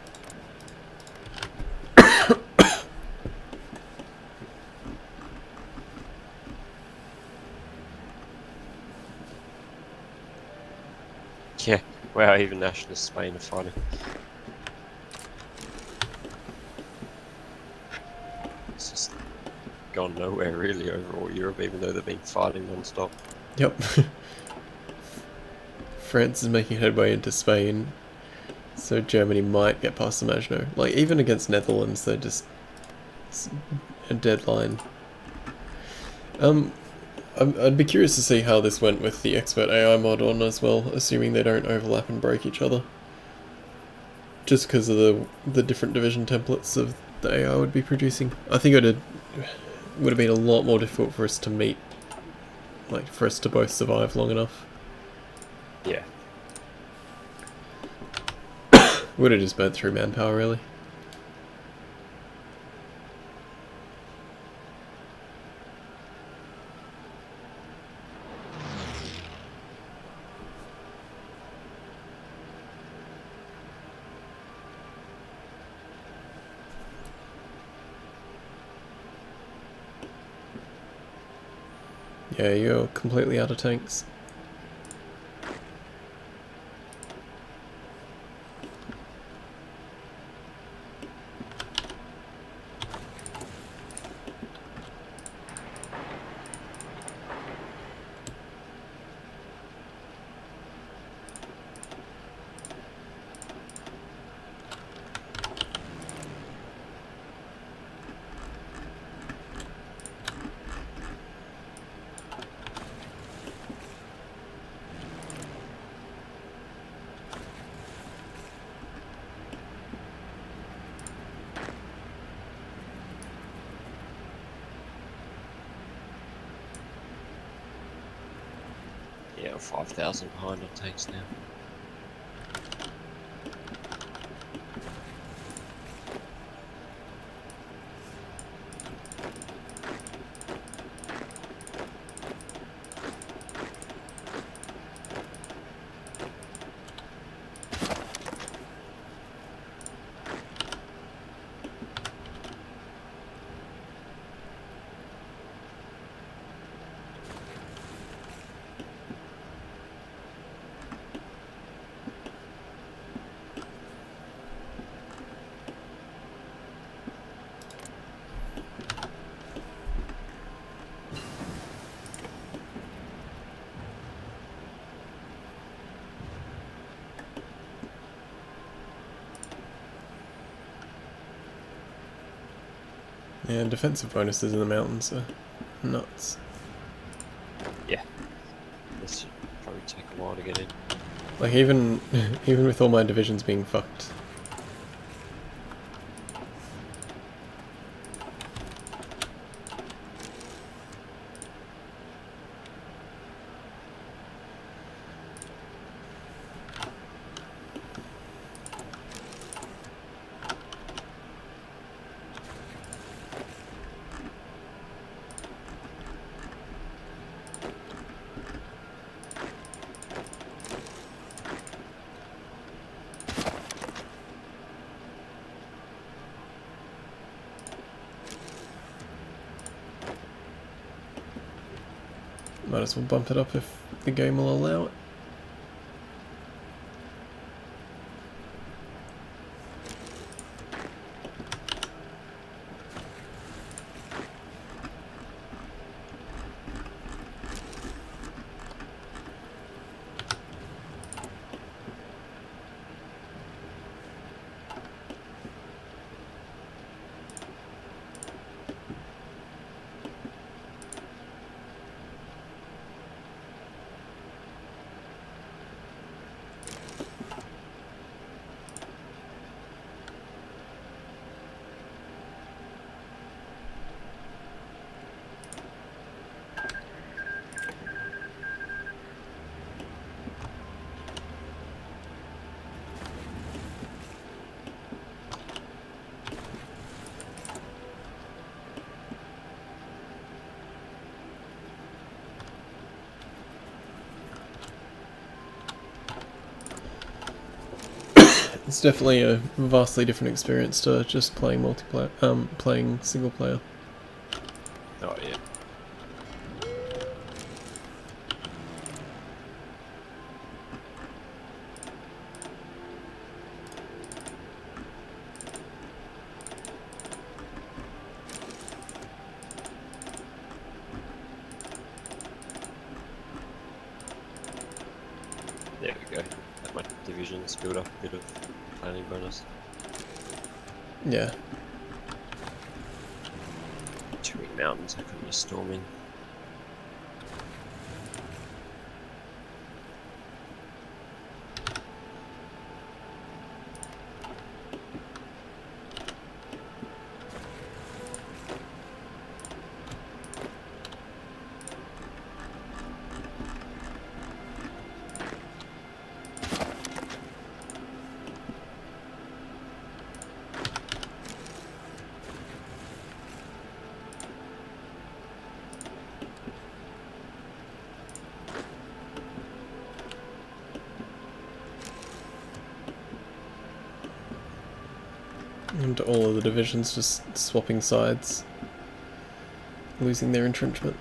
Yeah, wow, even nationalist Spain are fighting. It's just gone nowhere really overall Europe, even though they've been fighting non-stop.
Yep. France is making headway into Spain, so Germany might get past the Maginot. Like, even against Netherlands, they're just... it's a deadline. I'd be curious to see how this went with the expert AI mod on as well, assuming they don't overlap and break each other. Just because of the different division templates of the AI would be producing. I think would have been a lot more difficult for us to meet, like for us to both survive long enough.
Yeah.
Would have just burnt through manpower, really. Yeah, you're completely out of tanks.
Yeah, 5,000 behind on tanks now.
And defensive bonuses in the mountains are nuts.
Yeah. This should probably take a while to get in.
Like even even with all my divisions being fucked. Might as well bump it up if the game will allow it. It's definitely a vastly different experience to just playing multiplayer, playing single player.
Oh yeah. There we go. Let my divisions build up a bit of planning bonus.
Yeah.
Too many mountains, I couldn't just storm in.
And all of the divisions just swapping sides, losing their entrenchment.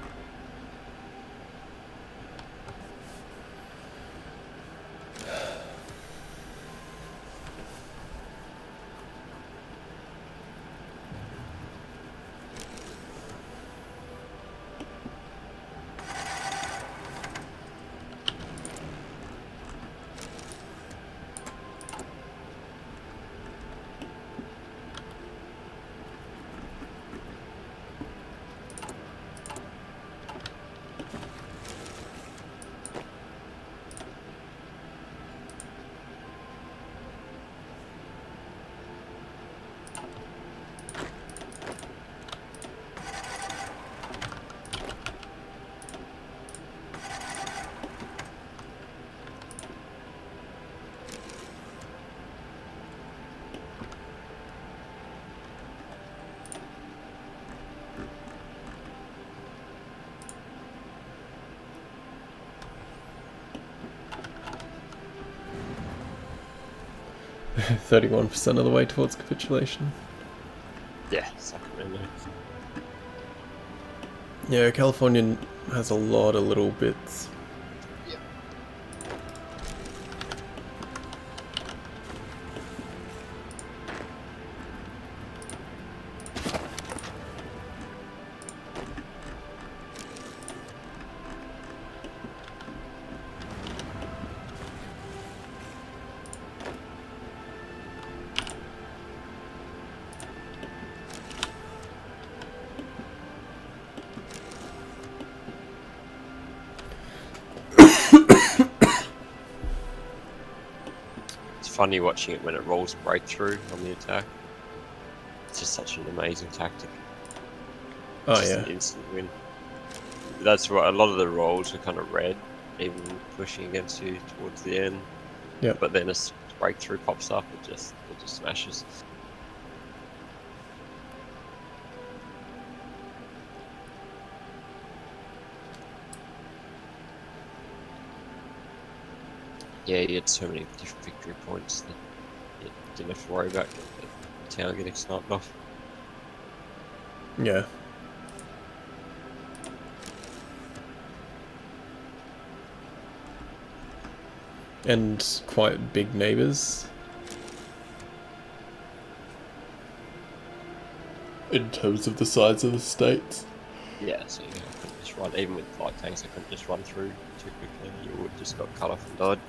%31% of the way towards capitulation.
Yeah, Sacramento.
Yeah, California has a lot of little bits.
Yep. It's funny watching it when it rolls breakthrough on the attack. It's just such an amazing tactic.
Oh
Just
yeah.
an instant win. That's what a lot of the rolls are kind of red, even pushing against you towards the end.
Yep.
But then a breakthrough pops up, it just smashes. Yeah, you had so many different victory points that you didn't have to worry about the town getting sniped off.
Yeah. And quite big neighbours. In terms of the size of the states.
Yeah, so you couldn't just run, even with light tanks, I couldn't just run through too quickly. You would just got cut off and died.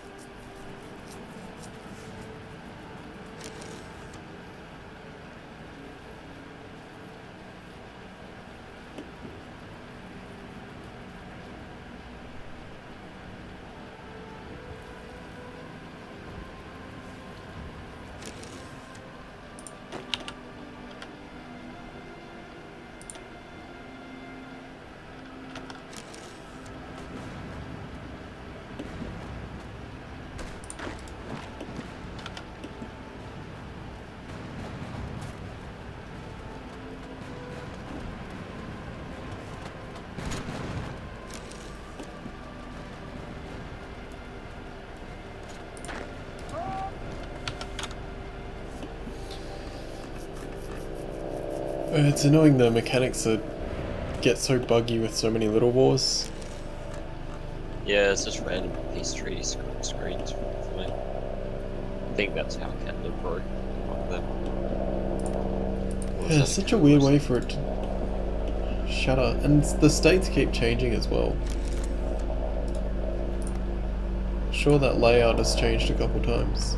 It's annoying the mechanics that get so buggy with so many little wars.
Yeah, it's just random piece tree screens for me. I think that's how Canada broke like that.
Yeah, it's such a weird way for it to shutter. And the states keep changing as well. Sure, that layout has changed a couple times.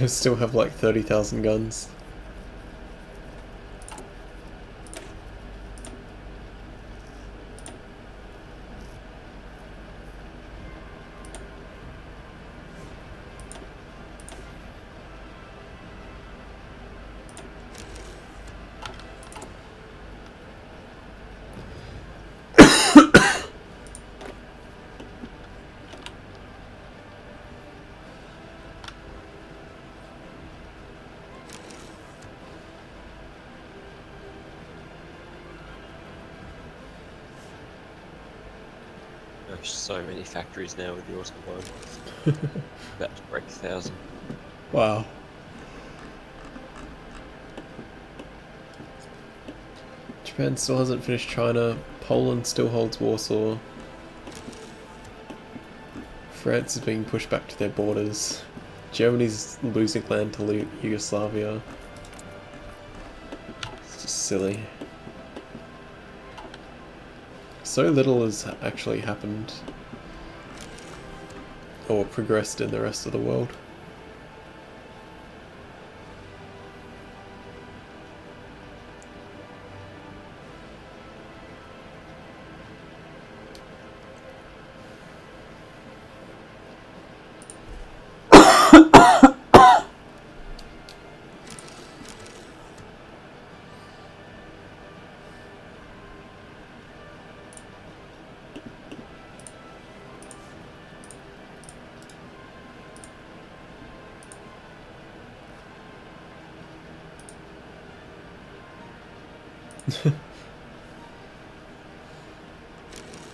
Still have like 30,000 guns.
There's so many factories now with yours combined. About to break 1,000.
Wow. Japan still hasn't finished China. Poland still holds Warsaw. France is being pushed back to their borders. Germany's losing land to Yugoslavia. It's just silly. So little has actually happened or progressed in the rest of the world.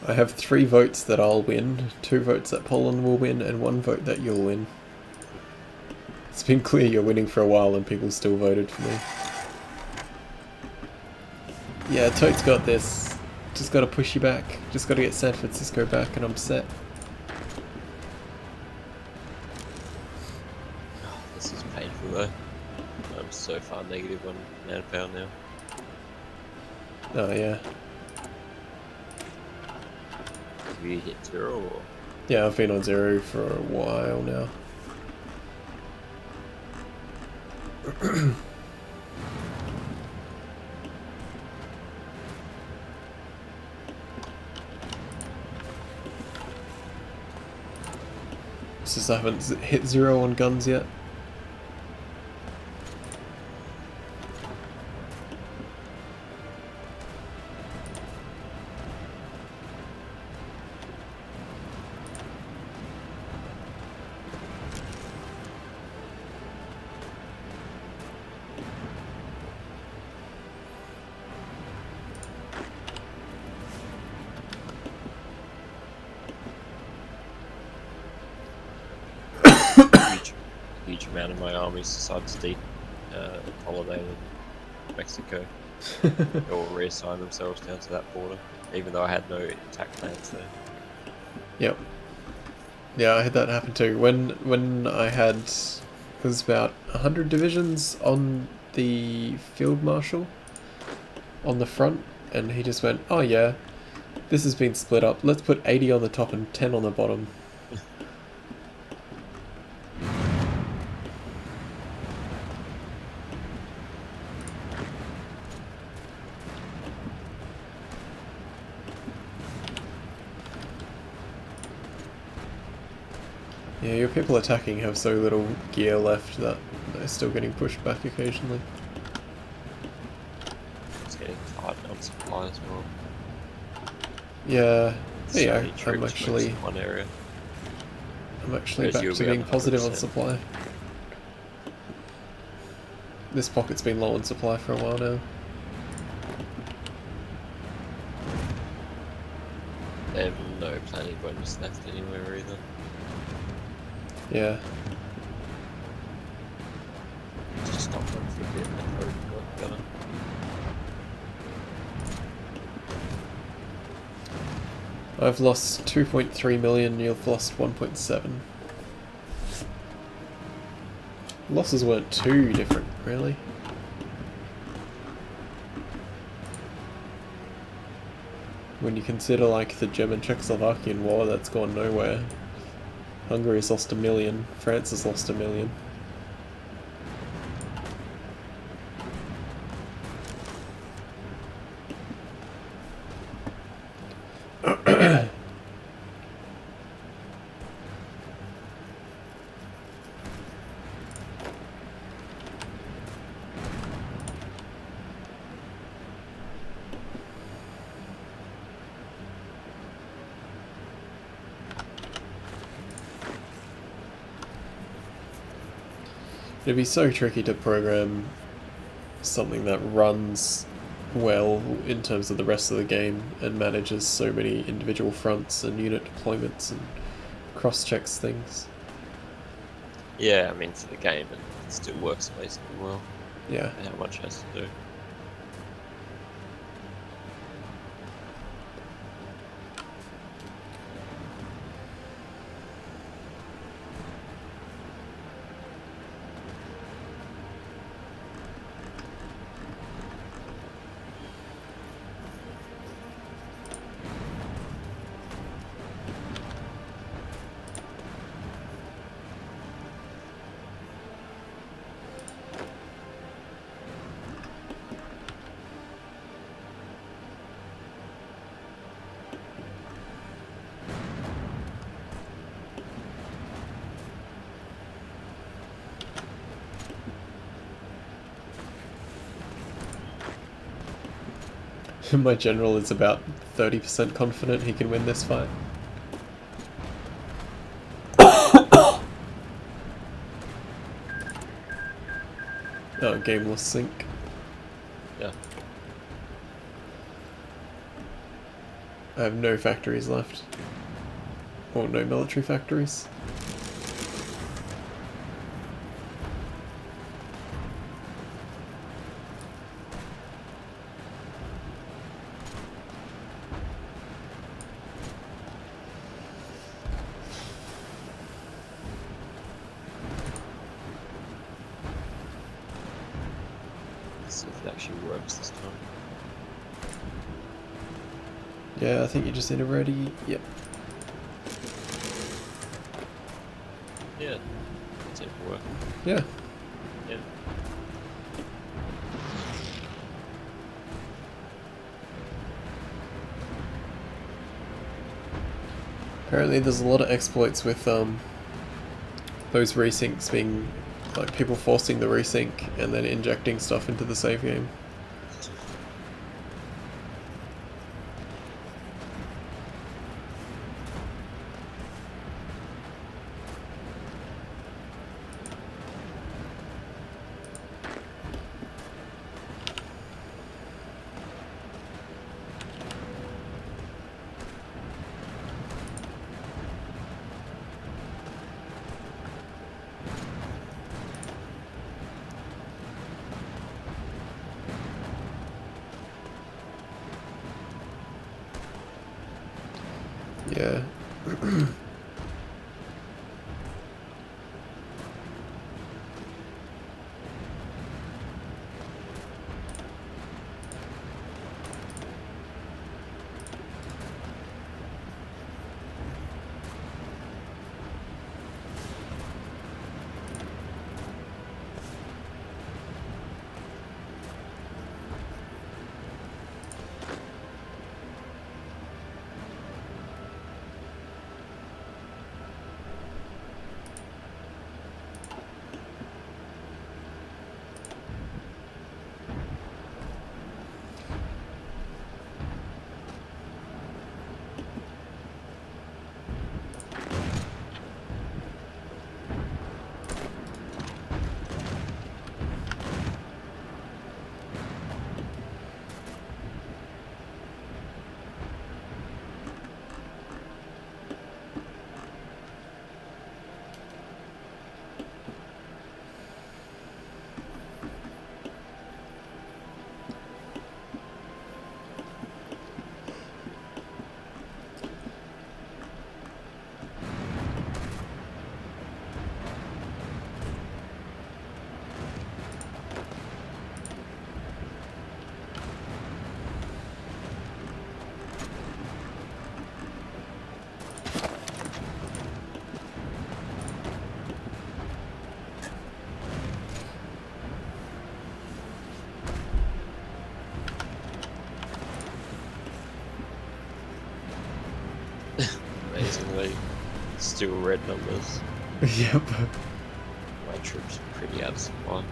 I have 3 votes that I'll win, 2 votes that Poland will win, and 1 vote that you'll win. It's been clear you're winning for a while and people still voted for me. Yeah, Tote's got this. Just gotta push you back. Just gotta get San Francisco back and I'm set.
Oh, this is painful though. I'm so far negative on manpower now.
Oh yeah.
Have you hit 0 or?
Yeah, I've been on 0 for a while now. Since I haven't hit 0 on guns yet.
Huge amount of my army decides to holiday in Mexico. They all reassign themselves down to that border, even though I had no attack plans there.
Yep. Yeah, I had that happen too. When I had, it was about 100 divisions on the field marshal on the front, and he just went, "Oh yeah, this has been split up. Let's put 80 on the top and 10 on the bottom." Yeah, your people attacking have so little gear left that they're still getting pushed back occasionally.
It's getting tight on supply as well.
Yeah,
So
yeah,
many troops focused in one area.
I'm actually
Whereas
back
you'll
to
be on
being positive on
100%.
supply. This pocket's been low on supply for a while now.
They have no planning bonus left anywhere either.
Yeah.
Just stop them for a bit and then work better.
I've lost 2.3 million, you've lost 1.7. Losses weren't too different, really. When you consider, like, the German-Czechoslovakian war, that's gone nowhere. Hungary's lost 1 million, France has lost 1 million. It'd be so tricky to program something that runs well in terms of the rest of the game and manages so many individual fronts and unit deployments and cross-checks things.
Yeah, I mean, for the game, it still works amazingly well.
Yeah.
How much has to do.
My general is about 30% confident he can win this fight. Oh, game lost sync.
Yeah.
I have no factories left. Or no military factories.
Let's see if it actually works this time.
Yeah, I think you just need a ready. Yep.
Yeah. It's even working.
Yeah.
Yeah.
Apparently there's a lot of exploits with those resyncs being like people forcing the resync and then injecting stuff into the save game. Yeah.
still red numbers.
Yep.
My troops are pretty out of supply.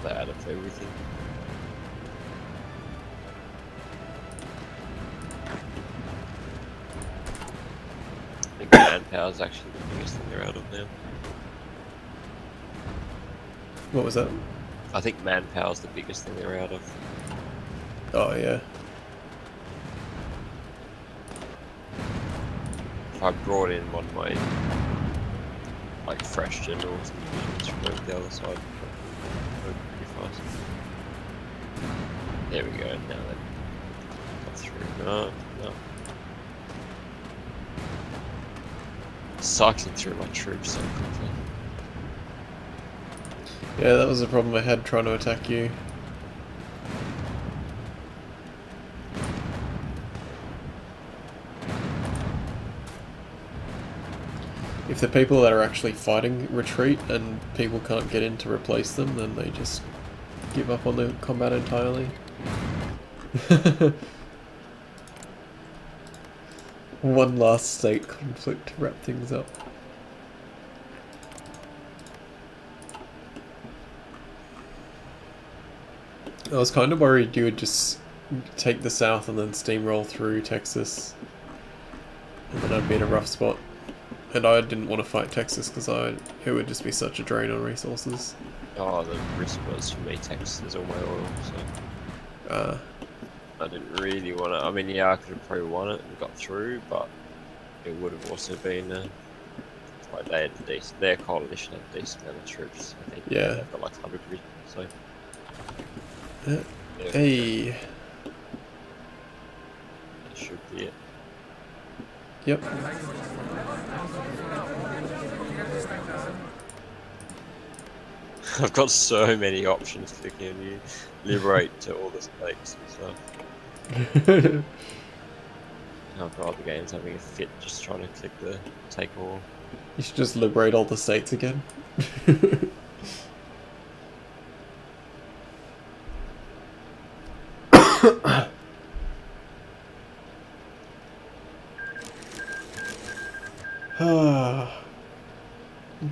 They're out of everything. I think manpower is actually the biggest thing they're out of now.
What was that?
I think manpower is the biggest thing they're out of.
Oh yeah.
If I brought in one of my like fresh generals and divisions from over the other side, that would be pretty fast. There we go. Now they've got through. No. Cycling through my troops so quickly.
Yeah, that was the problem I had trying to attack you. If the people that are actually fighting retreat and people can't get in to replace them, then they just give up on the combat entirely. One last state conflict to wrap things up. I was kind of worried you would just take the south and then steamroll through Texas, and then I'd be in a rough spot. And I didn't want to fight Texas because it would just be such a drain on resources.
Oh, the risk was for me, Texas is all my oil, so I didn't really want to. I mean, yeah, I could have probably won it and got through, but it would have also been like they had decent. Their coalition had a decent amount of troops. I think
Yeah.
they've got like 100 divisions, so.
Hey.
That should be it.
Yep.
I've got so many options clicking on you. Liberate to all the states and stuff. Oh god, the game's having a fit just trying to click the take all.
You should just liberate all the states again.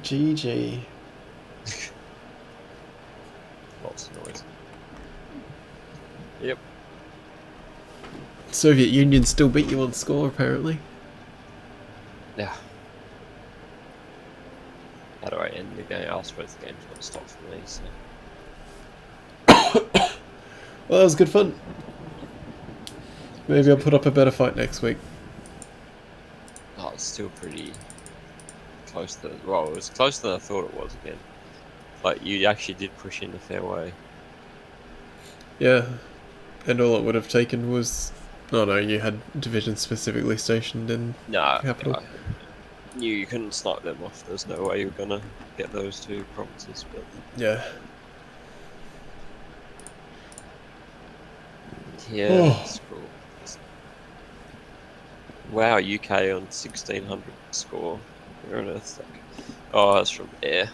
GG.
Lots of noise. Yep.
Soviet Union still beat you on score, apparently.
Yeah. How do I end the game? I suppose the game's got to stop for me, so.
Well, that was good fun. Maybe I'll put up a better fight next week.
Oh, it's still pretty close to. Well, it was closer than I thought it was again. Like, you actually did push in a fair way.
Yeah. And all it would have taken was... Oh no, you had divisions specifically stationed in
No,
capital.
I knew you couldn't snipe them off. There's no way you were gonna get those two provinces, but.
Yeah.
Yeah,
Oh.
that's cool. Wow, UK on 1600 score. Where on earth's that? Oh, that's from air.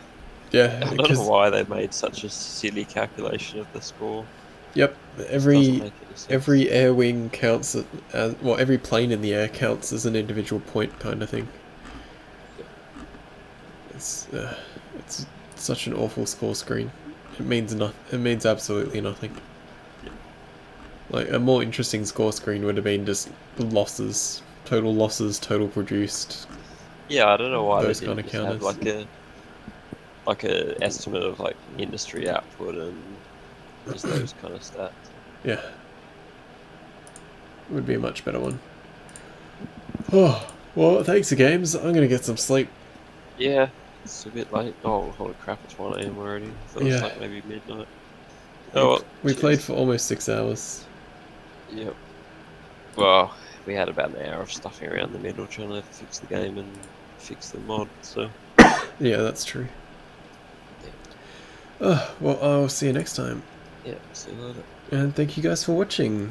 Yeah,
I don't
because...
know why they made such a silly calculation of the score.
Yep,
Doesn't
every
make any sense.
air wing counts as... Well, every plane in the air counts as an individual point kind of thing. It's such an awful score screen. It means It means absolutely nothing. Like, a more interesting score screen would have been just losses, total produced.
Yeah, I don't know why
Those
they
kind
didn't
of
just have
counters.
like a estimate of like industry output and just those kind of stats.
Yeah. Would be a much better one. Oh, well, thanks for games. I'm gonna get some sleep.
Yeah, it's a bit late. Oh, holy crap, it's 1 AM already. I thought it was
Yeah.
like maybe midnight. Oh, well,
We
cheers.
played for almost 6 hours.
Yep. Well, we had about an hour of stuffing around the middle trying to fix the game and fix the mod, so.
Yeah, that's true.
Yeah.
Well, I'll see you next time.
Yeah, see you later.
And thank you guys for watching.